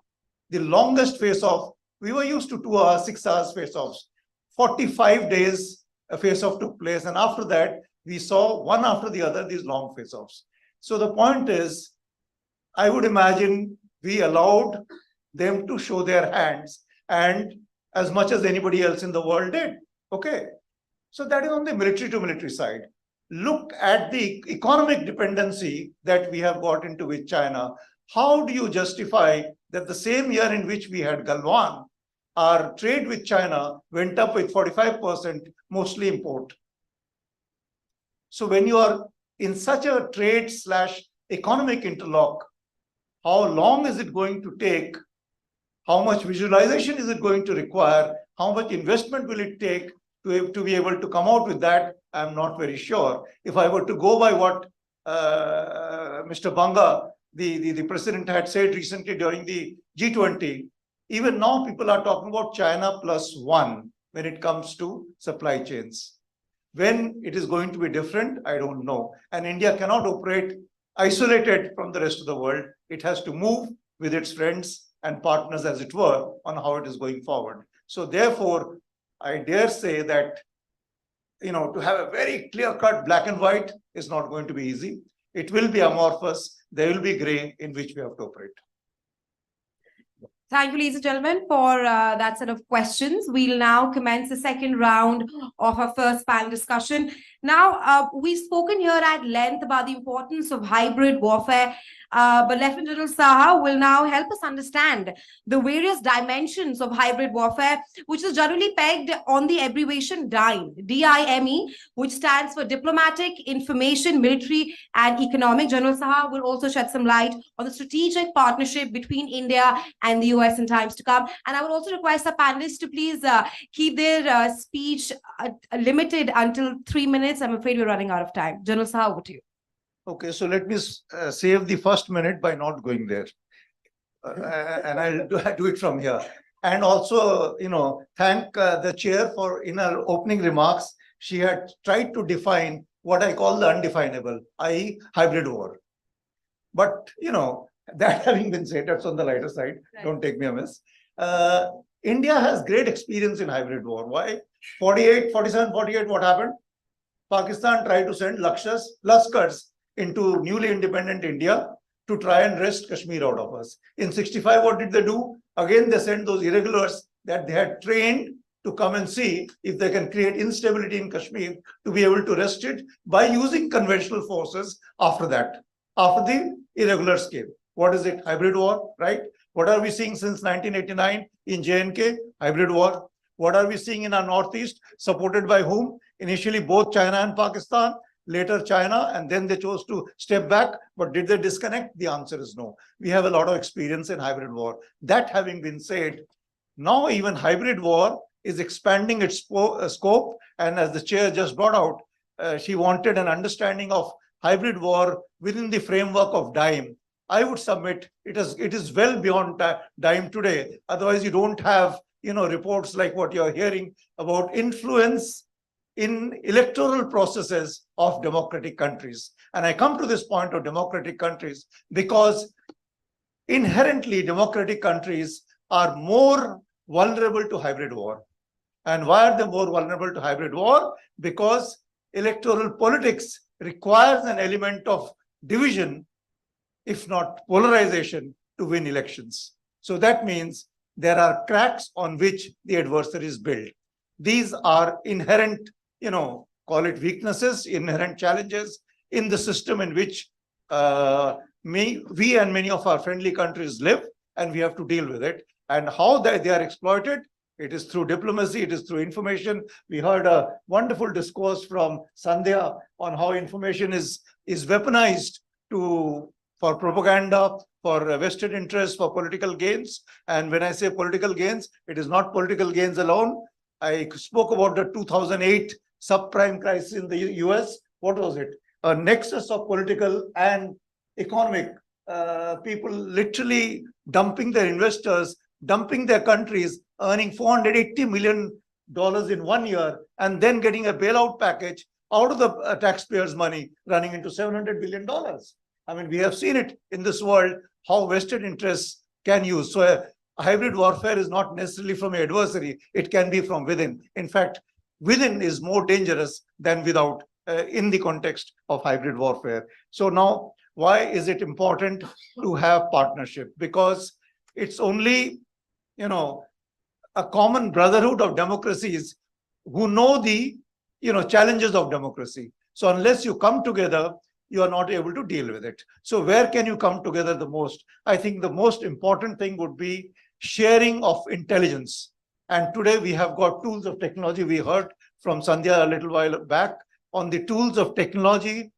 The longest face-off. We were used to 2 hours, 6 hours face-offs. 45 days a face-off took place. And after that, we saw one after the other these long face-offs. So the point is, I would imagine we allowed them to show their hands, and as much as anybody else in the world did. Okay. So that is on the military to military side. Look at the economic dependency that we have got into with China. How do you justify that the same year in which we had Galwan, our trade with China went up with 45%, mostly import? So when you are in such a trade/economic interlock, how long is it going to take? How much visualization is it going to require? How much investment will it take to be able to come out with that? I'm not very sure. If I were to go by what Mr. Banga, the president, had said recently during the G20, even now people are talking about China +1 when it comes to supply chains. When it is going to be different, I don't know. And India cannot operate isolated from the rest of the world. It has to move with its friends and partners, as it were, on how it is going forward. So therefore, I dare say that, to have a very clear-cut black and white is not going to be easy. It will be amorphous. There will be gray in which we have to operate. Thank you, ladies and gentlemen, for that set of questions. We'll now commence the second round of our first panel discussion. Now, we've spoken here at length about the importance of hybrid warfare, but Lieutenant General Saha will now help us understand the various dimensions of hybrid warfare, which is generally pegged on the abbreviation DIME, D-I-M-E, which stands for Diplomatic, Information, Military, and Economic. General Saha will also shed some light on the strategic partnership between India and the US in times to come. And I would also request our panelists to please keep their speech limited until 3 minutes. I'm afraid we're running out of time. General Saha, over to you. Okay, so let me save the first minute by not going there. And I'll do it from here. And also, thank the chair for, in her opening remarks, she had tried to define what I call the undefinable, i.e. hybrid war. But, that having been said, that's on the lighter side. Right. Don't take me amiss. India has great experience in hybrid war. Why? 47, 48, what happened? Pakistan tried to send Laskars into newly independent India to try and wrest Kashmir out of us. In 65, what did they do? Again, they sent those irregulars that they had trained to come and see if they can create instability in Kashmir to be able to wrest it by using conventional forces after that, after the irregulars came. What is it? Hybrid war, right? What are we seeing since 1989 in J&K? Hybrid war. What are we seeing in our Northeast? Supported by whom? Initially, both China and Pakistan, later China, and then they chose to step back. But did they disconnect? The answer is no. We have a lot of experience in hybrid war. That having been said, now even hybrid war is expanding its scope. And as the chair just brought out, she wanted an understanding of hybrid war within the framework of DIME. I would submit it is well beyond DIME today. Otherwise, you don't have reports like what you're hearing about influence in electoral processes of democratic countries. And I come to this point of democratic countries because inherently democratic countries are more vulnerable to hybrid war. And why are they more vulnerable to hybrid war? Because electoral politics requires an element of division, if not polarization, to win elections. So that means there are cracks on which the adversary is built. These are inherent, call it weaknesses, inherent challenges in the system in which we and many of our friendly countries live, and we have to deal with it. And how they are exploited, it is through diplomacy, it is through information. We heard a wonderful discourse from Sandhya on how information is weaponized for propaganda, for vested interests, for political gains. And when I say political gains, it is not political gains alone. I spoke about the 2008 subprime crisis in the US. What was it? A nexus of political and economic people literally dumping their investors, dumping their countries, earning $480 million in 1 year, and then getting a bailout package out of the taxpayers' money, running into $700 billion. I mean, we have seen it in this world, how vested interests can use. So hybrid warfare is not necessarily from an adversary. It can be from within. In fact, within is more dangerous than without in the context of hybrid warfare. So now, why is it important to have partnership? Because it's only, a common brotherhood of democracies who know the, challenges of democracy. So unless you come together, you are not able to deal with it. So where can you come together the most? I think the most important thing would be sharing of intelligence. And today we have got tools of technology. We heard from Sandhya a little while back on the tools of technology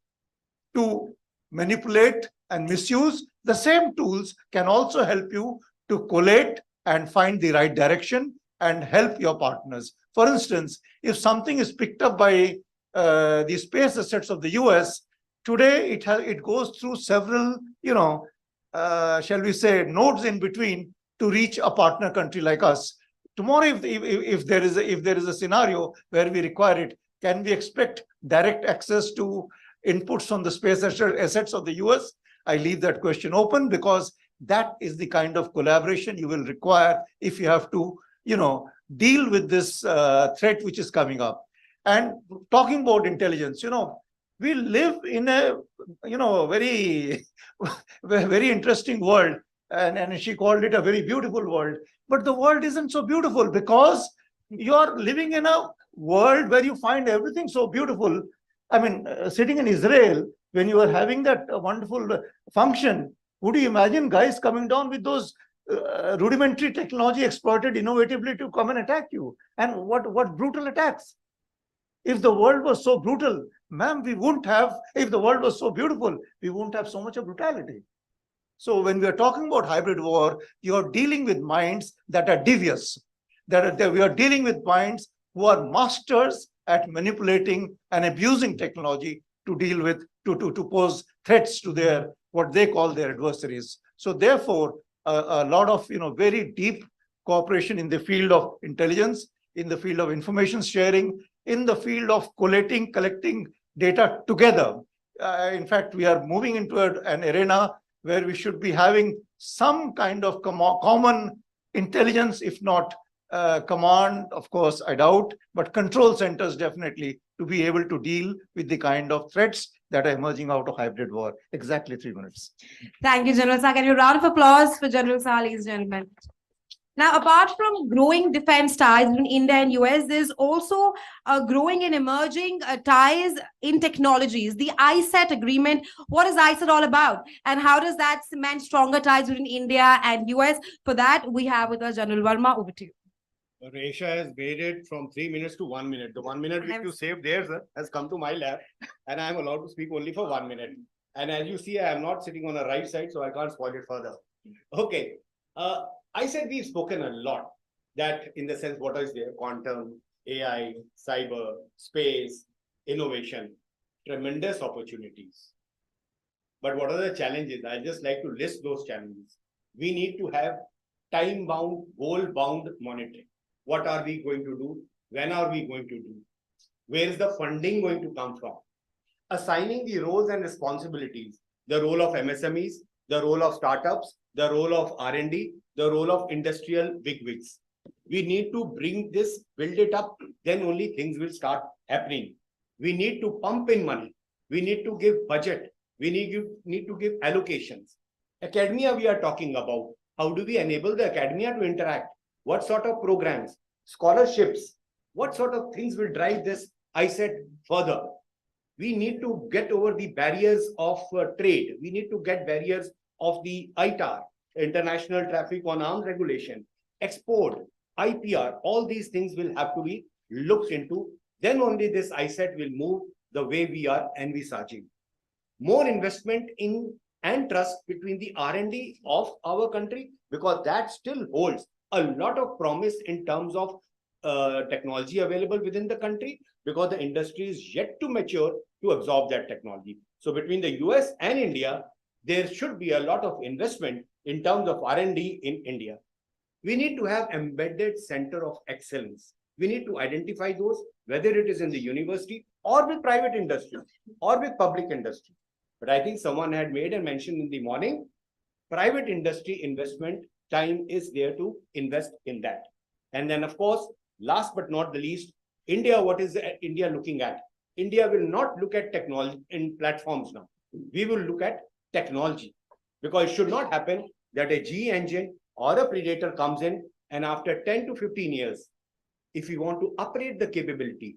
to manipulate and misuse. The same tools can also help you to collate and find the right direction and help your partners. For instance, if something is picked up by the space assets of the US, today it goes through several, shall we say, nodes in between to reach a partner country like us. Tomorrow, if there is a scenario where we require it, can we expect direct access to inputs from the space assets of the US? I leave that question open, because that is the kind of collaboration you will require if you have to, deal with this threat which is coming up. And talking about intelligence, we live in a, very, very interesting world. And she called it a very beautiful world. But the world isn't so beautiful because you're living in a world where you find everything so beautiful. I mean, sitting in Israel, when you are having that wonderful function, would you imagine guys coming down with those rudimentary technology exploited innovatively to come and attack you? And what brutal attacks? If the world was so brutal, ma'am, we wouldn't have, if the world was so beautiful, we wouldn't have so much of brutality. So when we are talking about hybrid war, you're dealing with minds that are devious. We are dealing with minds who are masters at manipulating and abusing technology to deal with, to pose threats to their, what they call their adversaries. So therefore, a lot of, very deep cooperation in the field of intelligence, in the field of information sharing, in the field of collecting data together. In fact, we are moving into an arena where we should be having some kind of common intelligence, if not command, of course, I doubt, but control centers definitely, to be able to deal with the kind of threats that are emerging out of hybrid war. Exactly 3 minutes. Thank you, General Shah. Can you a round of applause for General Shah, ladies and gentlemen? Now, apart from growing defense ties between India and US, there's also growing and emerging ties in technologies. The ISET agreement, what is ISET all about? And how does that cement stronger ties between India and US? For that, we have with us General Verma. Over to you. Resha has made it from 3 minutes to 1 minute. The 1 minute which you saved there, sir, has come to my lap, and I am allowed to speak only for 1 minute. And as you see, I am not sitting on the right side, so I can't spoil it further. Okay. I said we've spoken a lot, that in the sense what is there, quantum, AI, cyber, space, innovation, tremendous opportunities. But what are the challenges? I just like to list those challenges. We need to have time-bound, goal-bound monitoring. What are we going to do? When are we going to do? Where is the funding going to come from? Assigning the roles and responsibilities, the role of MSMEs, the role of startups, the role of R&D, the role of industrial bigwigs. We need to bring this, build it up, then only things will start happening. We need to pump in money. We need to give budget. We need to give allocations. Academia we are talking about. How do we enable the academia to interact? What sort of programs, scholarships, what sort of things will drive this ISET further? We need to get over the barriers of trade. We need to get barriers of the ITAR, International Traffic on Arms Regulation, export, IPR, all these things will have to be looked into. Then only this ISET will move the way we are envisaging. More investment in and trust between the R&D of our country, because that still holds a lot of promise in terms of technology available within the country, because the industry is yet to mature to absorb that technology. So between the US and India, there should be a lot of investment in terms of R&D in India. We need to have embedded center of excellence. We need to identify those, whether it is in the university or with private industry or with public industry. But I think someone had made a mention in the morning, private industry investment time is there to invest in that. And then of course, last but not the least, India, what is India looking at? India will not look at technology in platforms now. We will look at technology, because it should not happen that a GE engine or a Predator comes in and after 10 to 15 years, if we want to upgrade the capability,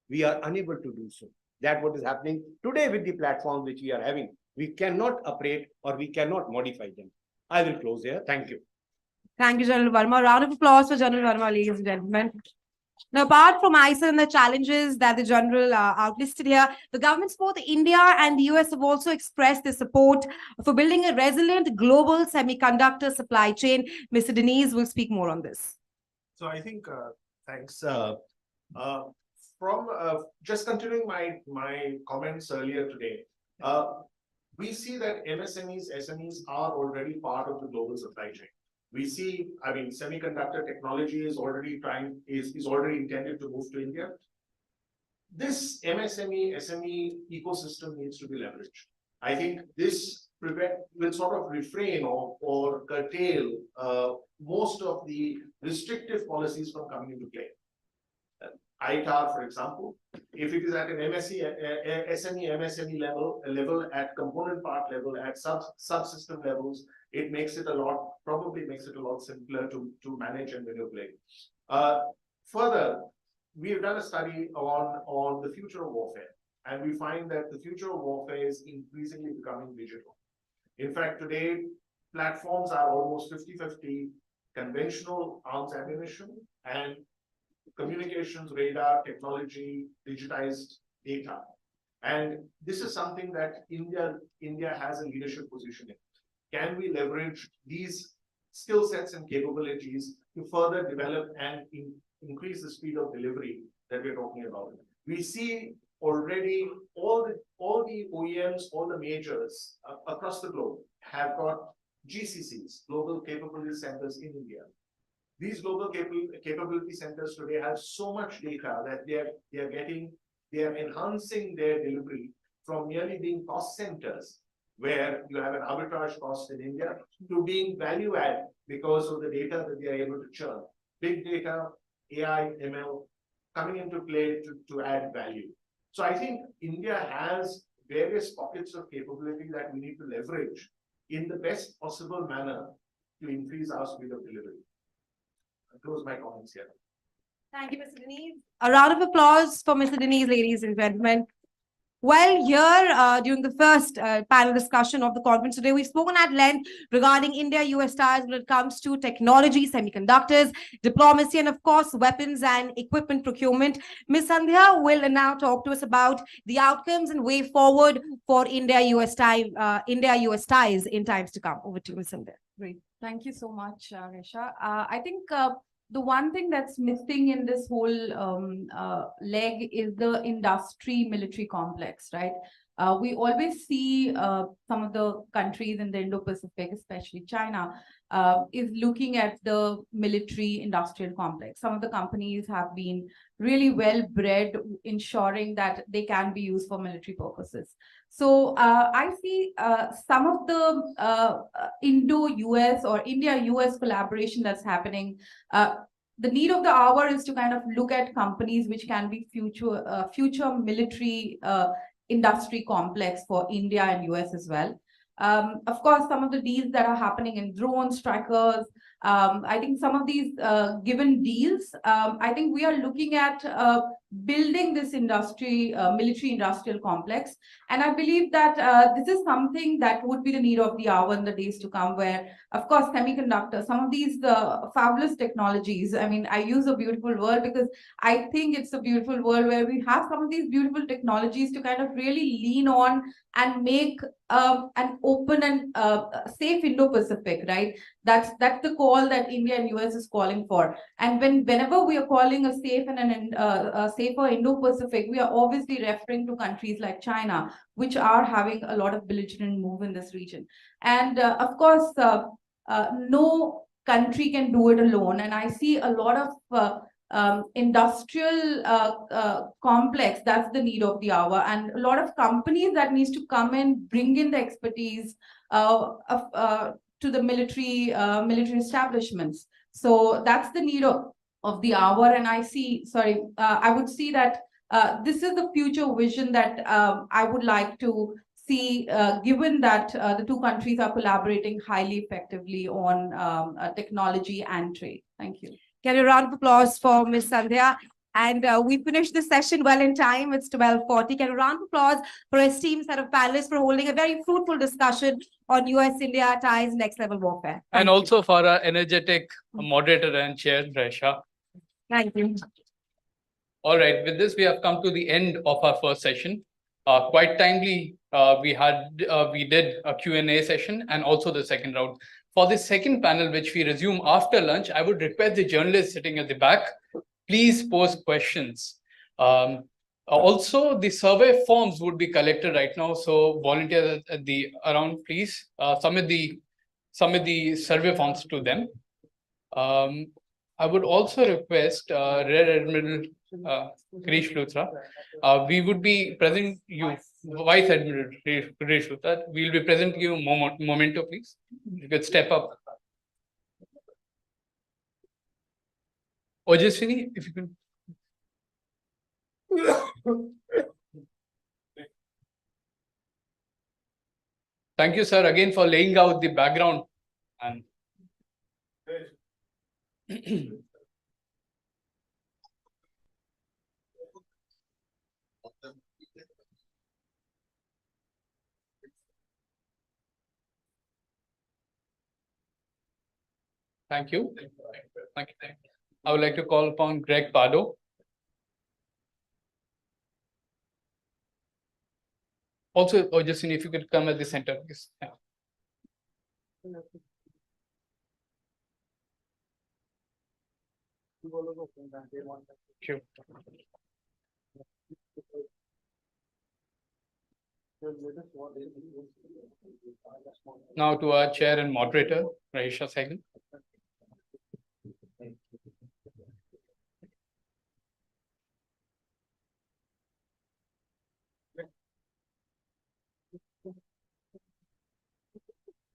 we are unable to do so. That's what is happening today with the platforms which we are having. We cannot upgrade or we cannot modify them. I will close here. Thank you. Thank you, General Verma. Round of applause for General Verma, ladies and gentlemen. Now, apart from ISA and the challenges that the General outlisted here, the governments both India and the US have also expressed their support for building a resilient global semiconductor supply chain. Mr. Denise will speak more on this. So I think, thanks. From just continuing my comments earlier today, we see that MSMEs, SMEs are already part of the global supply chain. We see, I mean, semiconductor technology is already already intended to move to India. This MSME, SME ecosystem needs to be leveraged. I think this will sort of refrain or curtail most of the restrictive policies from coming into play. ITAR, for example, if it is at an SME, MSME level, at component part level, at subsystem levels, it makes it probably makes it a lot simpler to manage and manipulate. Further, we have done a study on the future of warfare, and we find that the future of warfare is increasingly becoming digital. In fact, today, platforms are almost 50-50 conventional arms ammunition and communications, radar, technology, digitized data. And this is something that India has a leadership position in. Can we leverage these skill sets and capabilities to further develop and increase the speed of delivery that we're talking about? We see already all the OEMs, all the majors across the globe have got GCCs, Global Capability Centers in India. These global capability centers today have so much data that they are enhancing their delivery from merely being cost centers, where you have an arbitrage cost in India, to being value add because of the data that they are able to churn. Big data, AI, ML coming into play to add value. So I think India has various pockets of capability that we need to leverage in the best possible manner to increase our speed of delivery. I close my comments here. Thank you, Mr. Denise. A round of applause for Mr. Denise, ladies and gentlemen. Well, here during the first panel discussion of the conference today, we've spoken at length regarding India-US ties when it comes to technology, semiconductors, diplomacy, and of course, weapons and equipment procurement. Ms. Sandhya will now talk to us about the outcomes and way forward for India-US ties in times to come. Over to you, Ms. Sandhya. Great. Thank you so much, Resha. I think the one thing that's missing in this whole leg is the industry military complex, right? We always see some of the countries in the Indo-Pacific, especially China, is looking at the military industrial complex. Some of the companies have been really well bred, ensuring that they can be used for military purposes. So I see some of the Indo-US or India-US collaboration that's happening. The need of the hour is to kind of look at companies which can be future military industry complex for India and US as well. Of course, some of the deals that are happening in drone strikers, I think some of these given deals, I think we are looking at building this industry, military industrial complex. And I believe that this is something that would be the need of the hour in the days to come, where, of course, semiconductors, some of these fabulous technologies. I mean, I use a beautiful word because I think it's a beautiful world where we have some of these beautiful technologies to kind of really lean on and make an open and safe Indo-Pacific, right? That's the call that India and US is calling for. And whenever we are calling a safe and a safer Indo-Pacific, we are obviously referring to countries like China, which are having a lot of belligerent move in this region. And of course, no country can do it alone. And I see a lot of industrial complex, that's the need of the hour, and a lot of companies that needs to come in, bring in the expertise to the military establishments. So that's the need of the hour. And I see, I would see that this is the future vision that I would like to see, given that the two countries are collaborating highly effectively on technology and trade. Thank you. Can you round of applause for Ms. Sandhya? And we finished the session well in time. It's 12:40. Can you round of applause for our esteemed set of panelists for holding a very fruitful discussion on US-India ties, next level warfare. And also for our energetic moderator and chair, Resha. Thank you. All right, with this, we have come to the end of our first session. Quite timely, we did a Q&A session and also the second round. For the second panel, which we resume after lunch, I would request the journalists sitting at the back, please pose questions. Also, the survey forms would be collected right now. So volunteers at the around, please submit the survey forms to them. I would also request Rear Admiral Girish Luthra. We would be present you, Vice Admiral Girish Luthra. We will be present you momento, please. You could step up. Ojaswini, if you can. Thank you, sir, again for laying out the background. And thank you. Thank you. I would like to call upon Greg Pardo. Also, Ojaswini, if you could come at the center, please. Yeah. Thank you. Now to our chair and moderator, Rahisha Sehgal.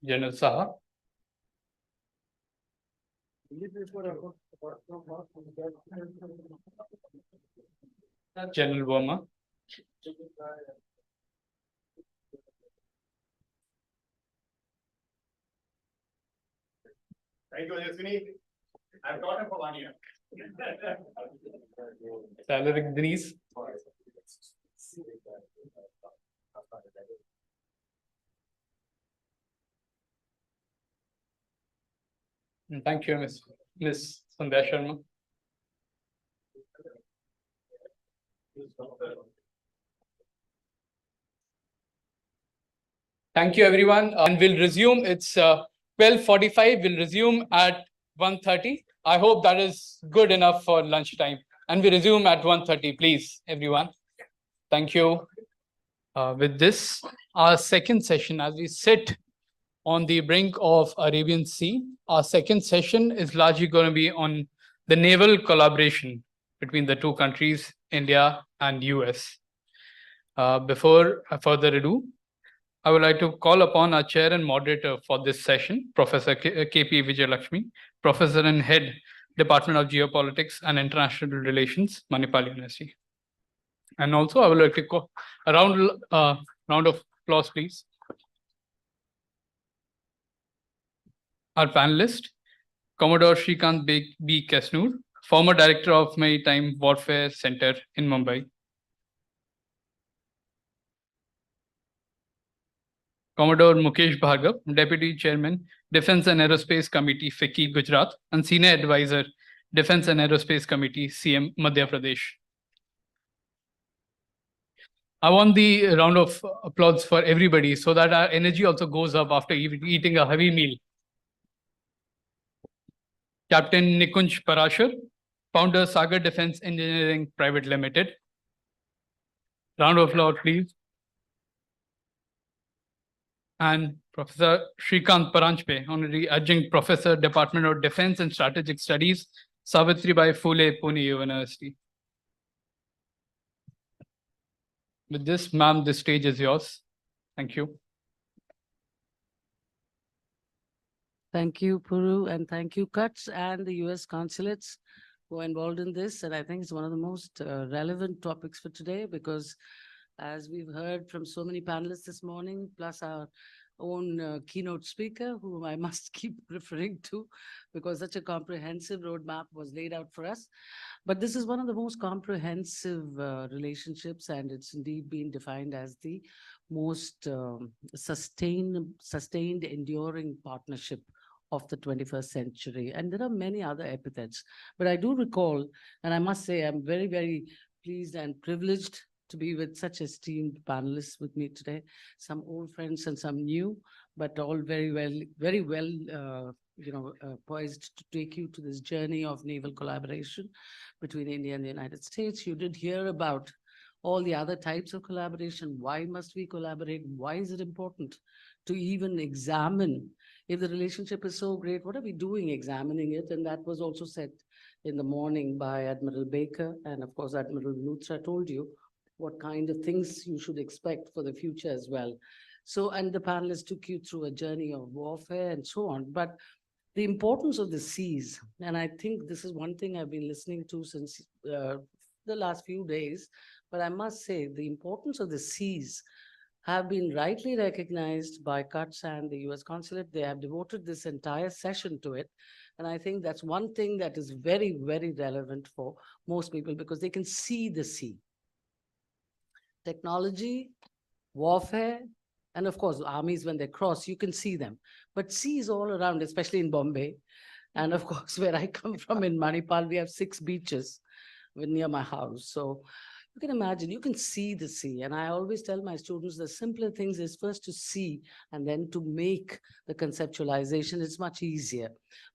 General Saha. General Verma. Thank you, Ojaswini. I've taught him for 1 year. Salaric Denise. Thank you, Ms. Sandhya Sharma. Thank you, everyone. And we'll resume. It's 12:45. We'll resume at 1:30. I hope that is good enough for lunchtime. And we resume at 1:30, please, everyone. Thank you. With this, our second session, as we sit on the brink of Arabian Sea, our second session is largely going to be on the naval collaboration between the two countries, India and US. Before further ado, I would like to call upon our chair and moderator for this session, Professor K.P. Vijayalakshmi, Professor and Head, Department of Geopolitics and International Relations, Manipal University. And also, I would like to call a round of applause, please. Our panelist, Commodore Shrikant B. Kesnur, former Director of Maritime Warfare Center in Mumbai. Commodore Mukesh Bhargav, Deputy Chairman, Defense and Aerospace Committee, FICCI, Gujarat, and Senior Advisor, Defense and Aerospace Committee, CM, Madhya Pradesh. I want the round of applause for everybody so that our energy also goes up after eating a heavy meal. Captain Nikunj Parashar, Founder, Sagar Defense Engineering Private Limited. Round of applause, please. And Professor Shrikant Paranjpe, Honorary Adjunct Professor, Department of Defense and Strategic Studies, Savitribai Phule, Pune University. With this, ma'am, the stage is yours. Thank you. Thank you, Puru, and thank you, Kutch, and the US consulates who are involved in this. And I think it's one of the most relevant topics for today because as we've heard from so many panelists this morning, plus our own keynote speaker, whom I must keep referring to because such a comprehensive roadmap was laid out for us. But this is one of the most comprehensive relationships, and it's indeed been defined as the most sustained, enduring partnership of the 21st century. And there are many other epithets. But I do recall, and I must say, I'm very, very pleased and privileged to be with such esteemed panelists with me today, some old friends and some new, but all very well, poised to take you to this journey of naval collaboration between India and the United States. You did hear about all the other types of collaboration. Why must we collaborate? Why is it important to even examine if the relationship is so great? What are we doing examining it? And that was also said in the morning by Admiral Baker. And of course, Admiral Luthra told you what kind of things you should expect for the future as well. So, and the panelists took you through a journey of warfare and so on. But the importance of the seas, and I think this is one thing I've been listening to since the last few days, but I must say the importance of the seas have been rightly recognized by Kutch and the US consulate. They have devoted this entire session to it. And I think that's one thing that is very, very relevant for most people because they can see the sea. Technology, warfare, and of course, armies, when they cross, you can see them. But seas all around, especially in Bombay. And of course, where I come from in Manipal, we have 6 beaches near my house. So you can imagine, you can see the sea. And I always tell my students the simpler things is first to see and then to make the conceptualization. It's much easier.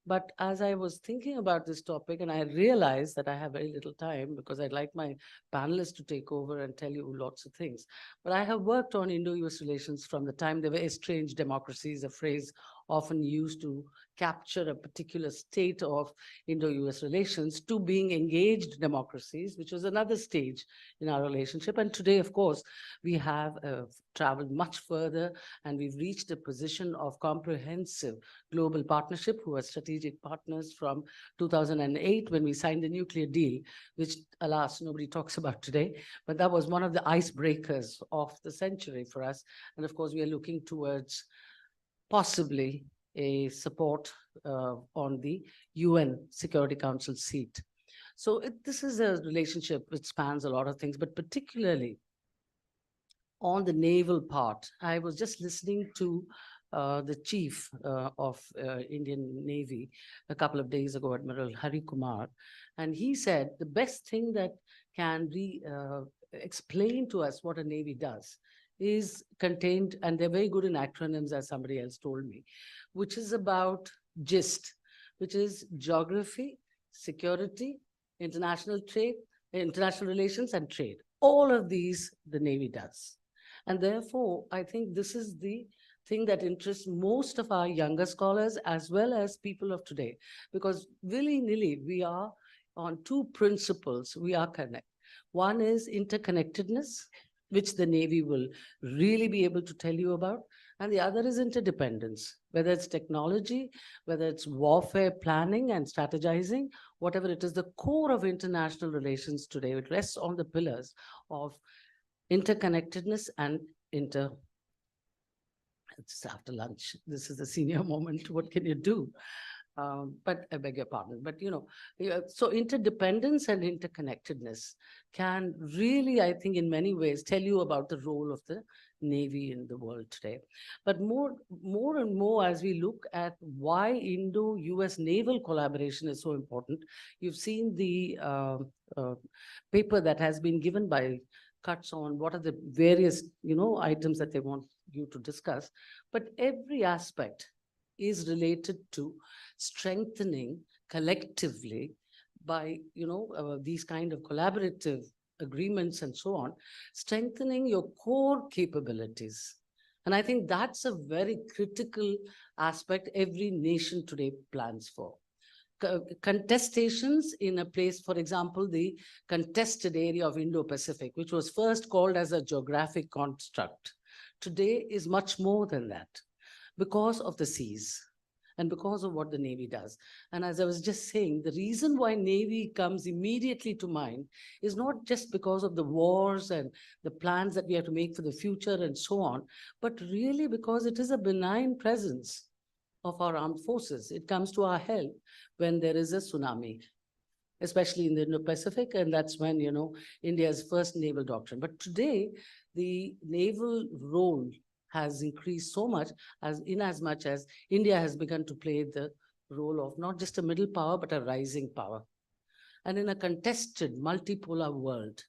But as I was thinking about this topic, and I realized that I have very little time because I'd like my panelists to take over and tell you lots of things. But I have worked on Indo-US relations from the time they were estranged democracies, a phrase often used to capture a particular state of Indo-US relations, to being engaged democracies, which was another stage in our relationship. And today, of course, we have traveled much further and we've reached a position of comprehensive global partnership, who are strategic partners from 2008 when we signed the nuclear deal, which alas, nobody talks about today, but that was one of the icebreakers of the century for us. And of course, we are looking towards possibly a support on the UN Security Council seat. So this is a relationship which spans a lot of things, but particularly on the naval part. I was just listening to the chief of Indian Navy a couple of days ago, Admiral Hari Kumar, and he said the best thing that can explain to us what a Navy does is contained, and they're very good in acronyms, as somebody else told me, which is about GIST, which is geography, security, international trade, international relations, and trade. All of these the Navy does. And therefore, I think this is the thing that interests most of our younger scholars as well as people of today, because willy-nilly we are on two principles we are connected. One is interconnectedness, which the Navy will really be able to tell you about. And the other is interdependence, whether it's technology, whether it's warfare planning and strategizing, whatever it is, the core of international relations today, it rests on the pillars of interconnectedness and it's after lunch. This is a senior moment. What can you do? But I beg your pardon. But, so interdependence and interconnectedness can really, I think, in many ways, tell you about the role of the Navy in the world today. But more and more, as we look at why Indo-US naval collaboration is so important, you've seen the paper that has been given by cuts on what are the various, items that they want you to discuss. But every aspect is related to strengthening collectively by, these kind of collaborative agreements and so on, strengthening your core capabilities. And I think that's a very critical aspect every nation today plans for. Contestations in a place, for example, the contested area of Indo-Pacific, which was first called as a geographic construct, today is much more than that because of the seas and because of what the Navy does. And as I was just saying, the reason why Navy comes immediately to mind is not just because of the wars and the plans that we have to make for the future and so on, but really because it is a benign presence of our armed forces. It comes to our help when there is a tsunami, especially in the Indo-Pacific, and that's when, India's first naval doctrine. But today, the naval role has increased so much as India has begun to play the role of not just a middle power, but a rising power. And in a contested multipolar world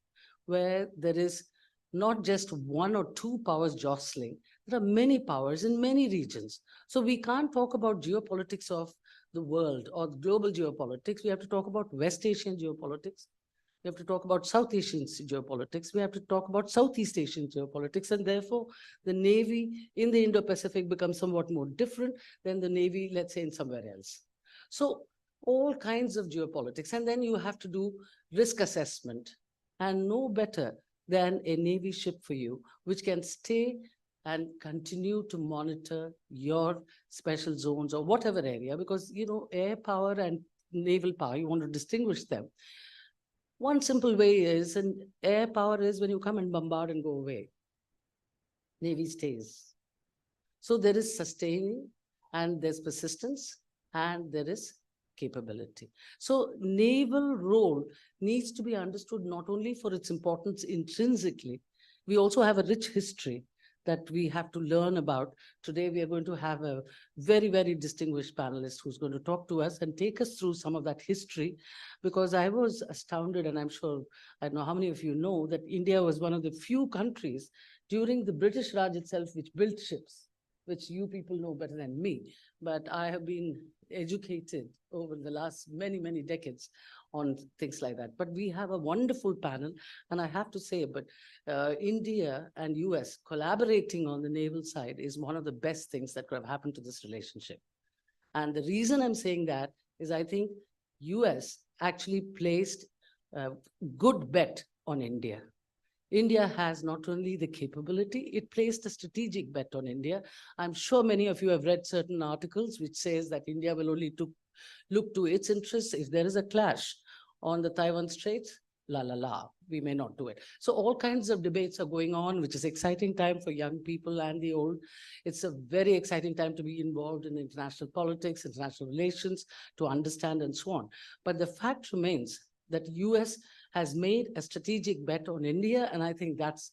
where there is not just one or two powers jostling, there are many powers in many regions. So we can't talk about geopolitics of the world or global geopolitics. We have to talk about West Asian geopolitics. We have to talk about South Asian geopolitics. We have to talk about Southeast Asian geopolitics. And therefore, the Navy in the Indo-Pacific becomes somewhat more different than the Navy, let's say, in somewhere else. So all kinds of geopolitics. And then you have to do risk assessment. And no better than a Navy ship for you, which can stay and continue to monitor your special zones or whatever area, because, air power and naval power, you want to distinguish them. One simple way is, and air power is when you come and bombard and go away. Navy stays. So there is sustaining, and there's persistence, and there is capability. So naval role needs to be understood not only for its importance intrinsically, we also have a rich history that we have to learn about. Today, we are going to have a very, very distinguished panelist who's going to talk to us and take us through some of that history, because I was astounded, and I'm sure, I don't know how many of you know, that India was one of the few countries during the British Raj itself which built ships, which you people know better than me. But I have been educated over the last many, many decades on things like that. But we have a wonderful panel, and I have to say, but India and US collaborating on the naval side is one of the best things that could have happened to this relationship. And the reason I'm saying that is I think US actually placed a good bet on India. India has not only the capability, it placed a strategic bet on India. I'm sure many of you have read certain articles which says that India will only look to its interests if there is a clash on the Taiwan Straits. We may not do it. So all kinds of debates are going on, which is exciting time for young people and the old. It's a very exciting time to be involved in international politics, international relations, to understand and so on. But the fact remains that US has made a strategic bet on India, and I think that's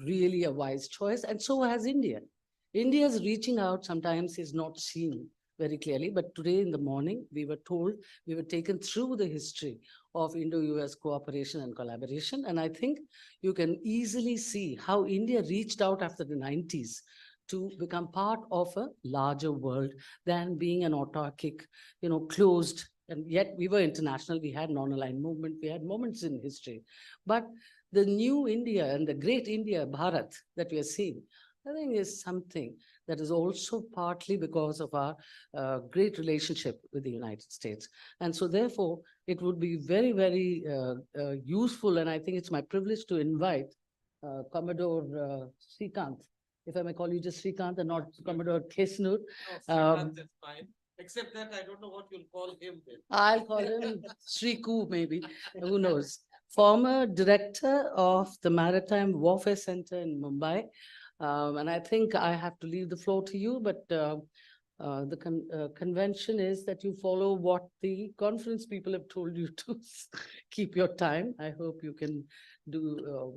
really a wise choice, and so has India. India's reaching out sometimes is not seen very clearly, but today in the morning, we were told, we were taken through the history of Indo-US cooperation and collaboration, and I think you can easily see how India reached out after the 90s to become part of a larger world than being an autarkic, closed. And yet we were international, we had non-aligned movement, we had moments in history. But the new India and the great India, Bharat, that we are seeing, I think is something that is also partly because of our great relationship with the United States. And so therefore, it would be very, very useful, and I think it's my privilege to invite Commodore Srikant, if I may call you just Srikant and not Commodore Kesnur. Is fine. Except that I don't know what you'll call him then. I'll call him Sriku, maybe, who knows. Former director of the Maritime Warfare Center in Mumbai. And I think I have to leave the floor to you, but the convention is that you follow what the conference people have told you to keep your time. I hope you can do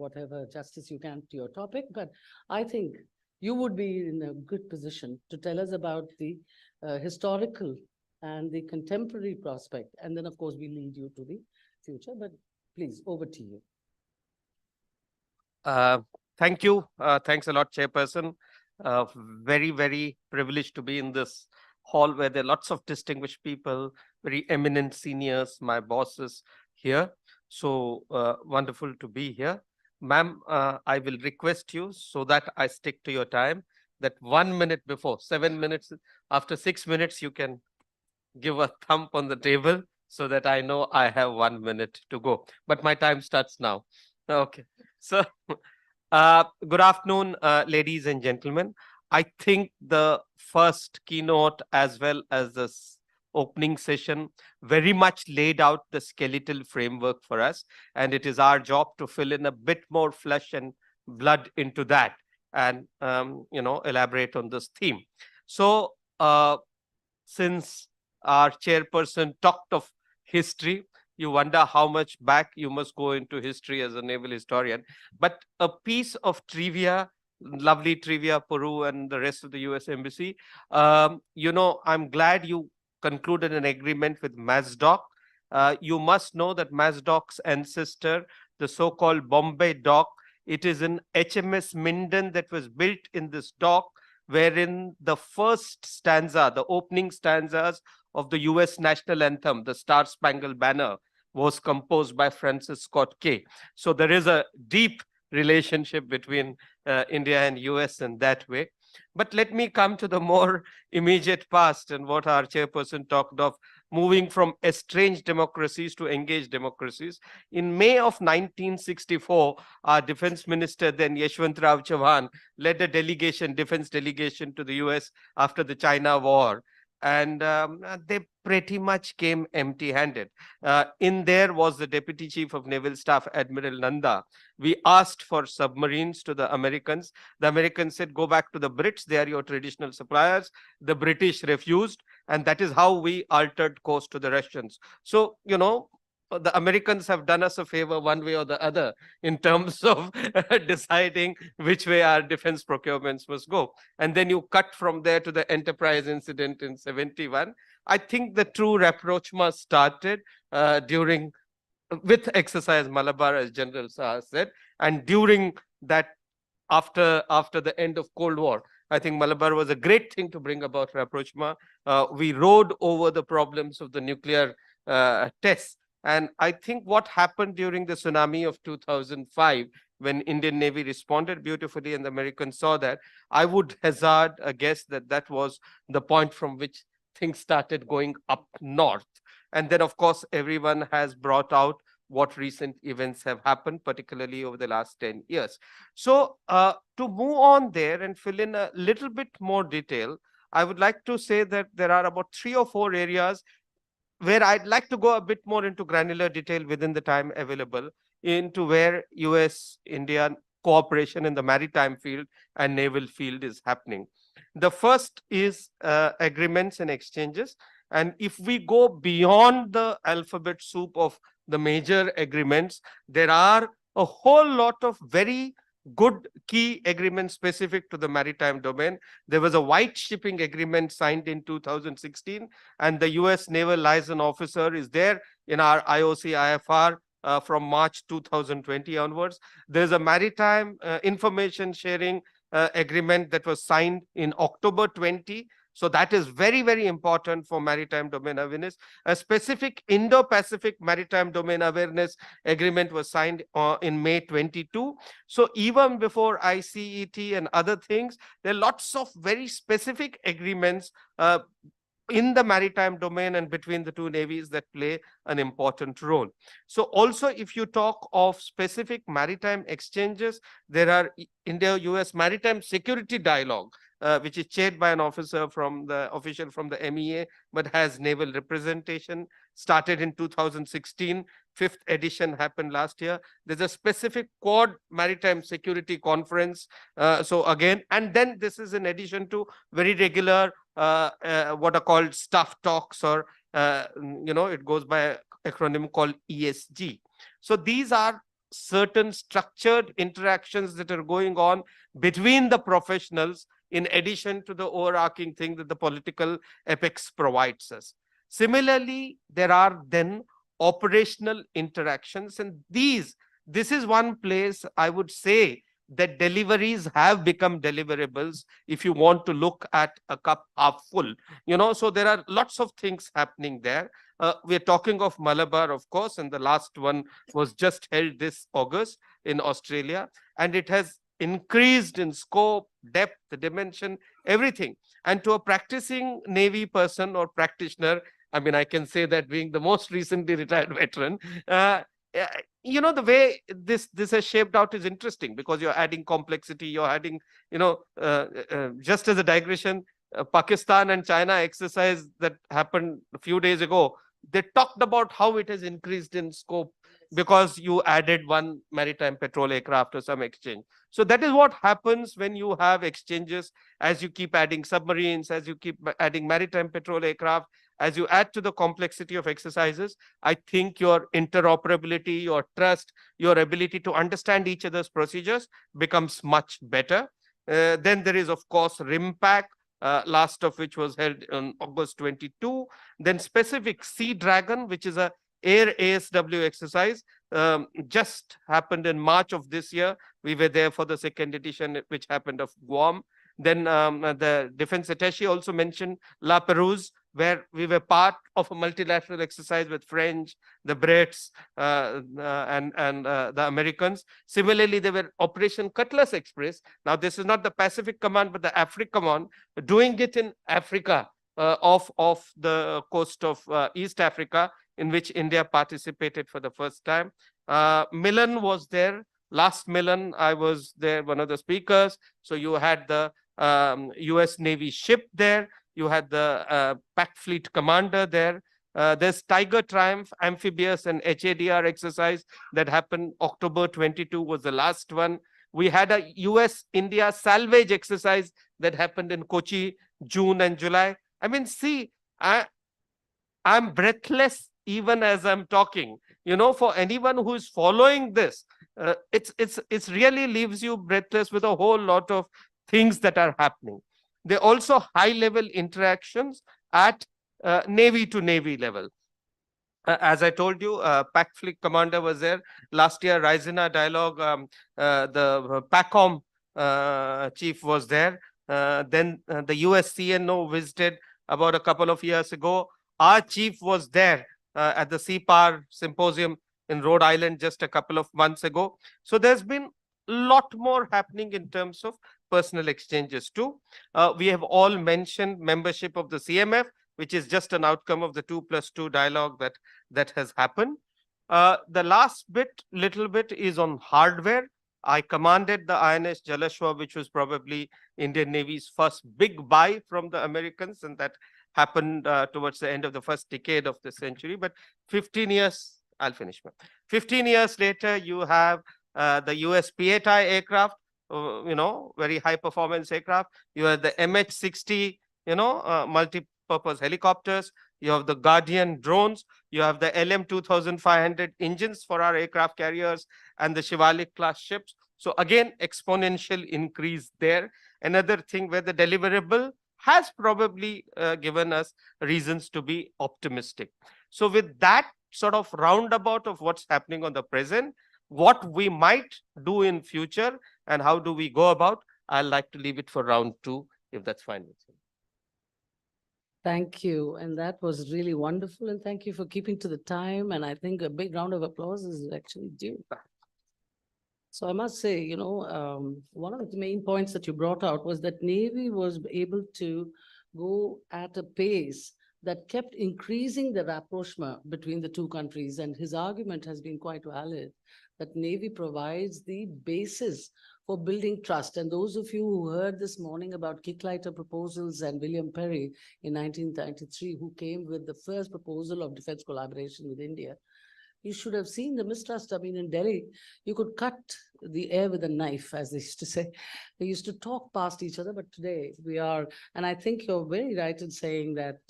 whatever justice you can to your topic, but I think you would be in a good position to tell us about the historical and the contemporary prospect. And then, of course, we lead you to the future, but please, over to you. Thank you. Thanks a lot, Chairperson. Very, very privileged to be in this hall where there are lots of distinguished people, very eminent seniors, my bosses here. So wonderful to be here. Ma'am, I will request you so that I stick to your time, that 1 minute before, 7 minutes, after 6 minutes, you can give a thump on the table so that I know I have 1 minute to go. But my time starts now. Okay. So good afternoon, ladies and gentlemen. I think the first keynote as well as this opening session very much laid out the skeletal framework for us. And it is our job to fill in a bit more flesh and blood into that and, elaborate on this theme. So since our chairperson talked of history, you wonder how much back you must go into history as a naval historian. But a piece of trivia, lovely trivia, Peru and the rest of the US Embassy. I'm glad you concluded an agreement with Masdoc. You must know that Masdoc's ancestor, the so-called Bombay dock, it is an HMS Minden that was built in this dock, wherein the first stanza, the opening stanzas of the US national anthem, the Star Spangled Banner, was composed by Francis Scott Key. So there is a deep relationship between India and US in that way. But let me come to the more immediate past and what our chairperson talked of, moving from estranged democracies to engaged democracies. In May of 1964, our defense minister, then Yashwantrao Chauhan, led a delegation, defense delegation to the US after the China war. And they pretty much came empty-handed. In there was the Deputy Chief of Naval Staff, Admiral Nanda. We asked for submarines to the Americans. The Americans said, go back to the Brits, they are your traditional suppliers. The British refused, and that is how we altered course to the Russians. So, the Americans have done us a favor one way or the other in terms of deciding which way our defense procurements must go. And then you cut from there to the Enterprise incident in 71. I think the true rapprochement started with exercise Malabar, as General Saha said, and during that, after the end of Cold War. I think Malabar was a great thing to bring about rapprochement. We rode over the problems of the nuclear tests. And I think what happened during the tsunami of 2005, when Indian Navy responded beautifully and the Americans saw that, I would hazard a guess that that was the point from which things started going up north. And then, of course, everyone has brought out what recent events have happened, particularly over the last 10 years. So to move on there and fill in a little bit more detail, I would like to say that there are about 3 or 4 areas where I'd like to go a bit more into granular detail within the time available, into where US-India cooperation in the maritime field and naval field is happening. The first is agreements and exchanges. And if we go beyond the alphabet soup of the major agreements, there are a whole lot of very good key agreements specific to the maritime domain. There was a white shipping agreement signed in 2016, and the US Naval Liaison Officer is there in our IOC IFR from March 2020 onwards. There's a maritime information sharing agreement that was signed in October 20 So that is very, very important for maritime domain awareness. A specific Indo-Pacific Maritime Domain Awareness Agreement was signed in May 22. So even before ICET and other things, there are lots of very specific agreements in the maritime domain and between the two navies that play an important role. So also, if you talk of specific maritime exchanges, there are India-US Maritime Security Dialogue, which is chaired by an official from the MEA, but has naval representation, started in 2016. Fifth edition happened last year. There's a specific Quad Maritime Security Conference. So again, and then this is in addition to very regular what are called staff talks, or it goes by an acronym called ESG. So these are certain structured interactions that are going on between the professionals, in addition to the overarching thing that the political apex provides us. Similarly, there are then operational interactions, and this is one place I would say that deliveries have become deliverables if you want to look at a cup half full. So there are lots of things happening there. We're talking of Malabar, of course, and the last one was just held this August in Australia, and it has increased in scope, depth, the dimension, everything. And to a practicing Navy person or practitioner, I mean, I can say that being the most recently retired veteran, the way this has shaped out is interesting, because you're adding complexity, you're adding, just as a digression, Pakistan and China exercise that happened a few days ago, they talked about how it has increased in scope because you added one maritime patrol aircraft or some exchange. So that is what happens when you have exchanges. As you keep adding submarines, as you keep adding maritime patrol aircraft, as you add to the complexity of exercises, I think your interoperability, your trust, your ability to understand each other's procedures becomes much better. Then there is, of course, RIMPAC, last of which was held on August 22. Then specific Sea Dragon, which is a air ASW exercise, just happened in March of this year. We were there for the second edition, which happened of Guam. Then the defense attaché also mentioned La Perouse, where we were part of a multilateral exercise with French, the Brits, and the Americans. Similarly, there were Operation Cutlass Express. Now, this is not the Pacific Command, but the Africa Command, doing it in Africa, off the coast of East Africa, in which India participated for the first time. Milan was there. Last Milan, I was there, one of the speakers. So you had the US Navy ship there. You had the Pact Fleet Commander there. There's Tiger Triumph, amphibious and HADR exercise that happened October 22 was the last one. We had a US-India salvage exercise that happened in Kochi, June and July. I mean, see, I'm breathless even as I'm talking. For anyone who is following this, it's really leaves you breathless with a whole lot of things that are happening. There are also high-level interactions at Navy to Navy level. As I told you, Pact Fleet Commander was there. Last year, Raisina Dialogue, the PACOM chief was there. Then the US CNO visited about a couple of years ago. Our chief was there at the CPAR Symposium in Rhode Island just a couple of months ago. So there's been a lot more happening in terms of personal exchanges too. We have all mentioned membership of the CMF, which is just an outcome of the 2+2 dialogue that has happened. The last little bit is on hardware. I commanded the INS Jalashwa, which was probably Indian Navy's first big buy from the Americans, and that happened towards the end of the first decade of the century. But 15 years, I'll finish. 15 years later, you have the US Pieta aircraft, very high performance aircraft. You have the MH-60, multi-purpose helicopters. You have the Guardian drones. You have the LM-2500 engines for our aircraft carriers and the Shivalik class ships. So again, exponential increase there. Another thing where the deliverable has probably given us reasons to be optimistic. So with that sort of roundabout of what's happening on the present, what we might do in future and how do we go about, I'd like to leave it for round two, if that's fine with you. Thank you. And that was really wonderful. And thank you for keeping to the time. And I think a big round of applause is actually due. So I must say, one of the main points that you brought out was that Navy was able to go at a pace that kept increasing the rapprochement between the two countries. And his argument has been quite valid, that Navy provides the basis for building trust. And those of you who heard this morning about Kicklighter proposals and William Perry in 1993, who came with the first proposal of defense collaboration with India, you should have seen the mistrust. I mean, in Delhi, you could cut the air with a knife, as they used to say. They used to talk past each other, but today we are, and I think you're very right in saying that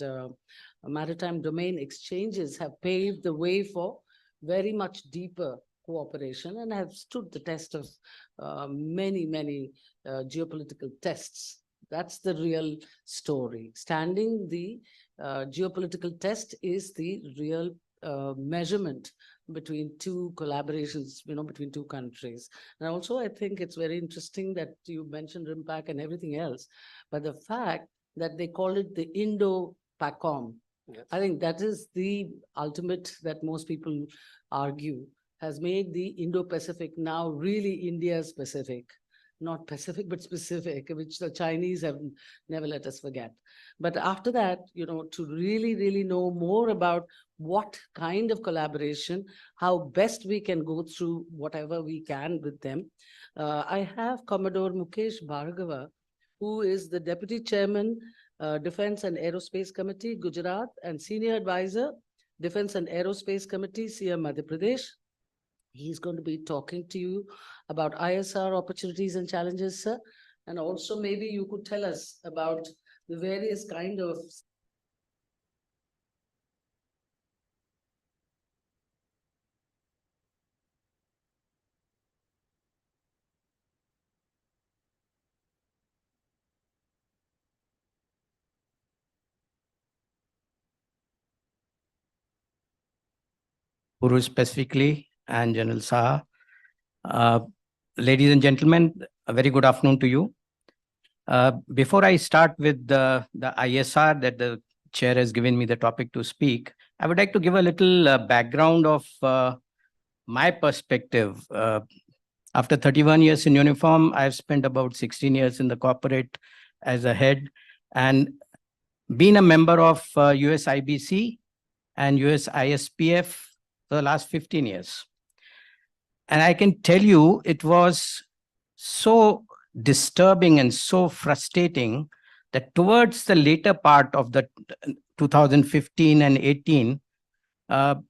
maritime domain exchanges have paved the way for very much deeper cooperation and have stood the test of many geopolitical tests. That's the real story. Standing the geopolitical test is the real measurement between two collaborations, between two countries. And also, I think it's very interesting that you mentioned RIMPAC and everything else, but the fact that they call it the Indo-PACOM, yes. I think that is the ultimate that most people argue, has made the Indo-Pacific now really India-specific. Not Pacific, but specific, which the Chinese have never let us forget. But after that, to really know more about what kind of collaboration, how best we can go through whatever we can with them. I have Commodore Mukesh Bhargava, who is the Deputy Chairman, Defense and Aerospace Committee, Gujarat, and Senior Advisor, Defense and Aerospace Committee, CM Madhya Pradesh. He's going to be talking to you about ISR opportunities and challenges, sir. And also maybe you could tell us about the various kind of Puru specifically and General Saha. Ladies and gentlemen, a very good afternoon to you. Before I start with the ISR that the chair has given me the topic to speak, I would like to give a little background of my perspective. After 31 years in uniform, I've spent about 16 years in the corporate as a head and been a member of US IBC and US ISPF for the last 15 years. And I can tell you it was so disturbing and so frustrating that towards the later part of the 2015 and 18,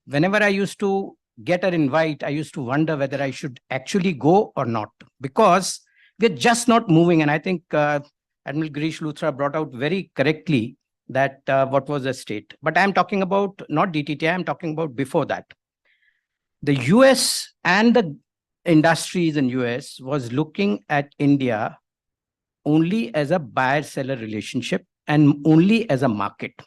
whenever I used to get an invite, I used to wonder whether I should actually go or not, because we're just not moving. And I think Admiral Girish Luthra brought out very correctly that what was the state. But I'm talking about not DTT, I'm talking about before that. The US and the industries in US was looking at India only as a buyer-seller relationship and only as a market.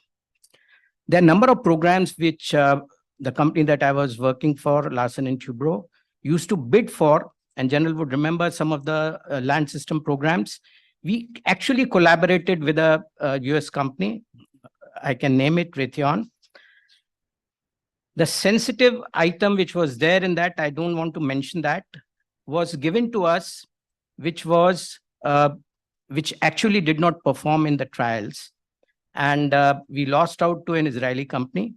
There are a number of programs which the company that I was working for, Larsen & Toubro, used to bid for, and General would remember some of the land system programs. We actually collaborated with a US company. I can name it Raytheon. The sensitive item which was there in that, I don't want to mention that, was given to us, which actually did not perform in the trials. And we lost out to an Israeli company.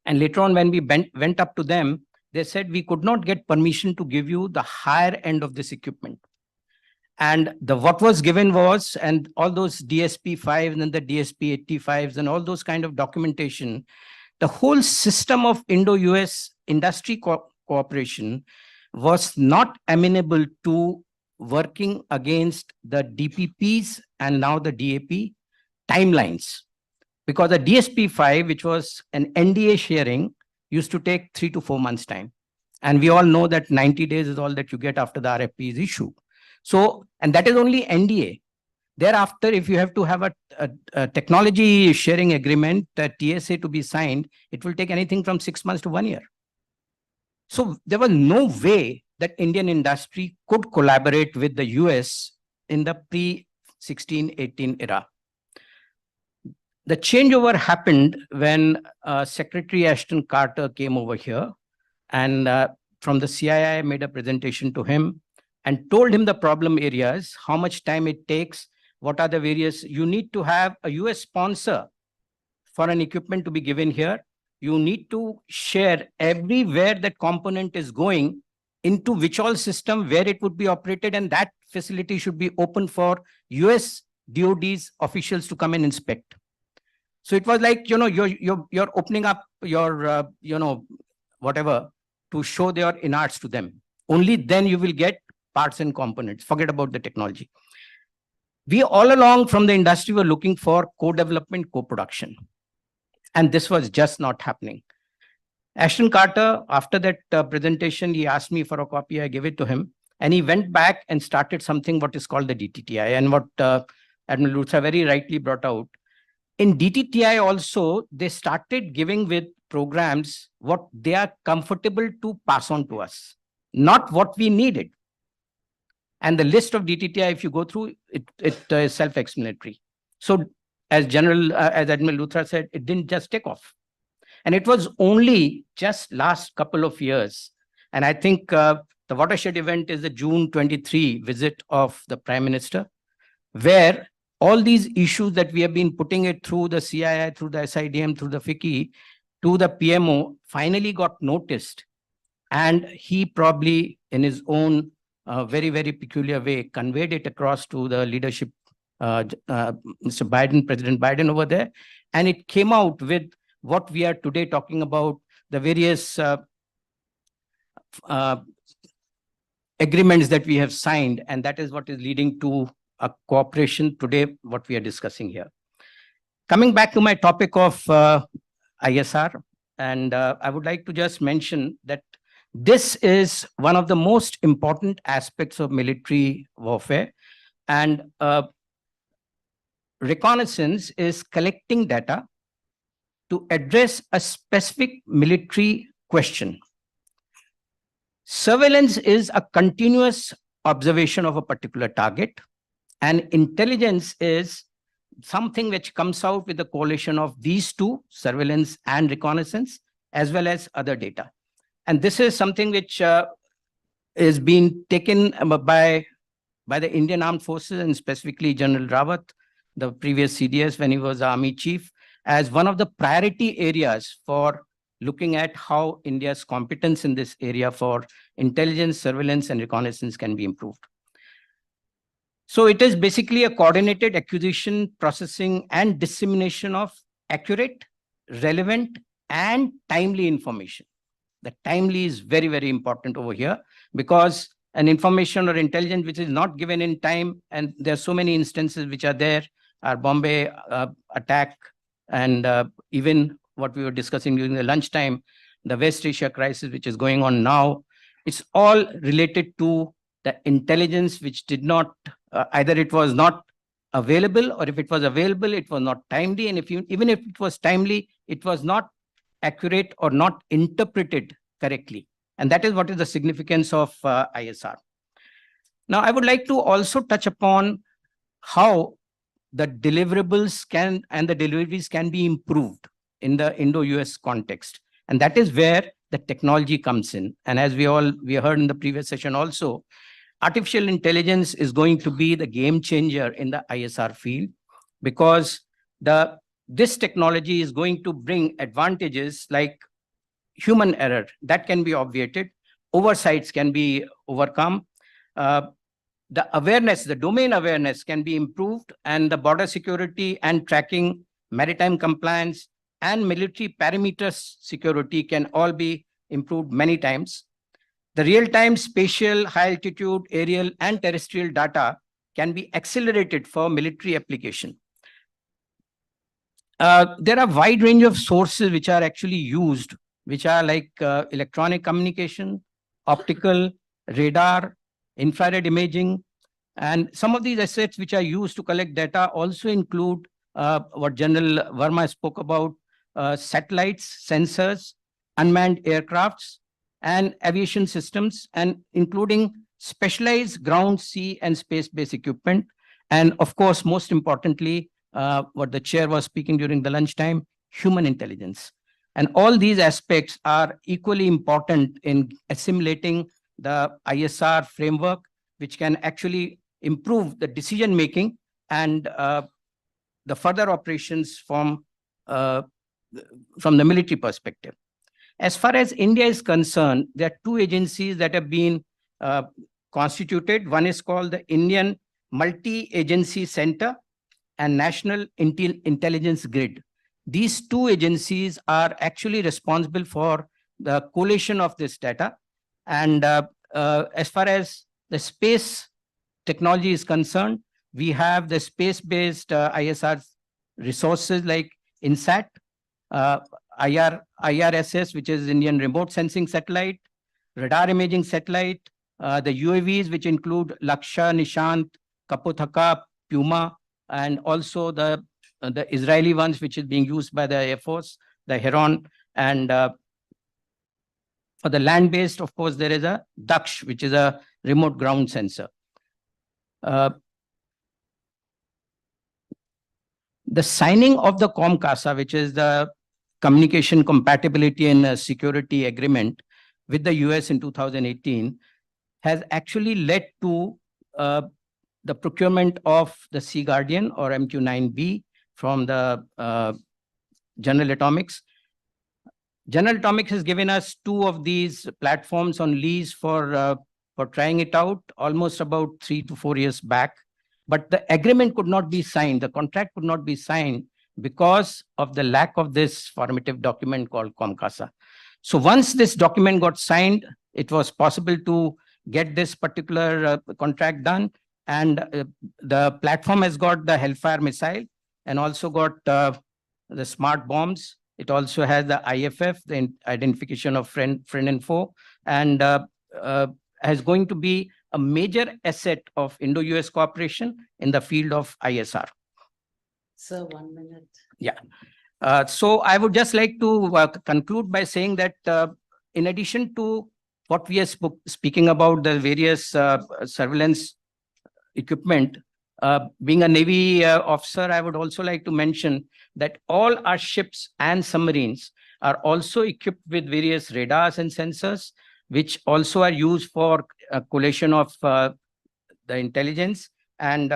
And later on, when we went up to them, they said we could not get permission to give you the higher end of this equipment. And what was given was, and all those DSP-5s and the DSP-85s and all those kind of documentation, the whole system of Indo-US industry cooperation was not amenable to working against the DPPs and now the DAP timelines. Because the DSP-5, which was an NDA sharing, used to take 3 to 4 months time. And we all know that 90 days is all that you get after the RFP is issued. So, and that is only NDA. Thereafter, if you have to have a technology sharing agreement, a TSA to be signed, it will take anything from 6 months to 1 year. So there was no way that Indian industry could collaborate with the US in the pre-16-18 era. the changeover happened when Secretary Ashton Carter came over here, and from the CII made a presentation to him and told him the problem areas, how much time it takes, what are the various, you need to have a US sponsor for an equipment to be given here. You need to share everywhere that component is going into which all system, where it would be operated, and that facility should be open for US DOD's officials to come and inspect. So it was like, you're opening up your, whatever, to show their innards to them. Only then you will get parts and components. Forget about the technology. We all along from the industry were looking for co-development, co-production. And this was just not happening. Ashton Carter, after that presentation, he asked me for a copy. I gave it to him. And he went back and started something what is called the DTTI. And what Admiral Luthra very rightly brought out. In DTTI also, they started giving with programs what they are comfortable to pass on to us, not what we needed. And the list of DTTI, if you go through, it is self-explanatory. So as Admiral Luthra said, it didn't just take off. And it was only just last couple of years. And I think the watershed event is the June 23 visit of the Prime Minister, where all these issues that we have been putting it through the CII, through the SIDM, through the FICCI, to the PMO, finally got noticed. And he probably, in his own very, very peculiar way, conveyed it across to the leadership, Mr. Biden, President Biden over there. And it came out with what we are today talking about, the various agreements that we have signed. And that is what is leading to a cooperation today, what we are discussing here. Coming back to my topic of ISR, and I would like to just mention that this is one of the most important aspects of military warfare. And reconnaissance is collecting data to address a specific military question. Surveillance is a continuous observation of a particular target. And intelligence is something which comes out with the coalition of these two, surveillance and reconnaissance, as well as other data. And this is something which is being taken by the Indian Armed Forces, and specifically General Rawat, the previous CDS when he was Army Chief, as one of the priority areas for looking at how India's competence in this area for intelligence, surveillance, and reconnaissance can be improved. So it is basically a coordinated acquisition, processing, and dissemination of accurate, relevant, and timely information. The timely is very, very important over here, because an information or intelligence which is not given in time, and there are so many instances which are there, our Bombay attack, and even what we were discussing during the lunchtime, the West Asia crisis which is going on now, it's all related to the intelligence which did not, either it was not available, or if it was available, it was not timely. And even if it was timely, it was not accurate or not interpreted correctly. And that is what is the significance of ISR. Now, I would like to also touch upon how the deliverables can and the deliveries can be improved in the Indo-US context. And that is where the technology comes in. And as we heard in the previous session also, artificial intelligence is going to be the game changer in the ISR field, because this technology is going to bring advantages like human error that can be obviated, oversights can be overcome, the awareness, the domain awareness can be improved, and the border security and tracking, maritime compliance, and military parameters security can all be improved many times. The real-time spatial, high-altitude, aerial, and terrestrial data can be accelerated for military application. There are a wide range of sources which are actually used, which are like electronic communication, optical, radar, infrared imaging, and some of these assets which are used to collect data also include what General Verma spoke about, satellites, sensors, unmanned aircrafts, and aviation systems, and including specialized ground, sea, and space-based equipment. And of course, most importantly, what the chair was speaking during the lunchtime, human intelligence. And all these aspects are equally important in assimilating the ISR framework, which can actually improve the decision making and the further operations from the military perspective. As far as India is concerned, there are two agencies that have been constituted. One is called the Indian Multi-Agency Center and National Intelligence Grid. These two agencies are actually responsible for the collation of this data. And as far as the space technology is concerned, we have the space-based ISR resources like INSAT, IRSS, which is Indian Remote Sensing Satellite, Radar Imaging Satellite, the UAVs, which include Laksha, Nishant, Kapothaka, Puma, and also the Israeli ones, which is being used by the Air Force, the Heron, and for the land-based, of course, there is a Daksh, which is a remote ground sensor. The signing of the COMCASA, which is the Communication Compatibility and Security Agreement with the US in 2018, has actually led to the procurement of the Sea Guardian or MQ-9B from the General Atomics. General Atomics has given us two of these platforms on lease for trying it out almost about 3 to 4 years back. But the agreement could not be signed, the contract could not be signed because of the lack of this formative document called COMCASA. So once this document got signed, it was possible to get this particular contract done. And the platform has got the Hellfire missile and also got the smart bombs. It also has the IFF, the identification of friend and foe, and is going to be a major asset of Indo-US cooperation in the field of ISR. Sir, 1 minute. Yeah. So I would just like to conclude by saying that in addition to what we are speaking about, the various surveillance equipment, being a Navy officer, I would also like to mention that all our ships and submarines are also equipped with various radars and sensors, which also are used for collation of the intelligence. And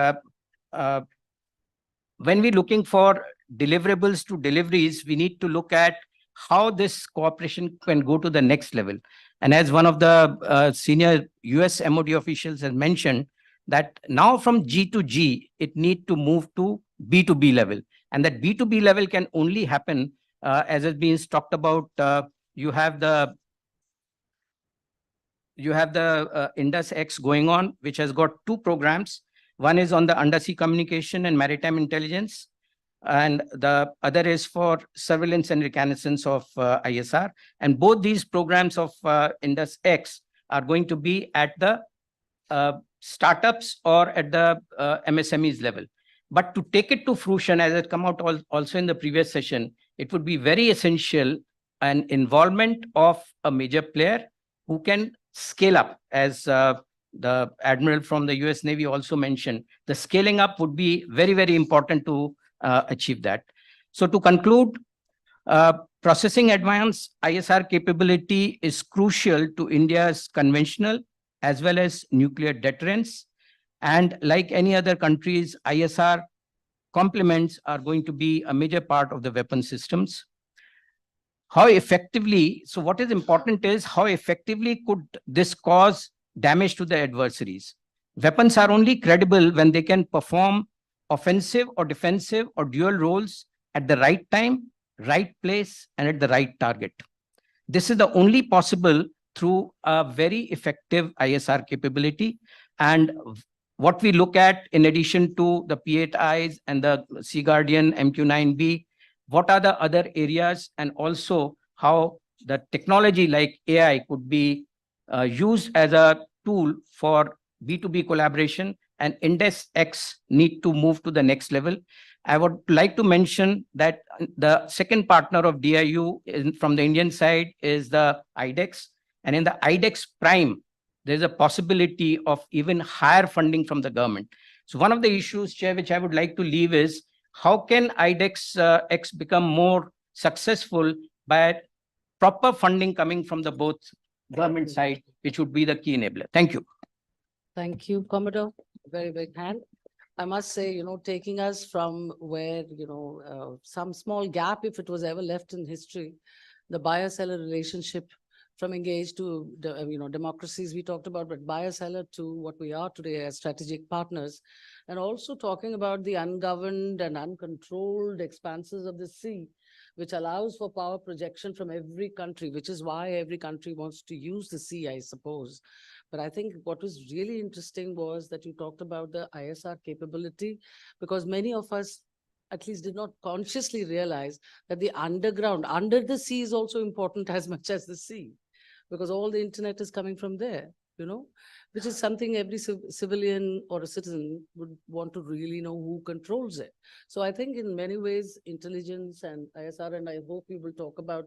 when we're looking for deliverables to deliveries, we need to look at how this cooperation can go to the next level. And as one of the senior US MOD officials has mentioned, that now from G to G, it need to move to B to B level. And that B to B level can only happen, as has been talked about, you have the Indus X going on, which has got two programs. One is on the undersea communication and maritime intelligence, and the other is for surveillance and reconnaissance of ISR. And both these programs of Indus X are going to be at the startups or at the MSMEs level. But to take it to fruition, as it come out also in the previous session, it would be very essential an involvement of a major player who can scale up, as the Admiral from the US Navy also mentioned. The scaling up would be very, very important to achieve that. So to conclude, processing advanced ISR capability is crucial to India's conventional as well as nuclear deterrence. And like any other countries, ISR complements are going to be a major part of the weapon systems. How effectively, so what is important is how effectively could this cause damage to the adversaries? Weapons are only credible when they can perform offensive or defensive or dual roles at the right time, right place, and at the right target. This is the only possible through a very effective ISR capability. And what we look at in addition to the P8Is and the Sea Guardian MQ-9B, what are the other areas, and also how the technology like AI could be used as a tool for B2B collaboration, and Indus X need to move to the next level. I would like to mention that the second partner of DIU from the Indian side is the IDEX. And in the IDEX Prime, there's a possibility of even higher funding from the government. So one of the issues, Chair, which I would like to leave is, how can IDEX X become more successful by proper funding coming from the both government side, which would be the key enabler. Thank you. Thank you, Commodore. Very big hand. I must say, taking us from where, some small gap, if it was ever left in history, the buyer-seller relationship from engaged to, democracies we talked about, but buyer-seller to what we are today as strategic partners, and also talking about the ungoverned and uncontrolled expanses of the sea, which allows for power projection from every country, which is why every country wants to use the sea, I suppose. But I think what was really interesting was that you talked about the ISR capability, because many of us at least did not consciously realize that the underground, under the sea is also important as much as the sea, because all the internet is coming from there, which is something every civilian or a citizen would want to really know who controls it. So I think in many ways, intelligence and ISR, and I hope we will talk about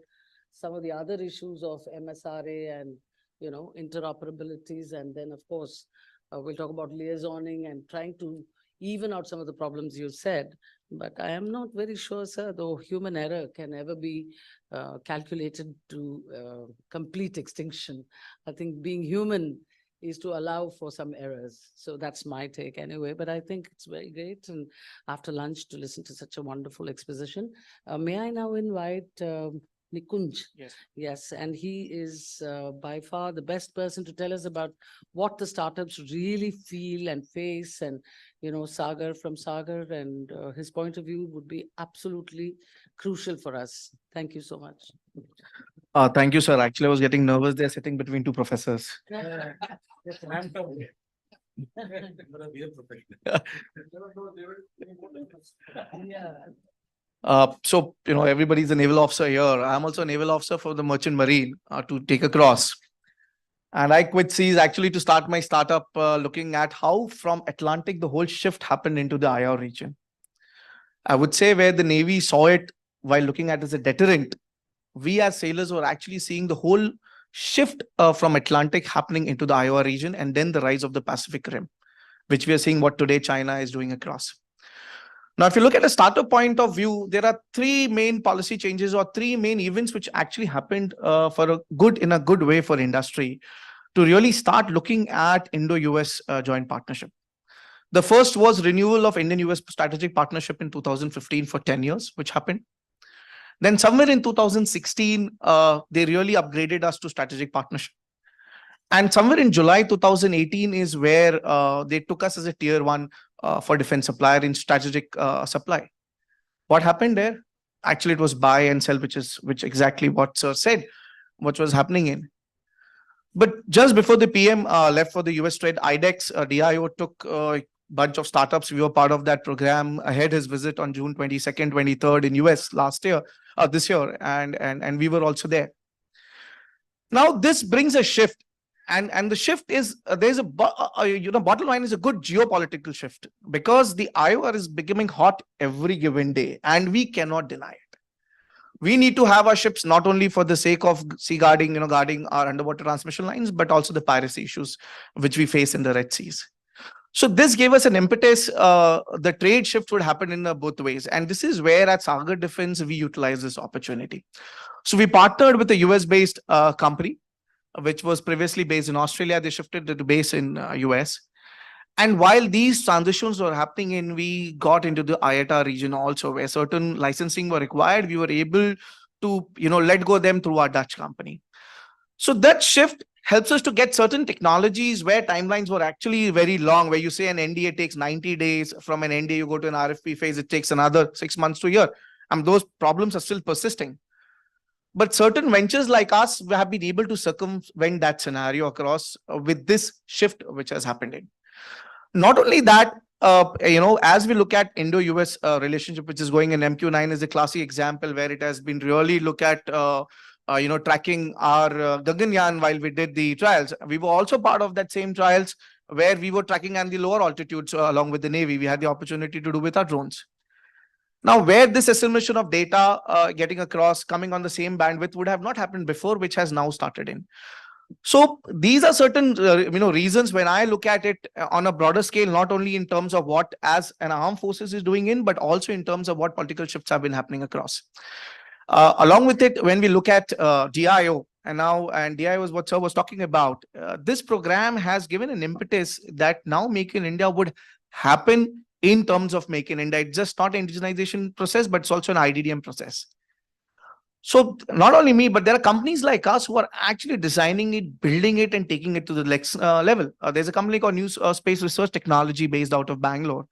some of the other issues of MSRA and interoperabilities. And then, of course, we'll talk about liaisoning and trying to even out some of the problems you said. But I am not very sure, sir, though human error can never be calculated to complete extinction. I think being human is to allow for some errors. So that's my take anyway. But I think it's very great, and after lunch, to listen to such a wonderful exposition. May I now invite Nikunj? Yes. Yes, and he is by far the best person to tell us about what the startups really feel and face, and Sagar from Sagar, and his point of view would be absolutely crucial for us. Thank you so much. Thank you, sir. Actually, I was getting nervous. They're sitting between two professors. So, everybody's a naval officer here. I'm also a naval officer for the Merchant Marine to take across. And I quit seas actually to start my startup looking at how from Atlantic, the whole shift happened into the IR region. I would say where the Navy saw it while looking at it as a deterrent, we as sailors were actually seeing the whole shift from Atlantic happening into the IR region, and then the rise of the Pacific Rim, which we are seeing what today China is doing across. Now, if you look at a startup point of view, there are three main policy changes or three main events which actually happened in a good way for industry to really start looking at Indo-US joint partnership. The first was renewal of Indian-US strategic partnership in 2015 for 10 years, which happened. Then somewhere in 2016, they really upgraded us to strategic partnership. And somewhere in July 2018 is where they took us as a tier 1 for defense supplier in strategic supply. What happened there? Actually, it was buy and sell, which exactly what sir said, what was happening in. But just before the PM left for the US trade, IDEX, DIO took a bunch of startups. We were part of that program ahead his visit on June 22nd, 23rd in US this year, and we were also there. Now, this brings a shift. And the shift is there's bottom line is a good geopolitical shift, because the IOR is becoming hot every given day, and we cannot deny it. We need to have our ships not only for the sake of sea guarding, guarding our underwater transmission lines, but also the piracy issues which we face in the Red Seas. So this gave us an impetus. The trade shift would happen in both ways, and this is where at Sagar Defense we utilize this opportunity. So we partnered with a US-based company, which was previously based in Australia. They shifted to base in US. And while these transitions were happening we got into the IATA region also, where certain licensing were required. We were able to, let go them through our Dutch company. So that shift helps us to get certain technologies where timelines were actually very long, where you say an NDA takes 90 days. From an NDA, you go to an RFP phase, it takes another 6 months to a year. And those problems are still persisting. But certain ventures like us have been able to circumvent that scenario across with this shift which has happened in. Not only that, as we look at Indo-US relationship, which is going in MQ9 is a classic example where it has been really look at, tracking our Gaganyaan while we did the trials. We were also part of that same trials where we were tracking at the lower altitudes along with the Navy. We had the opportunity to do with our drones. Now, where this assimilation of data getting across, coming on the same bandwidth would have not happened before, which has now started in. So these are certain, reasons when I look at it on a broader scale, not only in terms of what as an armed forces is doing in, but also in terms of what political shifts have been happening across. Along with it, when we look at DIO, and DIO is what Sir was talking about, this program has given an impetus that now Make in India would happen in terms of Make in India. It's just not an indigenization process, but it's also an IDDM process. So not only me, but there are companies like us who are actually designing it, building it, and taking it to the next level. There's a company called New Space Research Technology based out of Bangalore.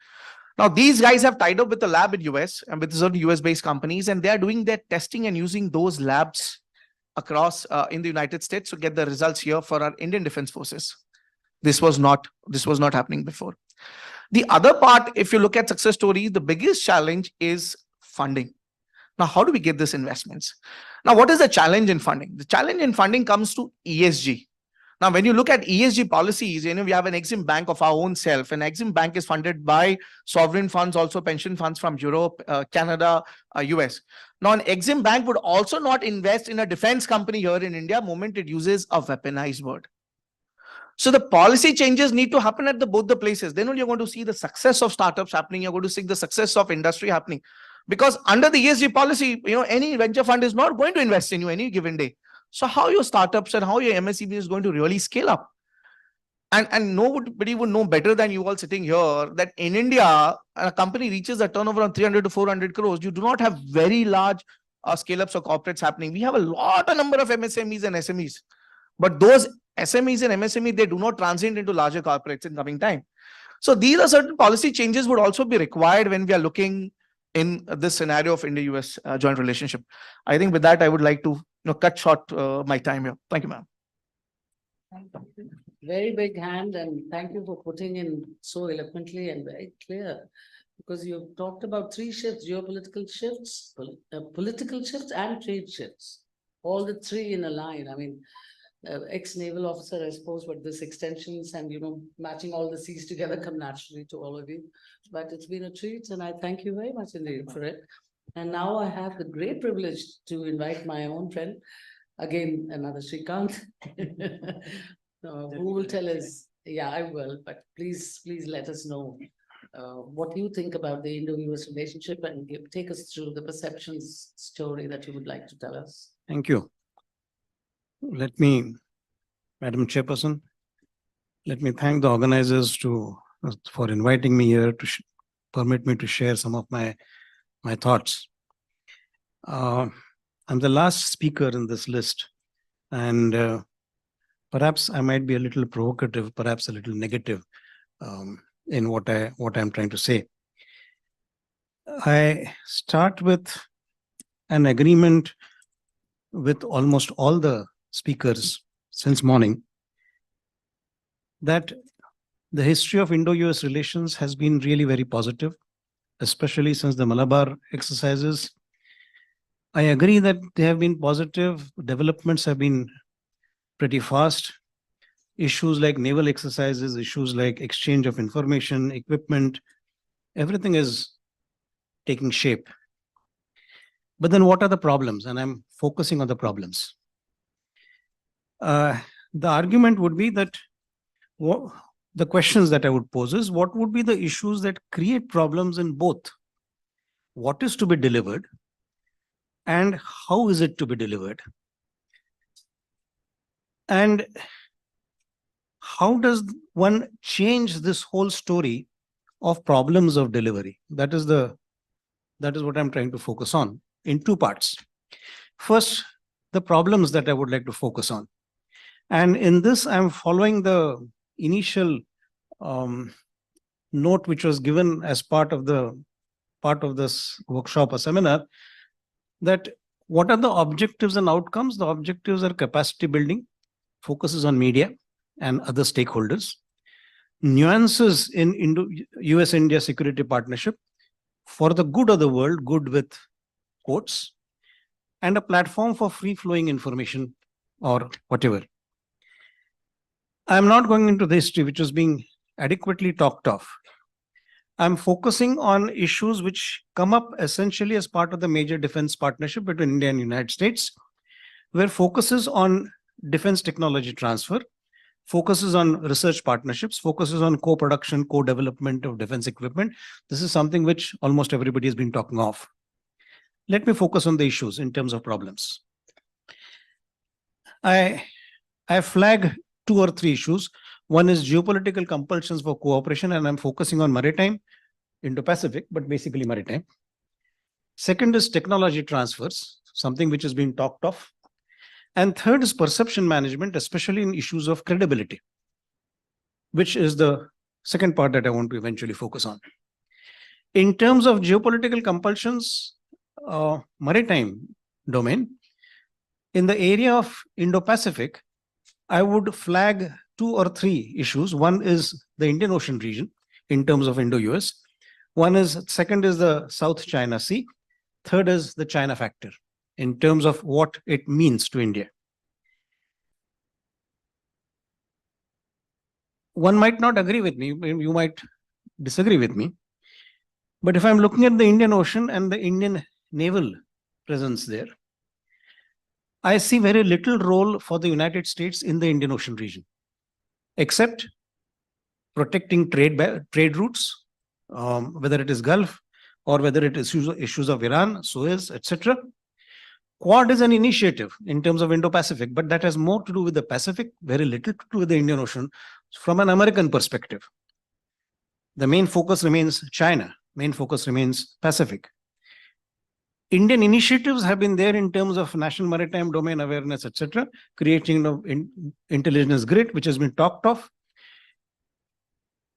Now, these guys have tied up with a lab in US and with certain US-based companies, and they are doing their testing and using those labs across in the United States to get the results here for our Indian Defense Forces. This was not happening before. The other part, if you look at success stories, the biggest challenge is funding. Now, how do we get these investments? Now, what is the challenge in funding? The challenge in funding comes to ESG. Now, when you look at ESG policies, we have an Exim Bank of our own self. An Exim Bank is funded by sovereign funds, also pension funds from Europe, Canada, US. Now, an Exim Bank would also not invest in a defense company here in India the moment it uses a weaponized word. So the policy changes need to happen at both the places. Then only you're going to see the success of startups happening. You're going to see the success of industry happening. Because under the ESG policy, any venture fund is not going to invest in you any given day. So how your startups and how your MSME is going to really scale up? And nobody would know better than you all sitting here that in India, a company reaches a turnover of 300 to 400 crores. You do not have very large scale-ups or corporates happening. We have a number of MSMEs and SMEs. But those SMEs and MSMEs, they do not transit into larger corporates in coming time. So these are certain policy changes would also be required when we are looking in this scenario of India-US joint relationship. I think with that, I would like to cut short my time here. Thank you, ma'am. Very big hand, and thank you for putting in so eloquently and very clear, because you've talked about three shifts: geopolitical shifts, political shifts, and trade shifts. All the three in a line. I mean, ex-naval officer, I suppose, but this extensions and, matching all the C's together come naturally to all of you. But it's been a treat, and I thank you very much indeed for it. And now I have the great privilege to invite my own friend, again, another Srikanth, who will tell us, yeah, I will, but please let us know what you think about the Indo-US relationship and take us through the perceptions story that you would like to tell us. Thank you. Let me, Madam Chairperson, let me thank the organizers for inviting me here to permit me to share some of my thoughts. I'm the last speaker in this list, and perhaps I might be a little provocative, perhaps a little negative in what I'm trying to say. I start with an agreement with almost all the speakers since morning that the history of Indo-US relations has been really very positive, especially since the Malabar exercises. I agree that they have been positive. Developments have been pretty fast. Issues like naval exercises, issues like exchange of information, equipment, everything is taking shape. But then what are the problems? And I'm focusing on the problems. The argument would be that the questions that I would pose is, what would be the issues that create problems in both? What is to be delivered and how is it to be delivered? And how does one change this whole story of problems of delivery? That is what I'm trying to focus on in two parts. First, the problems that I would like to focus on. And in this, I'm following the initial note which was given as part of this workshop or seminar, that what are the objectives and outcomes? The objectives are capacity building, focuses on media and other stakeholders, nuances in US-India security partnership for the good of the world, good with quotes, and a platform for free-flowing information or whatever. I'm not going into the history, which is being adequately talked of. I'm focusing on issues which come up essentially as part of the major defense partnership between India and United States, where focuses on defense technology transfer, focuses on research partnerships, focuses on co-production, co-development of defense equipment. This is something which almost everybody has been talking of. Let me focus on the issues in terms of problems. I flag 2 or 3 issues. One is geopolitical compulsions for cooperation, and I'm focusing on maritime, Indo-Pacific, but basically maritime. Second is technology transfers, something which has been talked of. And third is perception management, especially in issues of credibility, which is the second part that I want to eventually focus on. In terms of geopolitical compulsions, maritime domain, in the area of Indo-Pacific, I would flag 2 or 3 issues. One is the Indian Ocean region in terms of Indo-US. Second is the South China Sea. Third is the China factor in terms of what it means to India. One might not agree with me, you might disagree with me. But if I'm looking at the Indian Ocean and the Indian naval presence there, I see very little role for the United States in the Indian Ocean region, except protecting trade routes, whether it is Gulf or whether it is issues of Iran, Suez, etc. Quad is an initiative in terms of Indo-Pacific, but that has more to do with the Pacific, very little to do with the Indian Ocean from an American perspective. The main focus remains China, main focus remains Pacific. Indian initiatives have been there in terms of national maritime domain awareness, etc., creating an intelligence grid, which has been talked of.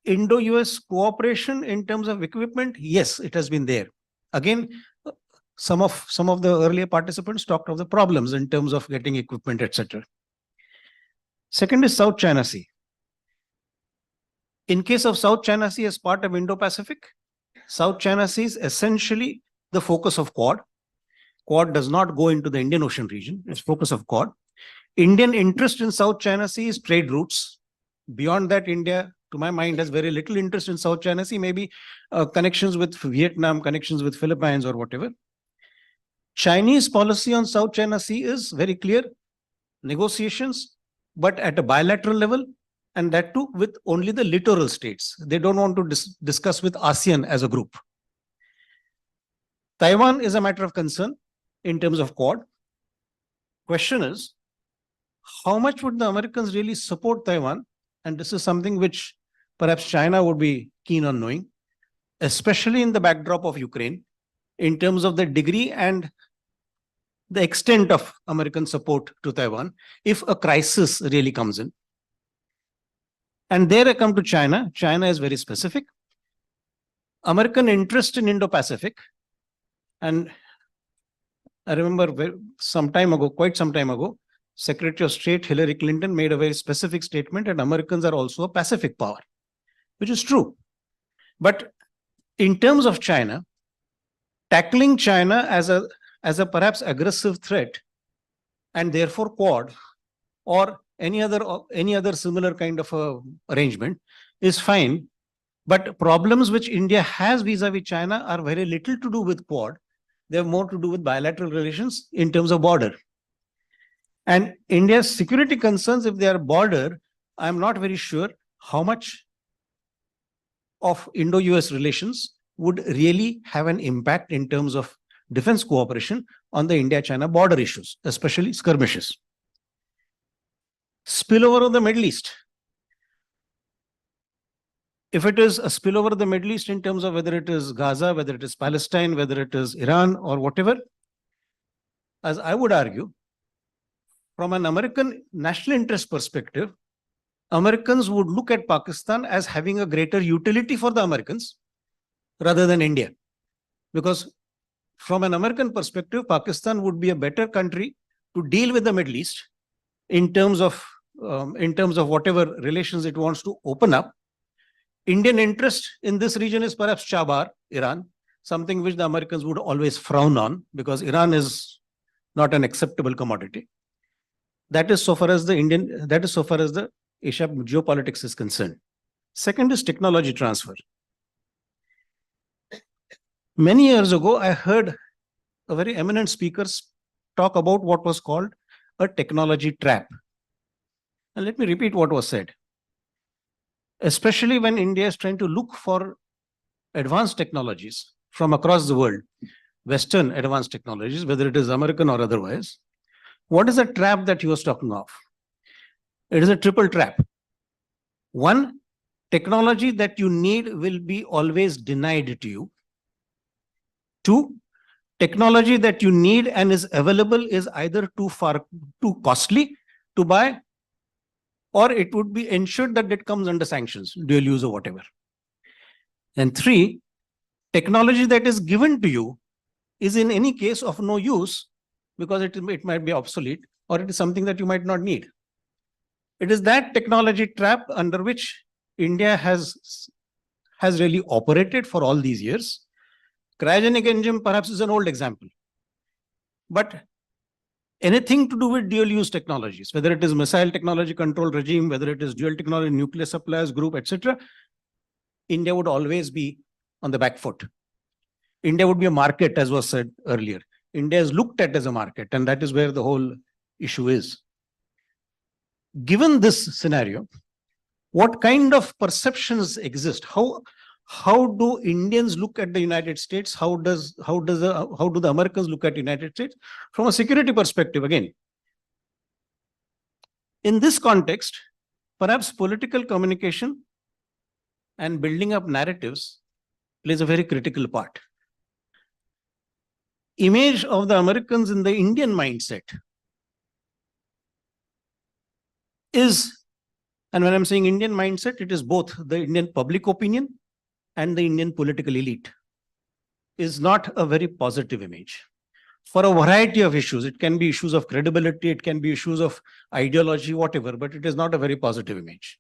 Indo-US cooperation in terms of equipment, yes, it has been there. Again, some of the earlier participants talked of the problems in terms of getting equipment, etc. Second is South China Sea. In case of South China Sea as part of Indo-Pacific, South China Sea is essentially the focus of Quad. Quad does not go into the Indian Ocean region, it's focus of Quad. Indian interest in South China Sea is trade routes. Beyond that, India, to my mind, has very little interest in South China Sea, maybe connections with Vietnam, connections with Philippines or whatever. Chinese policy on South China Sea is very clear, negotiations, but at a bilateral level, and that too with only the littoral states. They don't want to discuss with ASEAN as a group. Taiwan is a matter of concern in terms of Quad. Question is, how much would the Americans really support Taiwan? And this is something which perhaps China would be keen on knowing, especially in the backdrop of Ukraine, in terms of the degree and the extent of American support to Taiwan, if a crisis really comes in. And there I come to China. China is very specific. American interest in Indo-Pacific. And I remember quite some time ago, Secretary of State Hillary Clinton made a very specific statement, and Americans are also a Pacific power, which is true. But in terms of China, tackling China as a perhaps aggressive threat, and therefore Quad or any other similar kind of arrangement is fine. But problems which India has vis-a-vis China are very little to do with Quad. They have more to do with bilateral relations in terms of border. And India's security concerns, if they are border, I'm not very sure how much of Indo-US relations would really have an impact in terms of defense cooperation on the India-China border issues, especially skirmishes. Spillover of the Middle East. If it is a spillover of the Middle East in terms of whether it is Gaza, whether it is Palestine, whether it is Iran or whatever, as I would argue, from an American national interest perspective, Americans would look at Pakistan as having a greater utility for the Americans rather than India. Because from an American perspective, Pakistan would be a better country to deal with the Middle East in terms of whatever relations it wants to open up. Indian interest in this region is perhaps Chabar, Iran, something which the Americans would always frown on because Iran is not an acceptable commodity. That is so far as the Asia geopolitics is concerned. Second is technology transfer. Many years ago, I heard a very eminent speaker talk about what was called a technology trap. And let me repeat what was said. Especially when India is trying to look for advanced technologies from across the world, Western advanced technologies, whether it is American or otherwise, what is the trap that he was talking of? It is a triple trap. One, technology that you need will be always denied to you. Two, technology that you need and is available is either too costly to buy, or it would be ensured that it comes under sanctions, dual use or whatever. And three, technology that is given to you is in any case of no use because it might be obsolete or it is something that you might not need. It is that technology trap under which India has really operated for all these years. Cryogenic engine perhaps is an old example. But anything to do with dual use technologies, whether it is missile technology control regime, whether it is dual technology, nuclear suppliers group, etc., India would always be on the back foot. India would be a market, as was said earlier. India is looked at as a market, and that is where the whole issue is. Given this scenario, what kind of perceptions exist? How do Indians look at the United States? How do the Americans look at United States from a security perspective? Again, in this context, perhaps political communication and building up narratives plays a very critical part. Image of the Americans in the Indian mindset is, and when I'm saying Indian mindset, it is both the Indian public opinion and the Indian political elite, is not a very positive image for a variety of issues. It can be issues of credibility, it can be issues of ideology, whatever, but it is not a very positive image.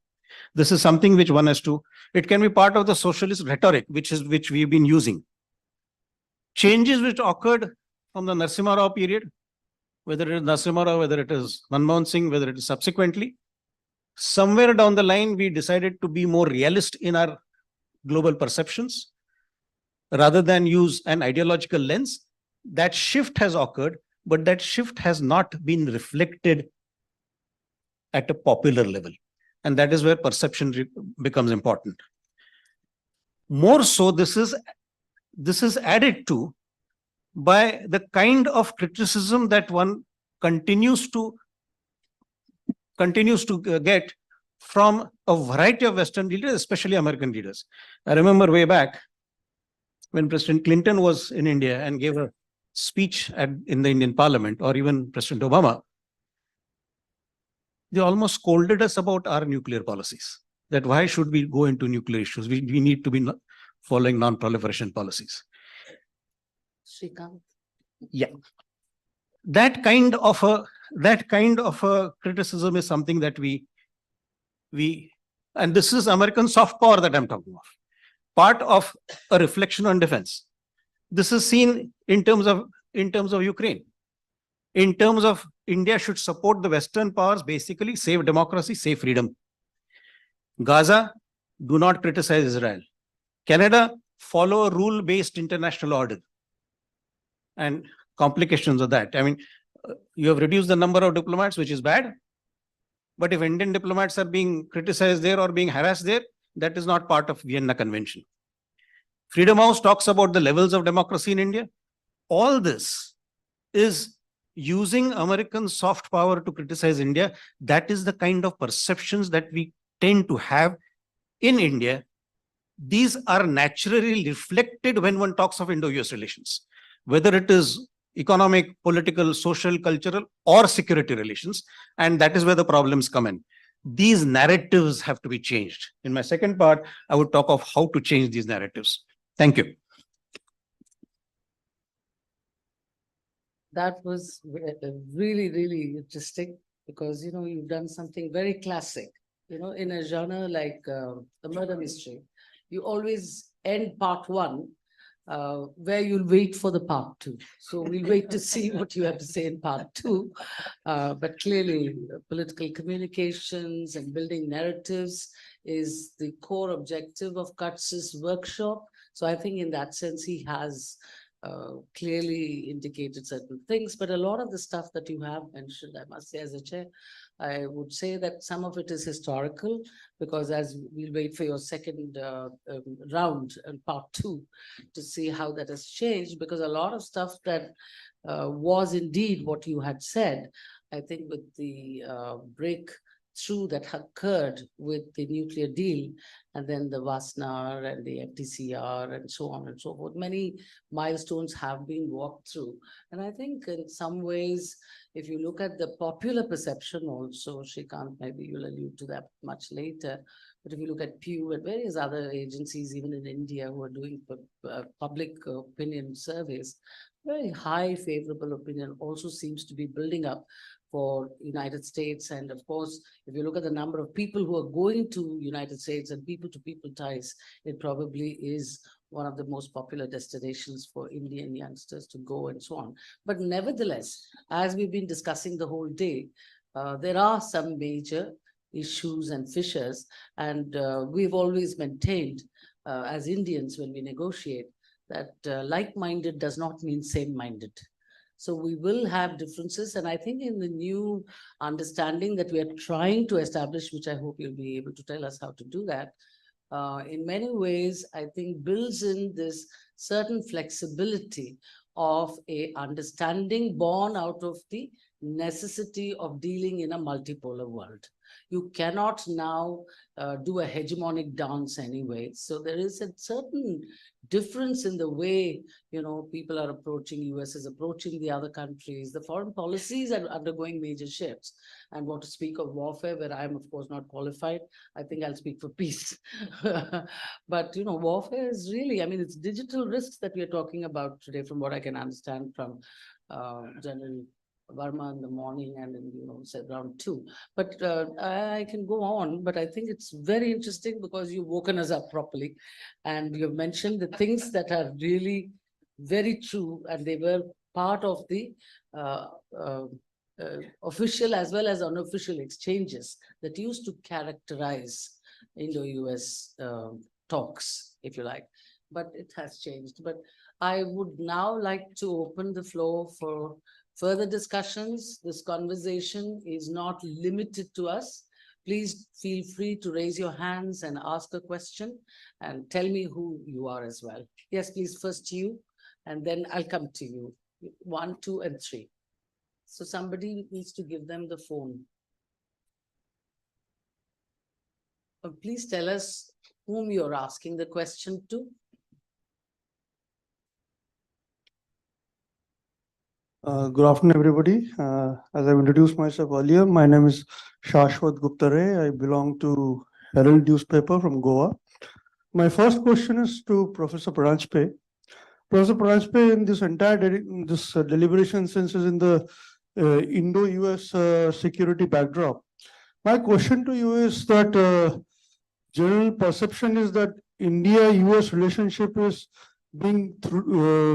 This is something which one has to, it can be part of the socialist rhetoric, which we've been using. Changes which occurred from the Narasimha Rao period, whether it is Narasimha Rao, whether it is Manmohan Singh, whether it is subsequently, somewhere down the line, we decided to be more realist in our global perceptions rather than use an ideological lens. That shift has occurred, but that shift has not been reflected at a popular level. And that is where perception becomes important. More so, this is added to by the kind of criticism that one continues to get from a variety of Western leaders, especially American leaders. I remember way back when President Clinton was in India and gave a speech in the Indian Parliament, or even President Obama, they almost scolded us about our nuclear policies, that why should we go into nuclear issues? We need to be following non-proliferation policies. Shrikant. Yeah. That kind of a criticism is something that we and this is American soft power that I'm talking of, part of a reflection on defense. This is seen in terms of Ukraine. In terms of India should support the Western powers, basically save democracy, save freedom. Gaza, do not criticize Israel. Canada, follow a rule-based international order. And complications of that. I mean, you have reduced the number of diplomats, which is bad. But if Indian diplomats are being criticized there or being harassed there, that is not part of Vienna Convention. Freedom House talks about the levels of democracy in India. All this is using American soft power to criticize India. That is the kind of perceptions that we tend to have in India. These are naturally reflected when one talks of Indo-US relations, whether it is economic, political, social, cultural, or security relations. And that is where the problems come in. These narratives have to be changed. In my second part, I would talk of how to change these narratives. Thank you. That was really, really interesting because, you've done something very classic, in a genre like the murder mystery. You always end part one where you'll wait for the part two. So we'll wait to see what you have to say in part two. But clearly, political communications and building narratives is the core objective of Katz's workshop. So I think in that sense, he has clearly indicated certain things, but a lot of the stuff that you have mentioned, I must say, as a chair, I would say that some of it is historical, because as we'll wait for your second round and part 2 to see how that has changed, because a lot of stuff that was indeed what you had said, I think with the breakthrough that occurred with the nuclear deal, and then the Wasnar and the FTCR and so on and so forth, many milestones have been walked through. And I think in some ways, if you look at the popular perception also, Shrikant, maybe you'll allude to that much later, but if you look at Pew and various other agencies, even in India, who are doing public opinion surveys, very high favorable opinion also seems to be building up for United States. And of course, if you look at the number of people who are going to United States and people-to-people ties, it probably is one of the most popular destinations for Indian youngsters to go and so on. But nevertheless, as we've been discussing the whole day, there are some major issues and fissures, and we've always maintained as Indians when we negotiate that like-minded does not mean same-minded. So we will have differences, and I think in the new understanding that we are trying to establish, which I hope you'll be able to tell us how to do that, in many ways, I think builds in this certain flexibility of a understanding born out of the necessity of dealing in a multipolar world. You cannot now do a hegemonic dance anyway. So there is a certain difference in the way, you know, people are approaching, US is approaching the other countries. The foreign policies are undergoing major shifts. And what to speak of warfare, where I'm of course not qualified, I think I'll speak for peace. But, you know, warfare is really, I mean, it's digital risks that we are talking about today, from what I can understand from General Verma in the morning and in, you know, said round 2. But I can go on, but I think it's very interesting because you've woken us up properly, and you've mentioned the things that are really very true, and they were part of the official as well as unofficial exchanges that used to characterize Indo-US talks, if you like. But it has changed. But I would now like to open the floor for further discussions. This conversation is not limited to us. Please feel free to raise your hands and ask a question and tell me who you are as well. Yes, please, first you, and then I'll come to you. 1, 2, and 3. So somebody needs to give them the phone. Please tell us whom you're asking the question to. Good afternoon, everybody. As I've introduced myself earlier, my name is Shashwat Guptare. I belong to Herald newspaper from Goa. My first question is to Professor Pranjpe. Professor Pranjpe, in this entire deliberation, since is in the Indo-US security backdrop, my question to you is that general perception is that India-US relationship is being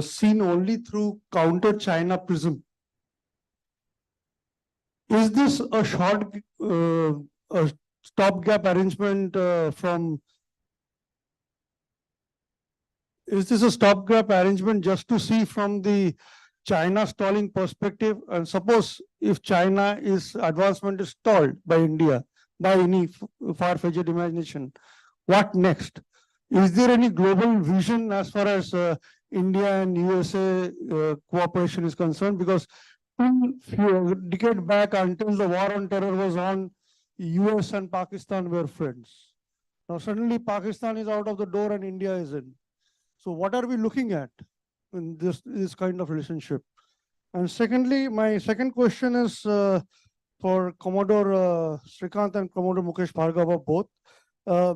seen only through counter-China prism. Is this a stopgap arrangement is this a stopgap arrangement just to see from the China stalling perspective? And suppose if China's advancement is stalled by India, by any far-fetched imagination, what next? Is there any global vision as far as India and USA cooperation is concerned? Because a decade back, until the war on terror was on, US and Pakistan were friends. Now suddenly Pakistan is out of the door and India is in. So what are we looking at in this kind of relationship? And secondly, my second question is for Commodore Shrikant and Commodore Mukesh Bhargava both. Our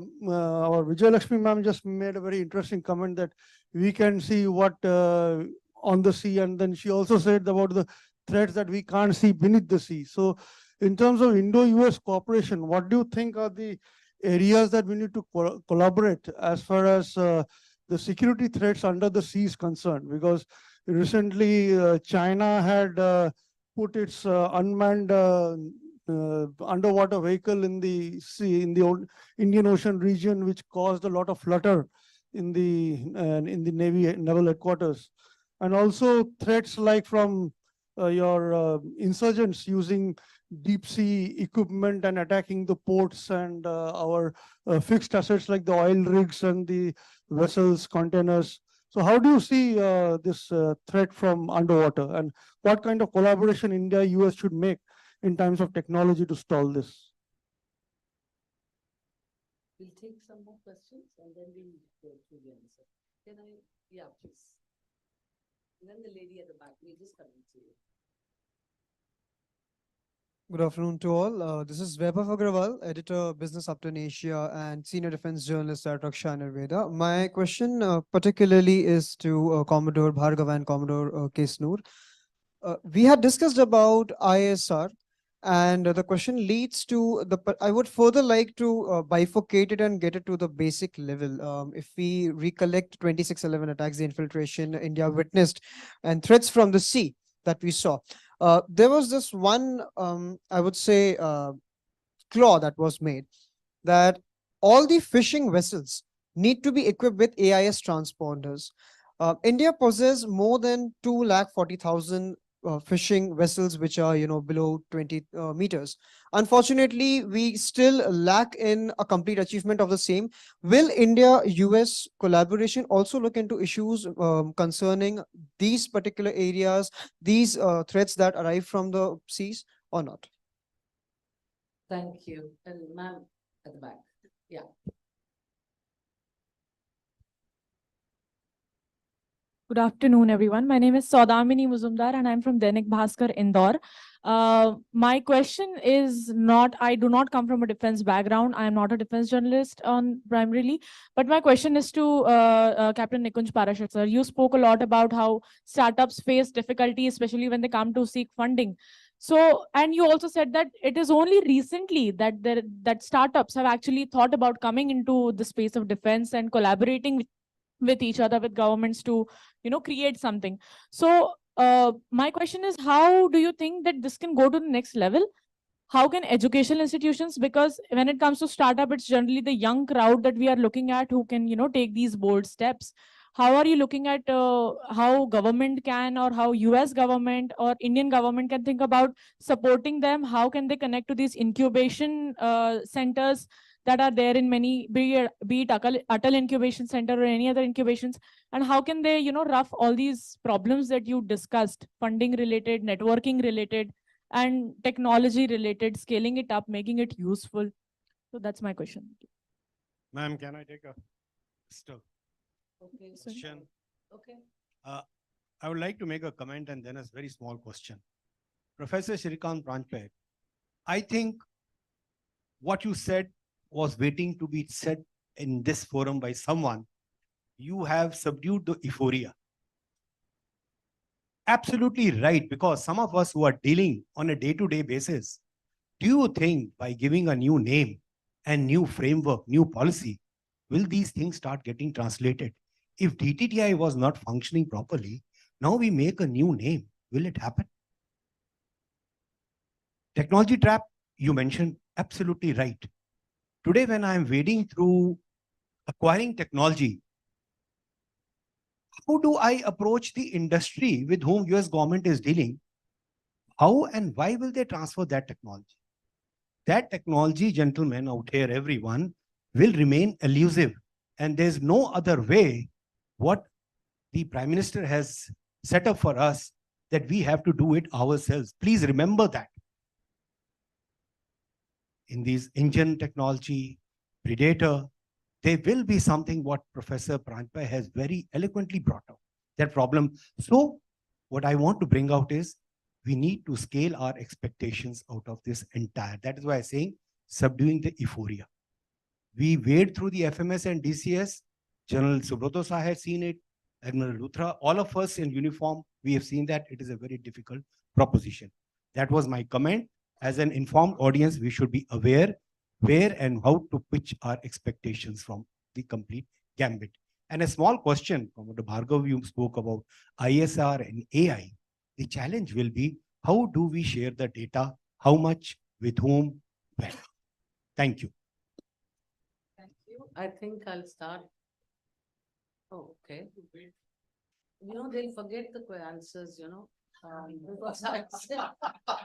Vijay Lakshmi ma'am just made a very interesting comment that we can see what on the sea, and then she also said about the threats that we can't see beneath the sea. So in terms of Indo-US cooperation, what do you think are the areas that we need to collaborate as far as the security threats under the sea is concerned? Because recently China had put its unmanned underwater vehicle in the sea, in the old Indian Ocean region, which caused a lot of flutter in the Naval headquarters. and also threats like from your insurgents using deep sea equipment and attacking the ports and our fixed assets like the oil rigs and the vessels, containers. So how do you see this threat from underwater, and what kind of collaboration India, US should make in terms of technology to stall this? We'll take some more questions and then we'll go through the answer. Can I, yeah, please. And then the lady at the back, we'll just come to you. Good afternoon to all. This is Vaibhav Agrawal, editor, Business Upturn Asia, and senior defense journalist at Raksha Ayurveda. My question particularly is to Commodore Bhargav and Commodore Kesnoor. We had discussed about ISR, and the question leads to I would further like to bifurcate it and get it to the basic level. If we recollect 26/11 attacks, the infiltration India witnessed, and threats from the sea that we saw. There was this one, I would say, clause that was made that all the fishing vessels need to be equipped with AIS transponders. India possesses more than 240,000 fishing vessels which are below 20 meters. Unfortunately, we still lack in a complete achievement of the same. Will India-US collaboration also look into issues concerning these particular areas, these threats that arrive from the seas, or not? Thank you. And ma'am at the back. Yeah. Good afternoon, everyone. My name is Saudamini Muzumdar and I'm from Dainik Bhaskar, Indore. My question is not, I do not come from a defense background. I am not a defense journalist primarily, but my question is to Captain Nikunj Parashar, sir. You spoke a lot about how startups face difficulty, especially when they come to seek funding. So, and you also said that it is only recently that startups have actually thought about coming into the space of defense and collaborating with each other, with governments to, create something. So my question is, how do you think that this can go to the next level? How can educational institutions, because when it comes to startup, it's generally the young crowd that we are looking at who can, take these bold steps. How are you looking at how government can, or how US government or Indian government can think about supporting them? How can they connect to these incubation centers that are there in many, be it Atal Incubation Center or any other incubations? And how can they, rough all these problems that you discussed, funding related, networking related, and technology related, scaling it up, making it useful? So that's my question. Ma'am, can I take a still Okay. question? Okay. I would like to make a comment and then a very small question. Professor Shrikant Pranjpe, I think what you said was waiting to be said in this forum by someone. You have subdued the euphoria. Absolutely right, because some of us who are dealing on a day-to-day basis, do you think by giving a new name and new framework, new policy, will these things start getting translated? If DTTI was not functioning properly, now we make a new name. Will it happen? Technology trap, you mentioned, absolutely right. Today, when I'm wading through acquiring technology, how do I approach the industry with whom US government is dealing? How and why will they transfer that technology? That technology, gentlemen out here, everyone, will remain elusive. And there's no other way what the Prime Minister has set up for us, that we have to do it ourselves. Please remember that. In these engine technology, Predator, there will be something what Professor Pranjpe has very eloquently brought out, that problem. So what I want to bring out is, we need to scale our expectations out of this entire. That is why I'm saying subduing the euphoria. We wade through the FMS and DCS. General Subroto Sah has seen it. Admiral Luthra, all of us in uniform, we have seen that it is a very difficult proposition. That was my comment. As an informed audience, we should be aware where and how to pitch our expectations from the complete gambit. And a small question, Commodore Bhargav, you spoke about ISR and AI. The challenge will be, how do we share the data? How much, with whom, when? Thank you. Thank you. I think I'll start. Oh, okay. They'll forget the answers, because I said,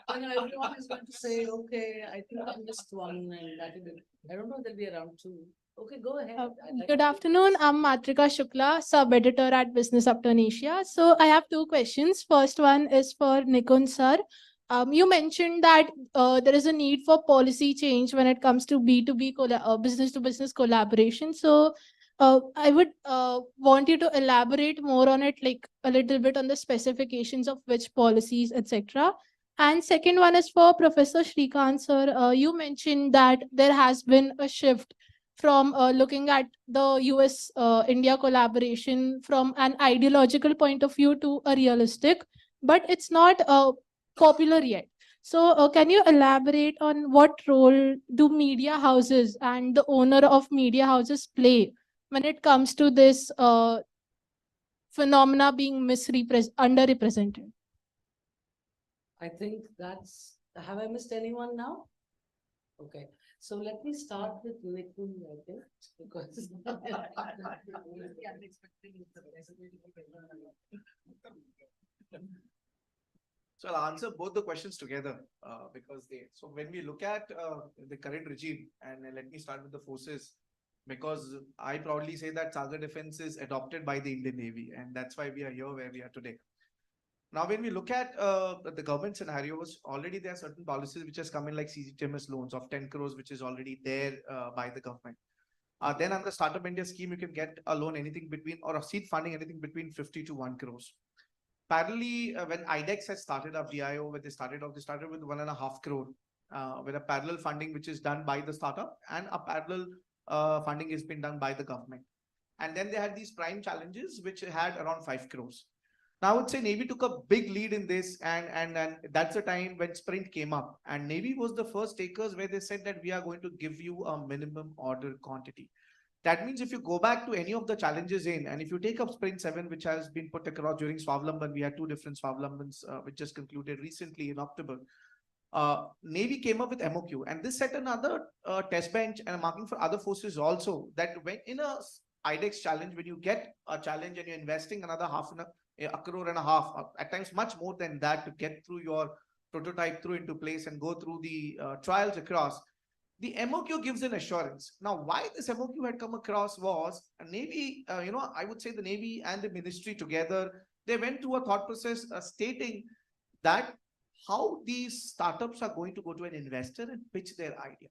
everyone is going to say, okay, I think I missed one and that will be, I don't know, there'll be around two. Okay, go ahead. Good afternoon. I'm Matrika Shukla, sub-editor at Business Upturn Asia. So I have two questions. First one is for Nikun sir. You mentioned that there is a need for policy change when it comes to B2B business-to-business collaboration. So I would want you to elaborate more on it, like a little bit on the specifications of which policies, etc. And second one is for Professor Shrikant sir. You mentioned that there has been a shift from looking at the US India collaboration from an ideological point of view to a realistic, but it's not popular yet. So can you elaborate on what role do media houses and the owner of media houses play when it comes to this phenomena being underrepresented? I think have I missed anyone now? Okay. So let me start with Nikun, I think, because So I'll answer both the questions together so when we look at the current regime, and let me start with the forces, because I proudly say that Sagar Defense is adopted by the Indian Navy, and that's why we are here where we are today. Now, when we look at the government scenarios, already there are certain policies which has come in, like CGTMS loans of 10 crores, which is already there by the government. Then under the Startup India scheme, you can get a loan anything between, or a seed funding anything between 50 to 1 crores. Parallelly, when IDEX has started up, DIO, when they started with 1.5 crore, with a parallel funding which is done by the startup, and a parallel funding has been done by the government. And then they had these prime challenges which had around 5 crores. Now I would say Navy took a big lead in this, and that's the time when Sprint came up, and Navy was the first takers where they said that we are going to give you a minimum order quantity. That means if you go back to any of the challenges and if you take up Sprint 7, which has been put across during Swavlamban, we had two different Swavlambans which just concluded recently in October. Navy came up with MOQ, and this set another test bench and a marking for other forces also, that when in a IDEX challenge, when you get a challenge and you're investing another a crore and a half, at times much more than that, to get through your prototype through into place and go through the trials across, the MOQ gives an assurance. Now, why this MOQ had come across was Navy, I would say the Navy and the ministry together, they went through a thought process stating that how these startups are going to go to an investor and pitch their idea.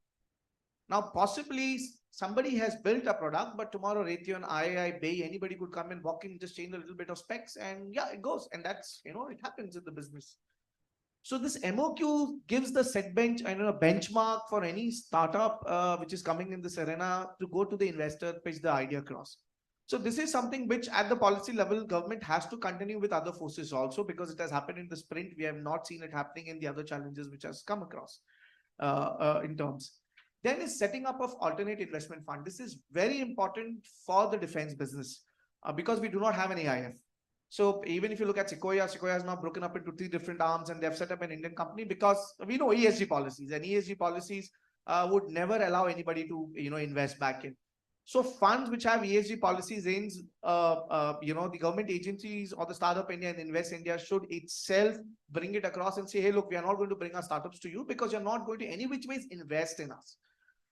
Now, possibly somebody has built a product, but tomorrow Raytheon, IAI, Bay, anybody could come and walk in, just change a little bit of specs, and yeah, it goes. And that's, it happens in the business. So this MOQ gives the set bench and a benchmark for any startup which is coming in this arena to go to the investor, pitch the idea across. So this is something which at the policy level, government has to continue with other forces also, because it has happened in the Sprint. We have not seen it happening in the other challenges which has come across in terms. Then is setting up of alternate investment fund. This is very important for the defense business because we do not have an AIF. So even if you look at Sequoia has now broken up into 3 different arms, and they have set up an Indian company because we know ESG policies, and ESG policies would never allow anybody to invest back in. So funds which have ESG policies in, the government agencies or the Startup India and Invest India should itself bring it across and say, hey, look, we are not going to bring our startups to you because you're not going to any which ways invest in us.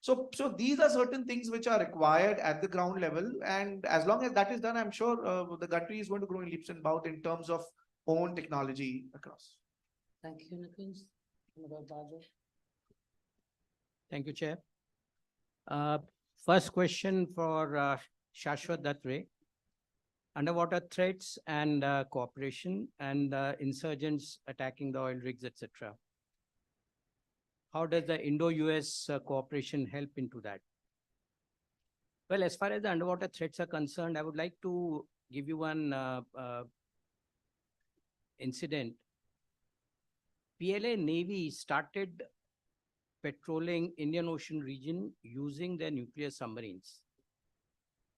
So these are certain things which are required at the ground level. And as long as that is done, I'm sure the country is going to grow in leaps and bounds in terms of own technology across. Thank you, Nikun. Thank you, Chair. First question for Shashwat Datre. Underwater threats and cooperation and insurgents attacking the oil rigs, etc. How does the Indo-US cooperation help into that? Well, as far as the underwater threats are concerned, I would like to give you one incident. PLA Navy started patrolling Indian Ocean region using their nuclear submarines.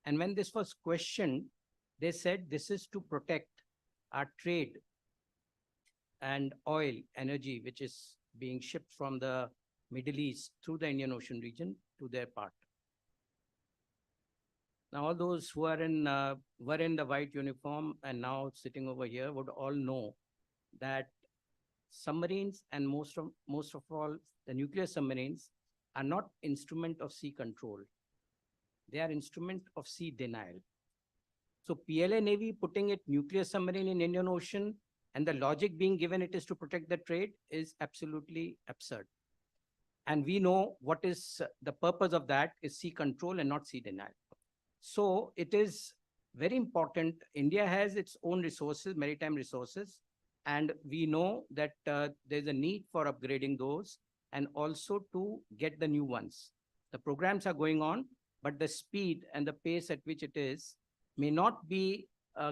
And when this was questioned, they said this is to protect our trade and oil energy, which is being shipped from the Middle East through the Indian Ocean region to their part. Now, all those who are in were in the white uniform and now sitting over here would all know that submarines and most of all the nuclear submarines are not instrument of sea control. They are instrument of sea denial. So PLA Navy putting it nuclear submarine in Indian Ocean and the logic being given it is to protect the trade is absolutely absurd. And we know what is the purpose of that is sea control and not sea denial. So it is very important. India has its own resources, maritime resources, and we know that there's a need for upgrading those and also to get the new ones. The programs are going on, but the speed and the pace at which it is may not be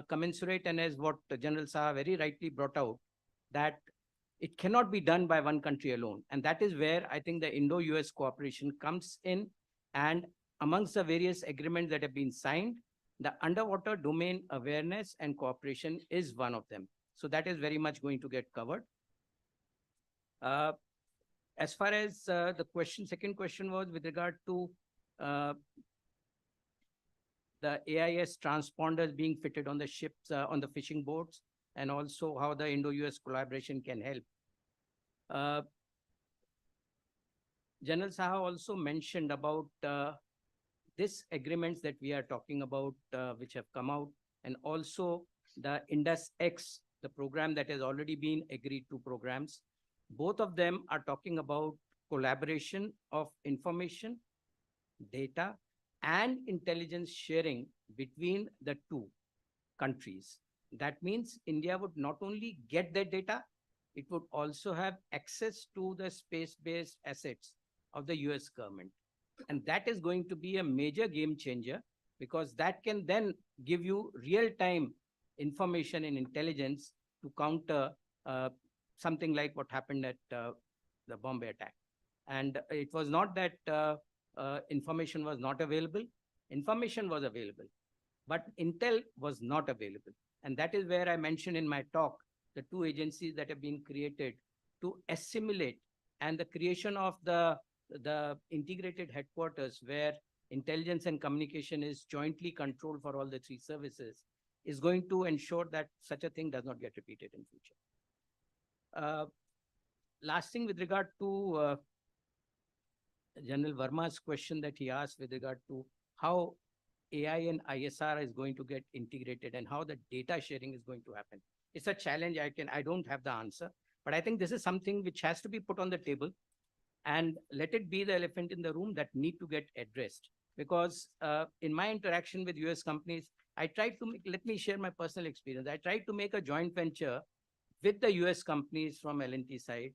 commensurate. And as what General Saha very rightly brought out, that it cannot be done by one country alone. And that is where I think the Indo-US cooperation comes in. And amongst the various agreements that have been signed, the underwater domain awareness and cooperation is one of them. So that is very much going to get covered. As far as the second question was with regard to the AIS transponders being fitted on the ships, on the fishing boats, and also how the Indo-US collaboration can help. General Saha also mentioned about these agreements that we are talking about, which have come out, and also the Indus X, the program that has already been agreed to programs. Both of them are talking about collaboration of information, data, and intelligence sharing between the two countries. That means India would not only get that data, it would also have access to the space-based assets of the US government. And that is going to be a major game changer because that can then give you real-time information and intelligence to counter something like what happened at the Bombay attack. And it was not that information was not available. Information was available, but intel was not available. And that is where I mentioned in my talk, the two agencies that have been created to assimilate, and the creation of the integrated headquarters where intelligence and communication is jointly controlled for all the three services is going to ensure that such a thing does not get repeated in future. Last thing with regard to General Verma's question that he asked with regard to how AI and ISR is going to get integrated and how the data sharing is going to happen. It's a challenge. I don't have the answer, but I think this is something which has to be put on the table and let it be the elephant in the room that need to get addressed. Because in my interaction with US companies, I tried to make, let me share my personal experience. I tried to make a joint venture with the US companies from L&T side.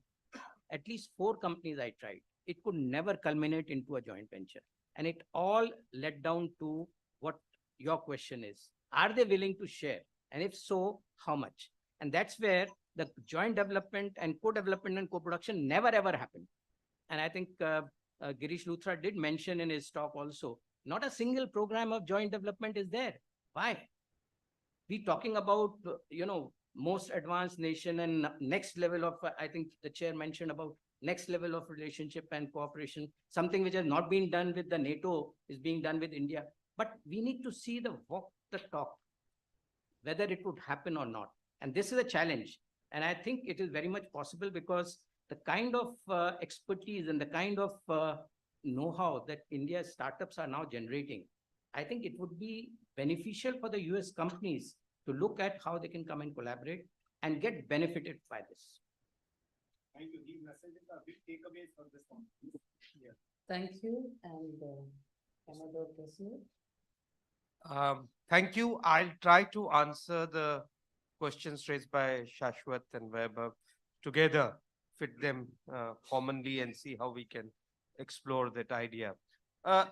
At least 4 companies I tried. It could never culminate into a joint venture. And it all led down to what your question is. Are they willing to share? And if so, how much? And that's where the joint development and co-development and co-production never ever happened. And I think Girish Luthra did mention in his talk also, not a single program of joint development is there. Why? We talking about, most advanced nation and next level of, I think the chair mentioned about next level of relationship and cooperation, something which has not been done with the NATO is being done with India. But we need to see the walk the talk, whether it would happen or not. And this is a challenge. And I think it is very much possible because the kind of expertise and the kind of know-how that India's startups are now generating, I think it would be beneficial for the US companies to look at how they can come and collaborate and get benefited by this. Thank you. These messages are big takeaways from this one. Yeah. Thank you. And another question. Thank you. I'll try to answer the questions raised by Shashwat and Weber together, fit them commonly and see how we can explore that idea.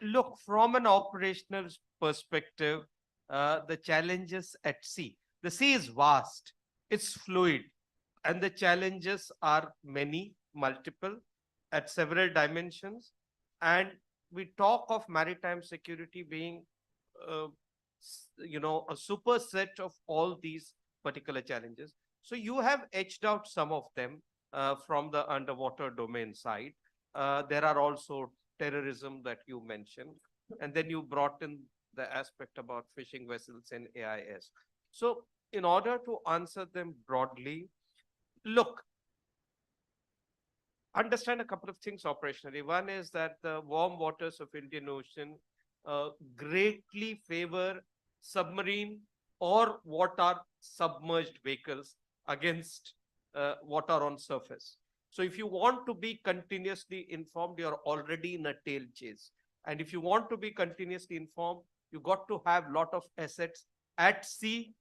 Look, from an operational perspective, the challenges at sea. The sea is vast, it's fluid, and the challenges are many, multiple, at several dimensions. And we talk of maritime security being, a superset of all these particular challenges. So you have edged out some of them from the underwater domain side. There are also terrorism that you mentioned, and then you brought in the aspect about fishing vessels and AIS. So in order to answer them broadly, look, understand a couple of things operationally. One is that the warm waters of Indian Ocean greatly favor submarine or water submerged vehicles against water on surface. So if you want to be continuously informed, you're already in a tail chase. And if you want to be continuously informed, you got to have a lot of assets at sea,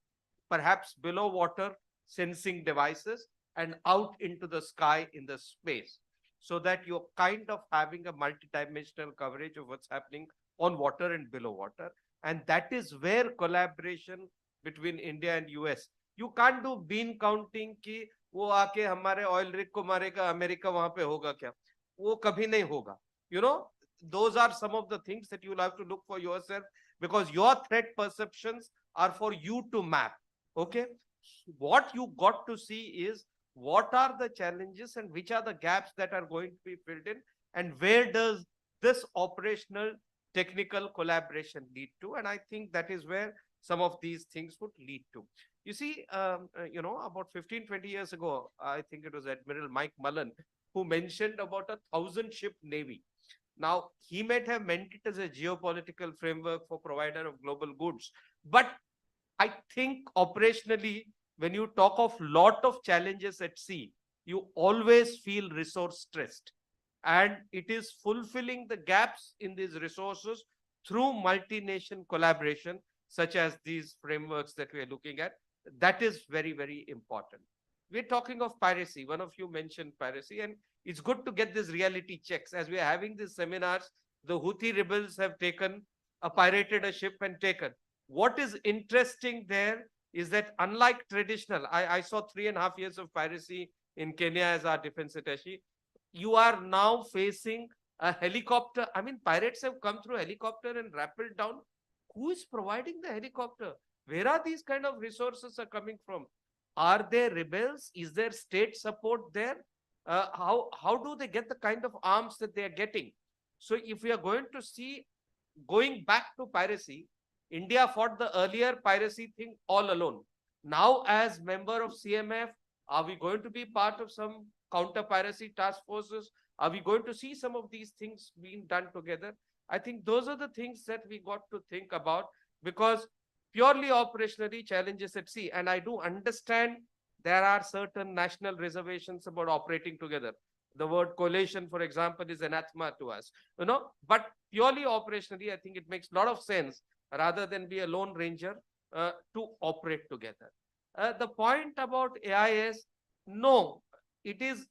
perhaps below water, sensing devices, and out into the sky in the space, so that you're kind of having a multidimensional coverage of what's happening on water and below water. And that is where collaboration between India and US, you can't do bean counting ki wo aake hamare oil rig ko marega, America wahan pe hoga kya? Wo kabhi nahi hoga. You know, those are some of the things that you'll have to look for yourself, because your threat perceptions are for you to map. Okay. What you got to see is what are the challenges and which are the gaps that are going to be filled in, and where does this operational technical collaboration lead to. And I think that is where some of these things would lead to. You see, about 15-20 years ago, I think it was Admiral Mike Mullen who mentioned about 1,000-ship navy. Now, he might have meant it as a geopolitical framework for provider of global goods, but I think operationally, when you talk of lot of challenges at sea, you always feel resource stressed. And it is fulfilling the gaps in these resources through multi-nation collaboration, such as these frameworks that we are looking at. That is very, very important. We're talking of piracy. One of you mentioned piracy, and it's good to get these reality checks. As we are having these seminars, the Houthi rebels have pirated a ship and taken. What is interesting there is that unlike traditional, I saw 3.5 years of piracy in Kenya as our defense attaché. You are now facing a helicopter. I mean, pirates have come through helicopter and rappelled down. Who is providing the helicopter? Where are these kind of resources are coming from? Are there rebels? Is there state support there? How do they get the kind of arms that they are getting? So if we are going to see, going back to piracy, India fought the earlier piracy thing all alone. Now, as member of CMF, are we going to be part of some counter-piracy task forces? Are we going to see some of these things being done together? I think those are the things that we got to think about, because purely operationally challenges at sea. And I do understand there are certain national reservations about operating together. The word coalition, for example, is anathema to us, but purely operationally, I think it makes a lot of sense rather than be a lone ranger to operate together. The point about AIS, no, it is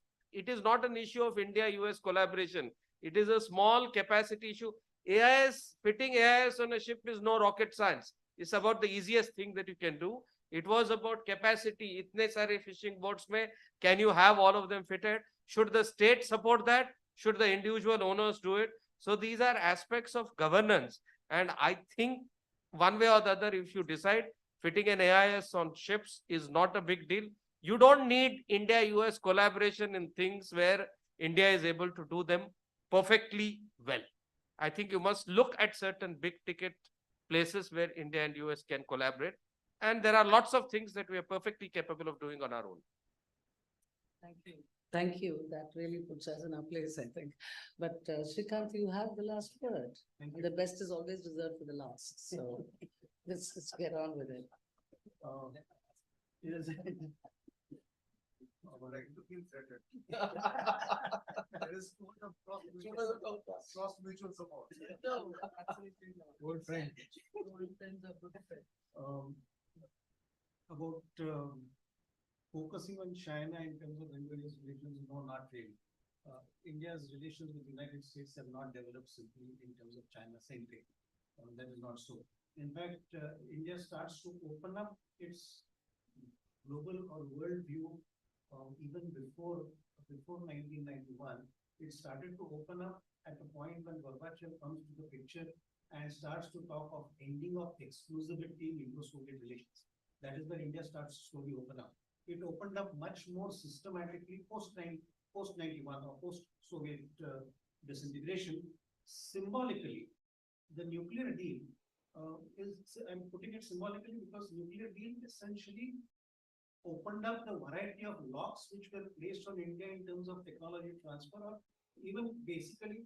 not an issue of India-US collaboration. It is a small capacity issue. AIS, fitting AIS on a ship is no rocket science. It's about the easiest thing that you can do. It was about capacity. Itne sare fishing boats mein, can you have all of them fitted? Should the state support that? Should the individual owners do it? So these are aspects of governance. And I think one way or the other, if you decide fitting an AIS on ships is not a big deal, you don't need India-US collaboration in things where India is able to do them perfectly well. I think you must look at certain big ticket places where India and US can collaborate. And there are lots of things that we are perfectly capable of doing on our own. Thank you. Thank you. That really puts us in our place, I think. But Srikanth, you have the last word. And the best is always reserved for the last. So let's get on with it. Cross mutual support. No, absolutely not. Good friend. Good friends are good friends. About focusing on China in terms of India's relations, no, not really. India's relations with the United States have not developed simply in terms of China centric. That is not so. In fact, India starts to open up its global or world view even before 1991. It started to open up at the point when Gorbachev comes to the picture and starts to talk of ending of exclusivity in Indo-Soviet relations. That is where India starts to slowly open up. It opened up much more systematically post-91 or post-Soviet disintegration. Symbolically, the nuclear deal I'm putting it symbolically because nuclear deal essentially opened up the variety of locks which were placed on India in terms of technology transfer, or even basically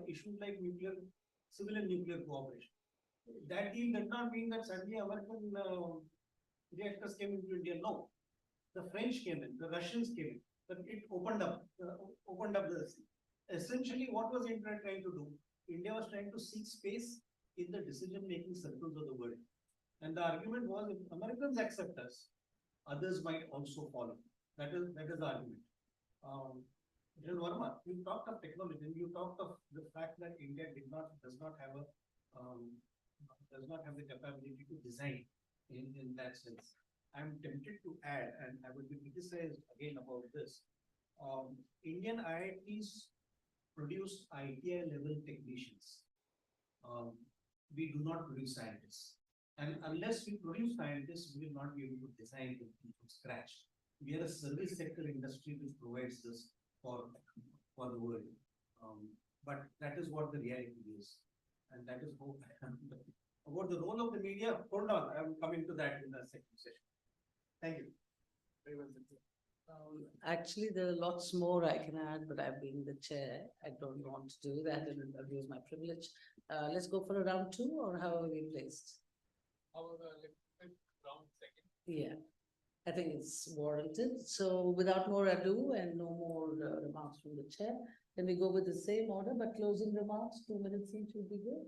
issues like civil and nuclear cooperation. That deal did not mean that suddenly American reactors came into India. No, the French came in, the Russians came in, but it opened up the sea. Essentially, what was India trying to do? India was trying to seek space in the decision-making circles of the world. And the argument was, if Americans accept us, others might also follow. That is the argument. Mr. Verma, you talked of technology, and you talked of the fact that India does not have the capability to design in that sense. I'm tempted to add, and I will be criticized again about this. Indian IITs produce ITI level technicians. We do not produce scientists. And unless we produce scientists, we will not be able to design them from scratch. We are a service sector industry which provides this for the world. But that is what the reality is. And that is how about the role of the media. Hold on, I will come into that in the second session. Thank you. Very well. Actually, there are lots more I can add, but I've been the chair. I don't want to do that and abuse my privilege. Let's go for a round two, or how are we placed? Round second. Yeah, I think it's warranted. So without more ado and no more remarks from the chair, can we go with the same order, but closing remarks, 2 minutes each would be good?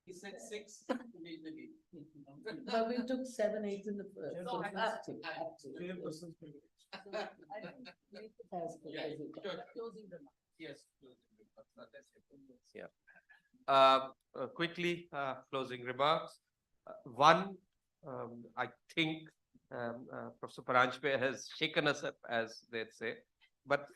He said 6 immediately. But we took 7, 8 in the first. No, so I have to. Yes. Yeah. Quickly, closing remarks. One, I think Professor Paranjpe has shaken us up, as they say, but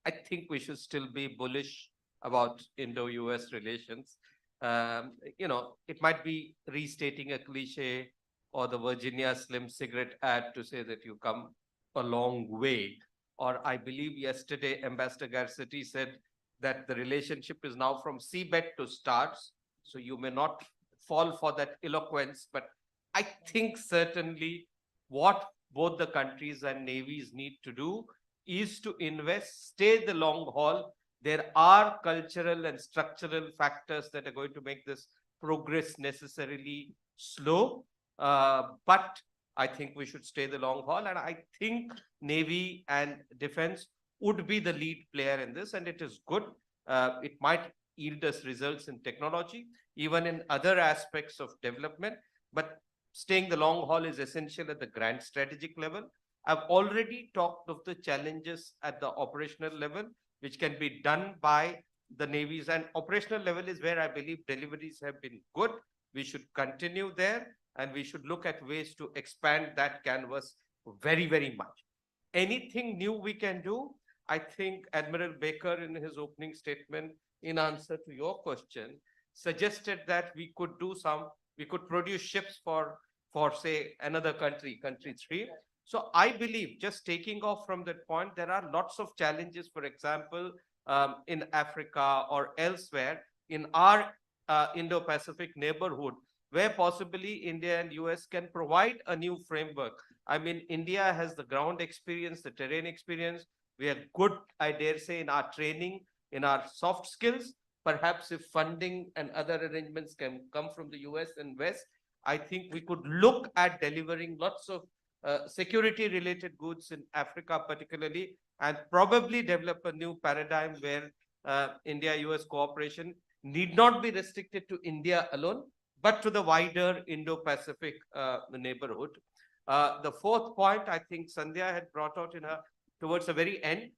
I think we should still be bullish about Indo-US relations. It might be restating a cliche or the Virginia Slim cigarette ad to say that you come a long way. Or I believe yesterday Ambassador Garcetti said that the relationship is now from seabed to stars. So you may not fall for that eloquence, but I think certainly what both the countries and navies need to do is to invest, stay the long haul. There are cultural and structural factors that are going to make this progress necessarily slow. But I think we should stay the long haul. And I think Navy and Defense would be the lead player in this. And it is good. It might yield us results in technology, even in other aspects of development. But staying the long haul is essential at the grand strategic level. I've already talked of the challenges at the operational level, which can be done by the navies, and operational level is where I believe deliveries have been good. We should continue there, and we should look at ways to expand that canvas very, very much. Anything new we can do? I think Admiral Baker, in his opening statement, in answer to your question, suggested that we could produce ships for say another country 3. So I believe, just taking off from that point, there are lots of challenges, for example, in Africa or elsewhere in our Indo-Pacific neighborhood, where possibly India and US can provide a new framework. I mean, India has the ground experience, the terrain experience. We are good, I dare say, in our training, in our soft skills. Perhaps if funding and other arrangements can come from the US and West, I think we could look at delivering lots of security-related goods in Africa particularly, and probably develop a new paradigm where India-US cooperation need not be restricted to India alone, but to the wider Indo-Pacific neighborhood. The fourth point, I think Sandhya had brought out in her, towards the very end,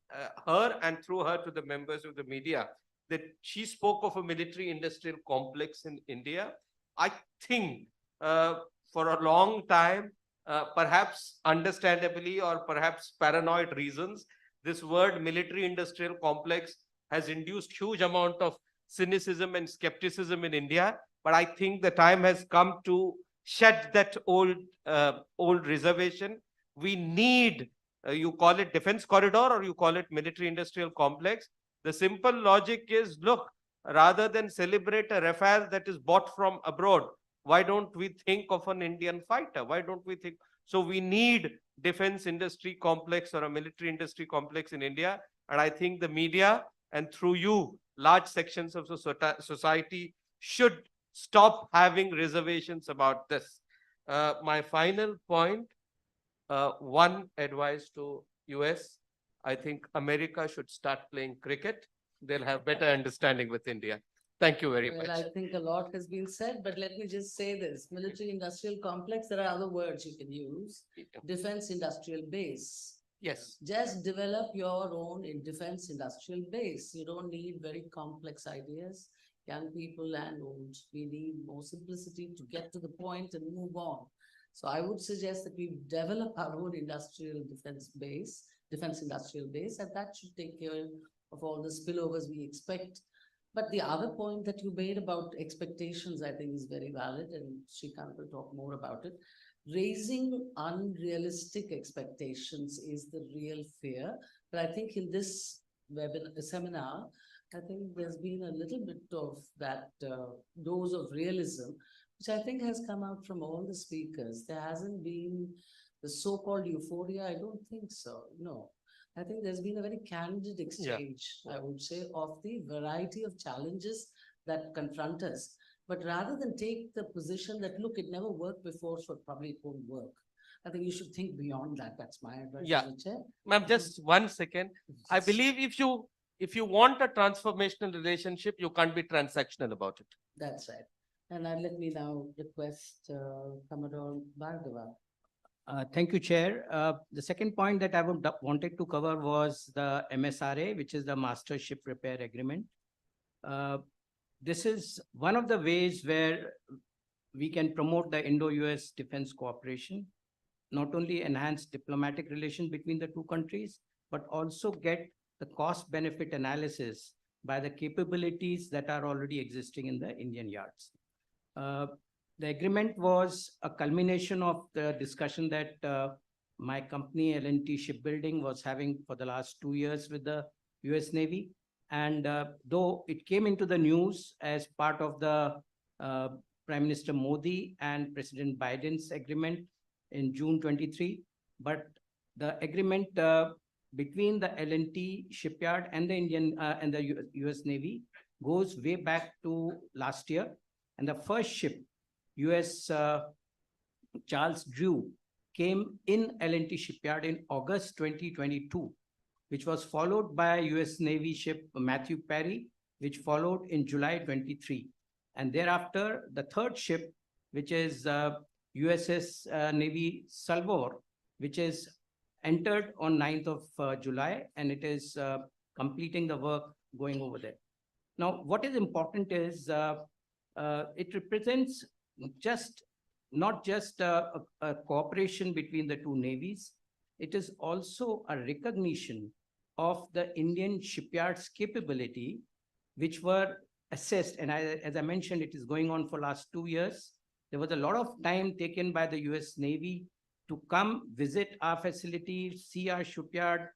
her and through her to the members of the media, that she spoke of a military-industrial complex in India. I think for a long time, perhaps understandably or perhaps paranoid reasons, this word military-industrial complex has induced huge amount of cynicism and skepticism in India. But I think the time has come to shed that old reservation. We need, you call it defense corridor or you call it military-industrial complex. The simple logic is, look, rather than celebrate a Rafale that is bought from abroad, why don't we think of an Indian fighter? Why don't we think? So we need defense industry complex or a military industry complex in India. And I think the media and through you, large sections of society should stop having reservations about this. My final point, one advice to US, I think America should start playing cricket. They'll have better understanding with India. Thank you very much. Well, I think a lot has been said, but let me just say this, military industrial complex, there are other words you can use, defense industrial base. Yes. Just develop your own defense industrial base. You don't need very complex ideas, young people and old. We need more simplicity to get to the point and move on. So I would suggest that we develop our own industrial defense industrial base, and that should take care of all the spillovers we expect. But the other point that you made about expectations, I think is very valid, and Srikanth will talk more about it. Raising unrealistic expectations is the real fear. But I think in this seminar, I think there's been a little bit of that dose of realism, which I think has come out from all the speakers. There hasn't been the so-called euphoria. I don't think so. No. I think there's been a very candid exchange, I would say, of the variety of challenges that confront us. But rather than take the position that, look, it never worked before, so probably it won't work. I think you should think beyond that. That's my advice. Yeah. Ma'am, just 1 second. I believe if you want a transformational relationship, you can't be transactional about it. That's right. And let me now request Commodore Bhargava. Thank you, Chair. The second point that I wanted to cover was the MSRA, which is the Master Ship Repair Agreement. This is one of the ways where we can promote the Indo-US defense cooperation, not only enhance diplomatic relations between the two countries, but also get the cost-benefit analysis by the capabilities that are already existing in the Indian yards. The agreement was a culmination of the discussion that my company, L&T Shipbuilding, was having for the last 2 years with the US Navy. And though it came into the news as part of the Prime Minister Modi and President Biden's agreement in June 23, but the agreement between the L&T shipyard and the US Navy goes way back to last year. And the first ship, US Charles Drew, came in L&T shipyard in August 2022, which was followed by US Navy ship Matthew Perry, which followed in July 23. And thereafter, the third ship, which is USS Navy Salvor, which is entered on 9th of July, and it is completing the work going over there. Now, what is important is it represents not just a cooperation between the two navies. It is also a recognition of the Indian shipyards' capability, which were assessed. And as I mentioned, it is going on for last 2 years. There was a lot of time taken by the US Navy to come visit our facility, see our shipyard,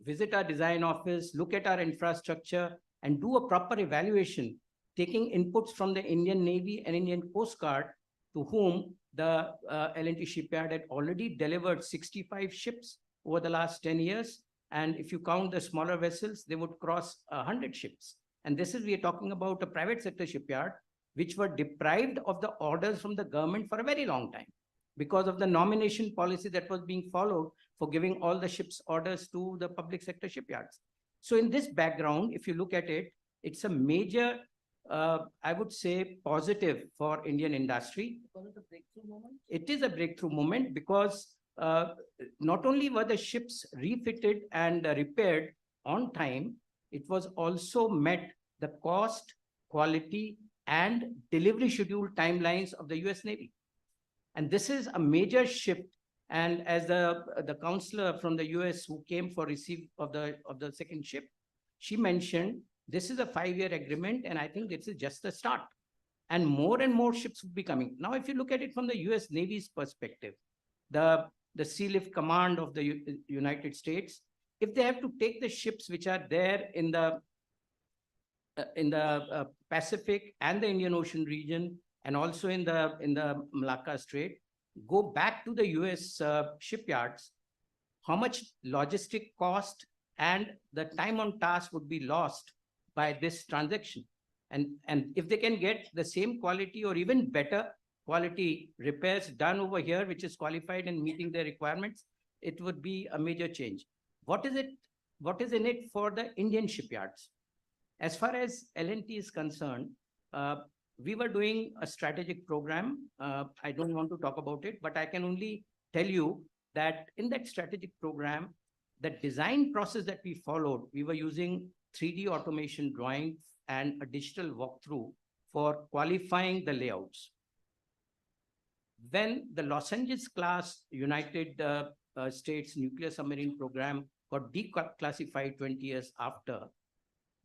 visit our design office, look at our infrastructure, and do a proper evaluation, taking inputs from the Indian Navy and Indian Coast Guard, to whom the L&T shipyard had already delivered 65 ships over the last 10 years. And if you count the smaller vessels, they would cross 100 ships. And this is, we are talking about a private sector shipyard, which were deprived of the orders from the government for a very long time because of the nomination policy that was being followed for giving all the ships orders to the public sector shipyards. So in this background, if you look at it, it's a major I would say positive for Indian industry. It is a breakthrough moment because not only were the ships refitted and repaired on time, it was also met the cost, quality, and delivery schedule timelines of the US Navy. And this is a major shift. And as the counselor from the US who came for receipt of the second ship, she mentioned, this is a 5-year agreement, and I think this is just the start. And more ships will be coming. Now, if you look at it from the US Navy's perspective, the Sea Lift Command of the United States, if they have to take the ships which are there in the Pacific and the Indian Ocean region, and also in the Malacca Strait, go back to the US shipyards, how much logistic cost and the time on task would be lost by this transaction. And if they can get the same quality or even better quality repairs done over here, which is qualified and meeting their requirements, it would be a major change. What is in it for the Indian shipyards? As far as L&T is concerned, we were doing a strategic program. I don't want to talk about it, but I can only tell you that in that strategic program, the design process that we followed, we were using 3D automation drawings and a digital walkthrough for qualifying the layouts. When the Los Angeles class United States nuclear submarine program got declassified 20 years after,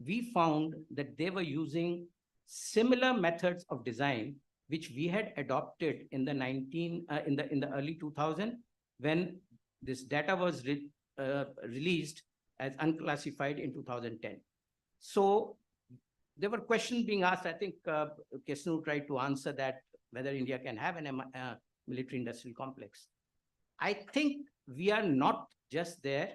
we found that they were using similar methods of design which we had adopted in the early 2000s when this data was released as unclassified in 2010. So there were questions being asked. I think Kesnu tried to answer that, whether India can have an military industrial complex. I think we are not just there.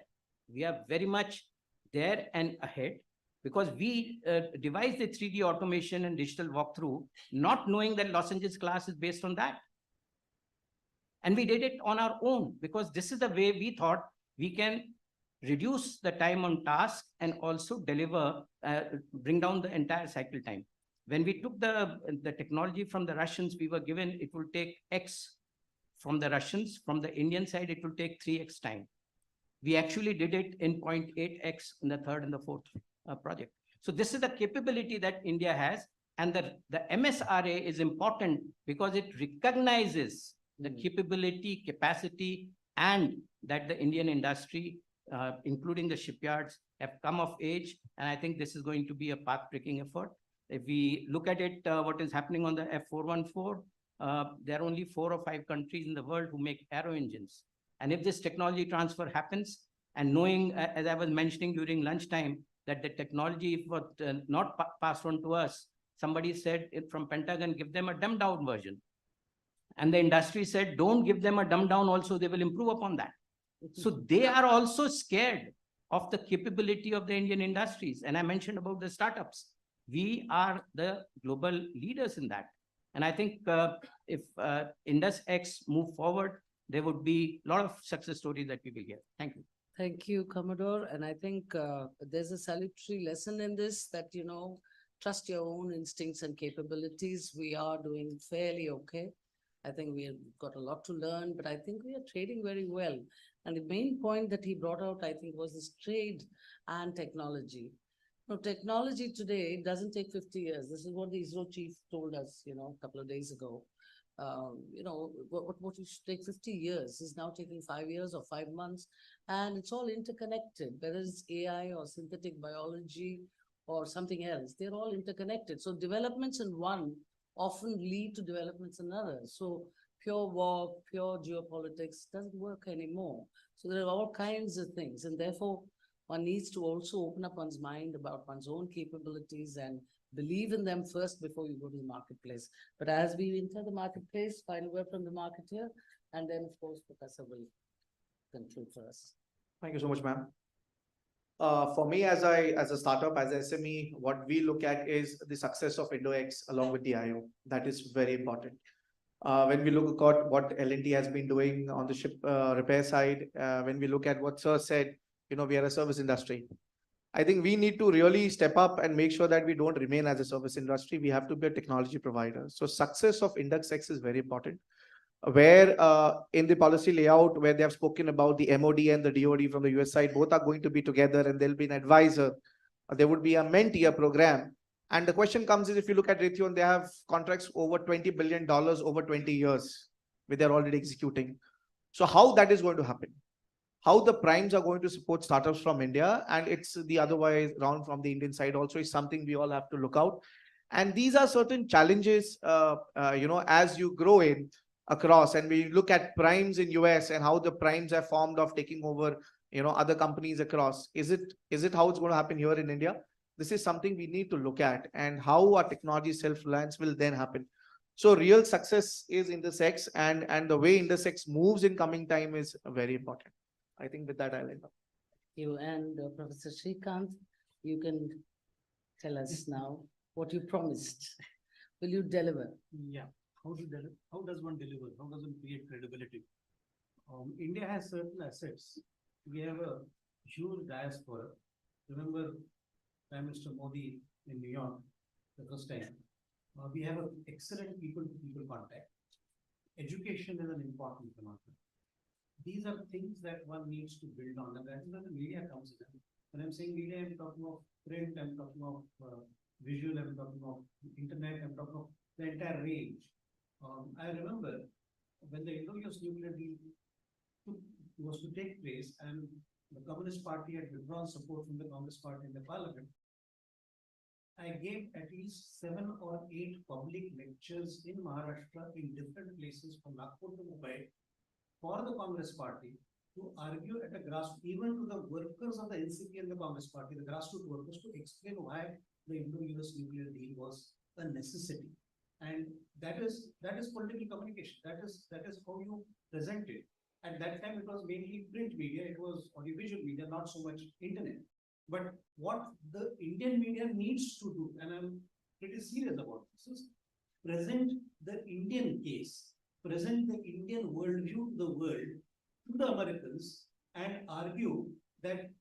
We are very much there and ahead, because we devised the 3D automation and digital walkthrough, not knowing that Los Angeles class is based on that. And we did it on our own, because this is the way we thought we can reduce the time on task and also deliver, bring down the entire cycle time. When we took the technology from the Russians, we were given it will take X from the Russians. From the Indian side, it will take 3X time. We actually did it in 0.8X in the third and the fourth project. So this is the capability that India has. And the MSRA is important because it recognizes the capability, capacity, and that the Indian industry, including the shipyards, have come of age. And I think this is going to be a path-breaking effort. If we look at it, what is happening on the F414, there are only 4 or 5 countries in the world who make aero engines. And if this technology transfer happens, and knowing, as I was mentioning during lunchtime, that the technology was not passed on to us, somebody said it from Pentagon, give them a dumbed down version. And the industry said, don't give them a dumbed down also, they will improve upon that. So they are also scared of the capability of the Indian industries. And I mentioned about the startups. We are the global leaders in that. And I think if IndusX move forward, there would be a lot of success stories that we will get. Thank you. Thank you, Commodore. And I think there's a salutary lesson in this that, trust your own instincts and capabilities. We are doing fairly okay. I think we've got a lot to learn, but I think we are trading very well. And the main point that he brought out, I think, was this trade and technology. Technology today doesn't take 50 years. This is what the ISRO chief told us, a couple of days ago. What used to take 50 years is now taking 5 years or 5 months, and it's all interconnected, whether it's AI or synthetic biology or something else, they're all interconnected. So developments in one often lead to developments in another. So pure war, pure geopolitics doesn't work anymore. So there are all kinds of things, and therefore one needs to also open up one's mind about one's own capabilities and believe in them first before you go to the marketplace. But as we enter the marketplace, final word from the marketeer, and then of course Professor will conclude for us. Thank you so much, ma'am. For me, as a startup, as a SME, what we look at is the success of IndoX along with the IO. That is very important. When we look at what L&T has been doing on the ship repair side, when we look at what Sir said, we are a service industry. I think we need to really step up and make sure that we don't remain as a service industry. We have to be a technology provider. So success of IndoX is very important. Where in the policy layout, where they have spoken about the MOD and the DOD from the US side, both are going to be together, and there'll be an advisor. There would be a mentee program. And the question comes is, if you look at Raytheon, they have contracts over $20 billion over 20 years, where they're already executing. So how that is going to happen? How the primes are going to support startups from India, and it's the other way around from the Indian side also, is something we all have to look out. And these are certain challenges, as you grow in across, and we look at primes in US and how the primes are formed of taking over, other companies across. Is it how it's going to happen here in India? This is something we need to look at, and how our technology self-reliance will then happen. So real success is intersex, and the way intersex moves in coming time is very important. I think with that I'll end up. You and Professor Srikanth, you can tell us now what you promised. Will you deliver? Yeah. How does one deliver? How does one create credibility? India has certain assets. We have a huge diaspora. Remember Prime Minister Modi in New York the first time. We have an excellent people-to-people contact. Education is an important phenomenon. These are things that one needs to build on, and that is where the media comes in. When I'm saying media, I'm talking of print, I'm talking of visual, I'm talking of internet, I'm talking of the entire range. I remember when the Indo-US nuclear deal was to take place, and the Communist Party had withdrawn support from the Congress Party in the parliament, I gave at least 7 or 8 public lectures in Maharashtra in different places from Nagpur to Mumbai for the Congress Party to argue at a grassroots, even to the workers of the NCP and the Congress Party, the grassroots workers, to explain why the Indo-US nuclear deal was a necessity. And that is political communication. That is how you present it. At that time, it was mainly print media, it was audiovisual media, not so much internet. But what the Indian media needs to do, and I'm pretty serious about this, is present the Indian case, present the Indian worldview to the world, to the Americans, and argue that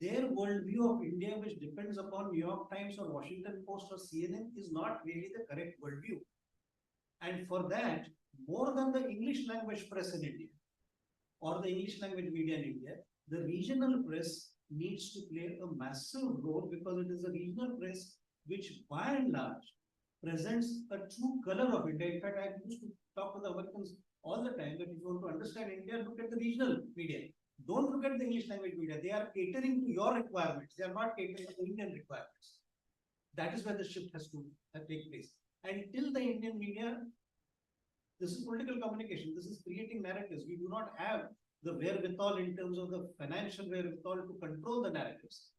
their worldview of India, which depends upon New York Times or Washington Post or CNN, is not really the correct worldview. And for that, more than the English language press in India or the English language media in India, the regional press needs to play a massive role, because it is a regional press which by and large presents a true color of India. In fact, I used to talk to the Americans all the time that if you want to understand India, look at the regional media. Don't look at the English language media. They are catering to your requirements. They are not catering to the Indian requirements. That is where the shift has to take place. And till the Indian media, this is political communication. This is creating narratives. We do not have the wherewithal in terms of the financial wherewithal to control the narratives,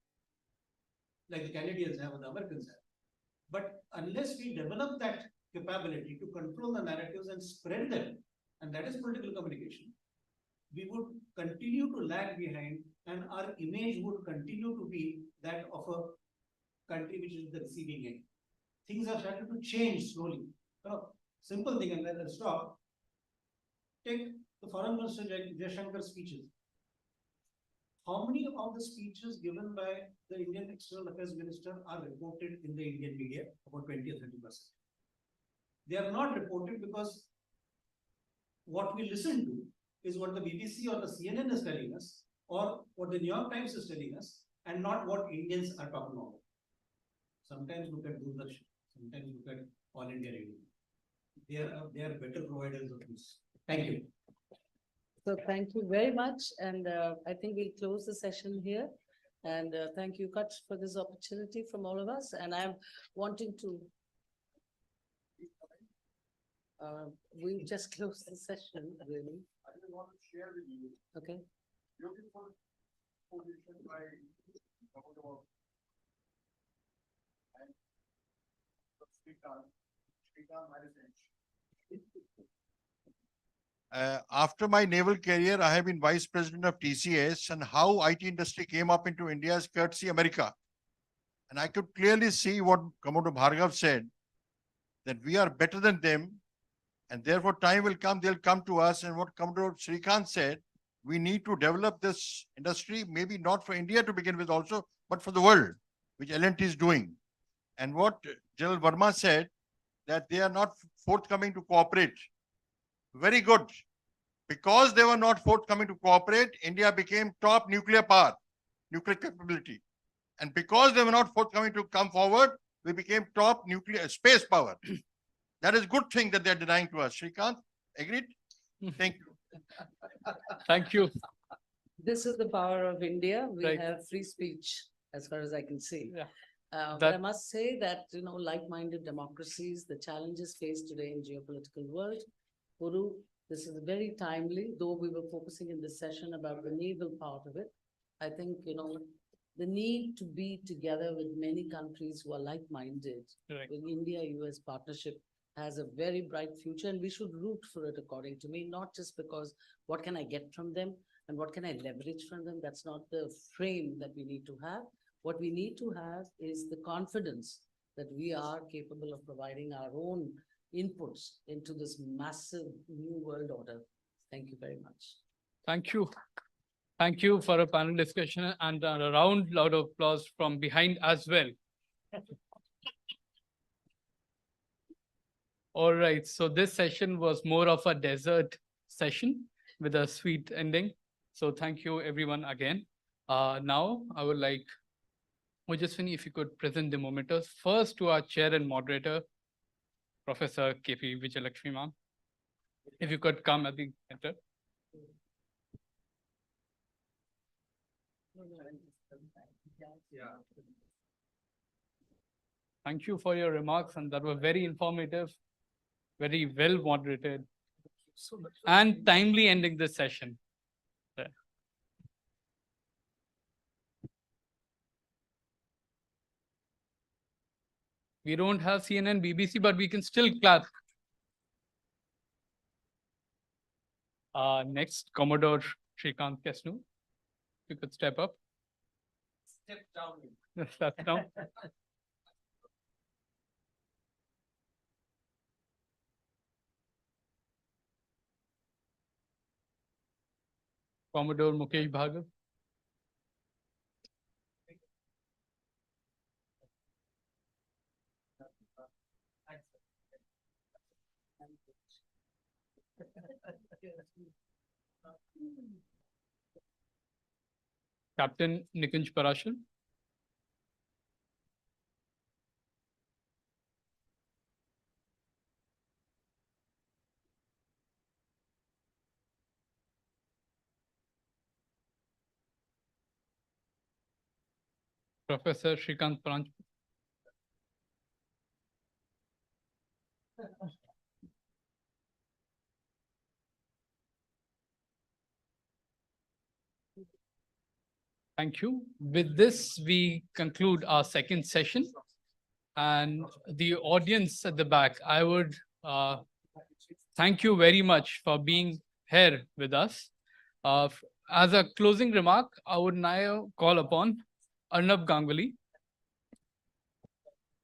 like the Canadians have or the Americans have. But unless we develop that capability to control the narratives and spread them, and that is political communication, we would continue to lag behind, and our image would continue to be that of a country which is the receiving end. Things are starting to change slowly. Simple thing, and then I'll stop. Take the Foreign Minister Jaishankar's speeches. How many of the speeches given by the Indian External Affairs Minister are reported in the Indian media? About 20 or 30%. They are not reported because what we listen to is what the BBC or the CNN is telling us, or what the New York Times is telling us, and not what Indians are talking about. Sometimes look at Doordarshan, sometimes look at All India Radio. They are better providers of this. Thank you. So thank you very much. And I think we'll close the session here. And thank you, Kutch, for this opportunity from all of us. And I'm wanting to, we just closed the session, really. I just want to share with you. Okay. Beautiful position by Naval and Srikanth after my naval career, I have been vice president of TCS, and how IT industry came up into India is courtesy America. And I could clearly see what Commodore Bhargav said, that we are better than them, and therefore time will come, they'll come to us. And what Commodore Srikanth said, we need to develop this industry, maybe not for India to begin with also, but for the world, which L&T is doing. And what General Verma said, that they are not forthcoming to cooperate. Very good. Because they were not forthcoming to cooperate, India became top nuclear power, nuclear capability. And because they were not forthcoming to come forward, we became top nuclear space power. That is a good thing that they're denying to us. Srikanth, agreed? Thank you. Thank you. This is the power of India. We Right. have free speech, as far as I can see. Yeah. But I must say that, like-minded democracies, the challenges faced today in geopolitical world, Guru, this is very timely, though we were focusing in this session about the naval part of it. I think, the need to be together with many countries who are like-minded. Right. The India-US partnership has a very bright future, and we should root for it, according to me, not just because what can I get from them and what can I leverage from them. That's not the frame that we need to have. What we need to have is the confidence that we are capable of providing our own inputs into this massive new world order. Thank you very much. Thank you. Thank you for a panel discussion and a round loud of applause from behind as well. All right, so this session was more of a dessert session with a sweet ending. So thank you everyone again. Now I would like Ojaswini, if you could present the momentous first to our chair and moderator, Professor K.P. Vijayalakshmi ma'am. If you could come at the center. Thank you for your remarks, and that were very informative, very well moderated, and timely ending this session. We don't have CNN, BBC, but we can still clap. Next, Commodore Shrikant Kesnu, you could step up. Step down. Step down. Commodore Mukesh Bhargav. Captain Nikunj Parashar. Professor Shrikant Pranj. Thank you. With this, we conclude our second session. And the audience at the back, I would thank you very much for being here with us. As a closing remark, I would now call upon Arnab Ganguly,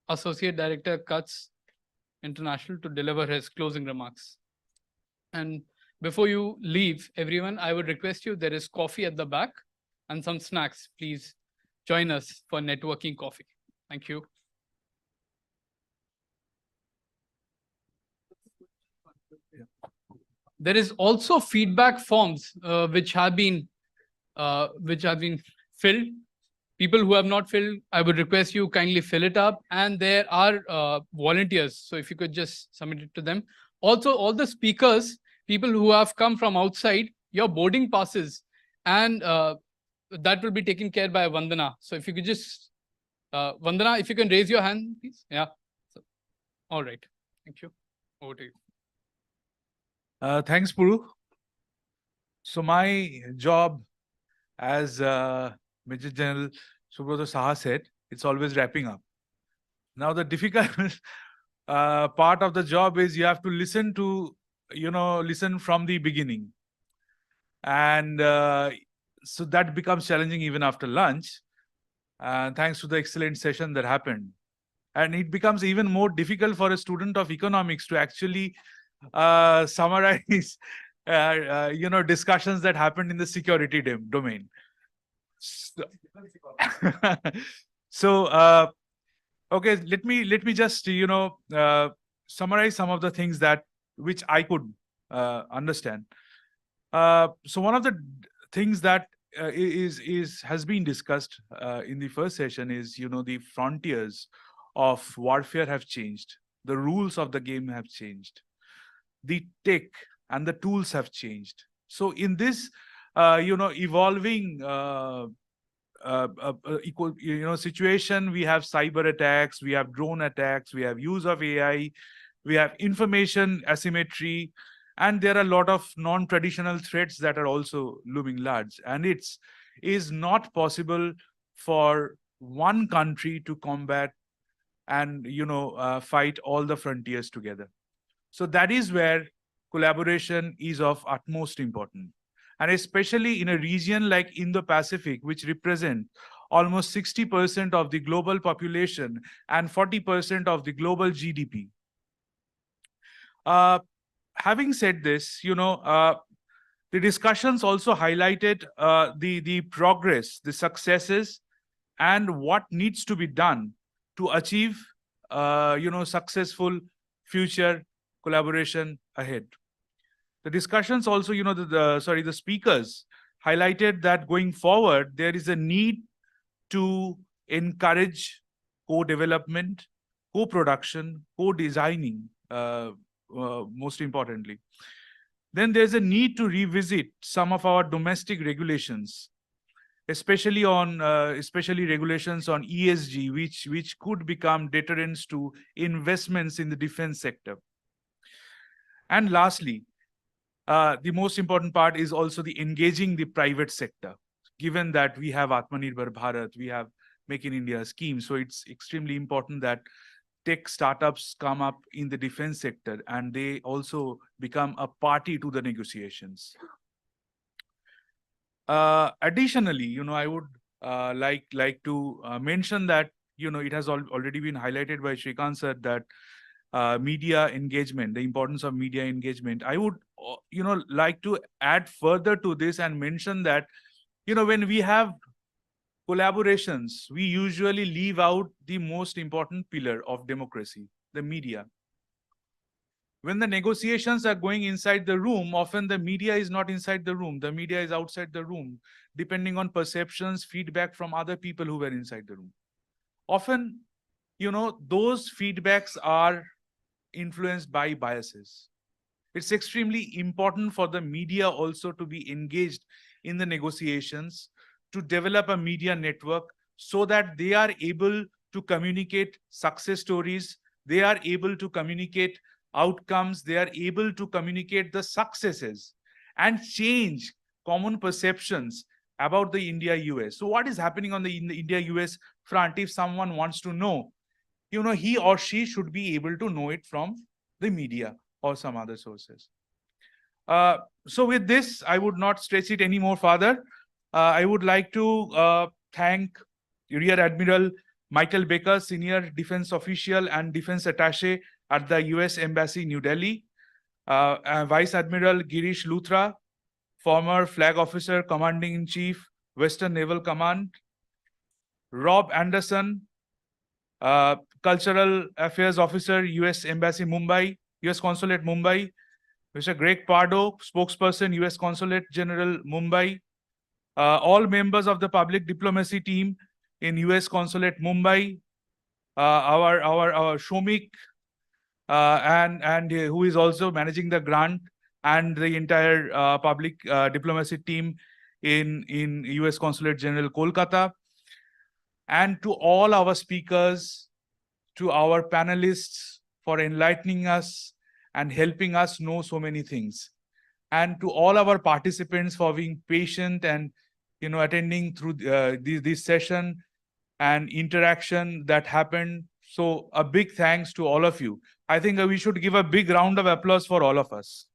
Associate Director, CUTS International, to deliver his closing remarks. And before you leave, everyone, I would request you, there is coffee at the back and some snacks. Please join us for networking coffee. Thank you. There is also feedback forms which have been filled. People who have not filled, I would request you kindly fill it up. And there are volunteers. So if you could just submit it to them. Also, all the speakers, people who have come from outside, your boarding passes, and that will be taken care by Vandana. So if you could just, Vandana, if you can raise your hand, please. Yeah. So, all right. Thank you. Over to you. Thanks, Puru. So my job as Major General Subrata Saha said, it's always wrapping up. Now the difficult part of the job is you have to listen to, listen from the beginning. And so that becomes challenging even after lunch, thanks to the excellent session that happened. And it becomes even more difficult for a student of economics to actually summarize, discussions that happened in the security domain. So, okay, let me just, summarize some of the things which I could understand. So one of the things that has been discussed in the first session is, the frontiers of warfare have changed. The rules of the game have changed. The tech and the tools have changed. So in this, evolving situation, we have cyber attacks, we have drone attacks, we have use of AI, we have information asymmetry, and there are a lot of non-traditional threats that are also looming large. And it is not possible for one country to combat and fight all the frontiers together. So that is where collaboration is of utmost importance. And especially in a region like Indo-Pacific, which represent almost 60% of the global population and 40% of the global GDP. Having said this, the discussions also highlighted the progress, the successes, and what needs to be done to achieve, successful future collaboration ahead. The discussions also, the speakers highlighted that going forward, there is a need to encourage co-development, co-production, co-designing, most importantly. Then there's a need to revisit some of our domestic regulations, especially regulations on ESG, which could become deterrents to investments in the defense sector. And lastly, the most important part is also the engaging the private sector. Given that we have Atmanirbhar Bharat, we have Make in India scheme, so it's extremely important that tech startups come up in the defense sector and they also become a party to the negotiations. Additionally, I would like to mention that it has already been highlighted by Shrikant sir that media engagement, the importance of media engagement. I would like to add further to this and mention that when we have collaborations, we usually leave out the most important pillar of democracy, the media. When the negotiations are going inside the room, often the media is not inside the room. The media is outside the room, depending on perceptions, feedback from other people who were inside the room. Often, those feedbacks are influenced by biases. It's extremely important for the media also to be engaged in the negotiations, to develop a media network so that they are able to communicate success stories, they are able to communicate outcomes, they are able to communicate the successes and change common perceptions about the India-US. So what is happening on the India-US front? If someone wants to know, he or she should be able to know it from the media or some other sources. So with this, I would not stretch it any more further. I would like to thank Rear Admiral Michael Baker, Senior Defense Official and Defense Attaché at the US Embassy, New Delhi. Vice Admiral Girish Luthra, former Flag Officer, Commanding-in-Chief, Western Naval Command. Rob Anderson, Cultural Affairs Officer, US Embassy, Mumbai, US Consulate, Mumbai. Mr. Greg Pardo, Spokesperson, US Consulate General, Mumbai. All members of the public diplomacy team in US Consulate, Mumbai. Our Shomik, and who is also managing the grant, and the entire public diplomacy team in US Consulate General, Kolkata. And to all our speakers, to our panelists for enlightening us and helping us know so many things. And to all our participants for being patient and attending through this session and interaction that happened. So a big thanks to all of you. I think we should give a big round of applause for all of us.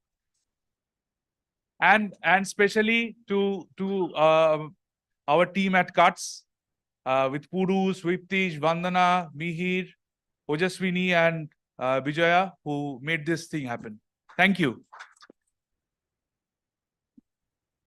And especially to our team at CUTS, with Puru, Swiptish, Vandana, Mihir, Ojaswini, and Vijaya, who made this thing happen. Thank you.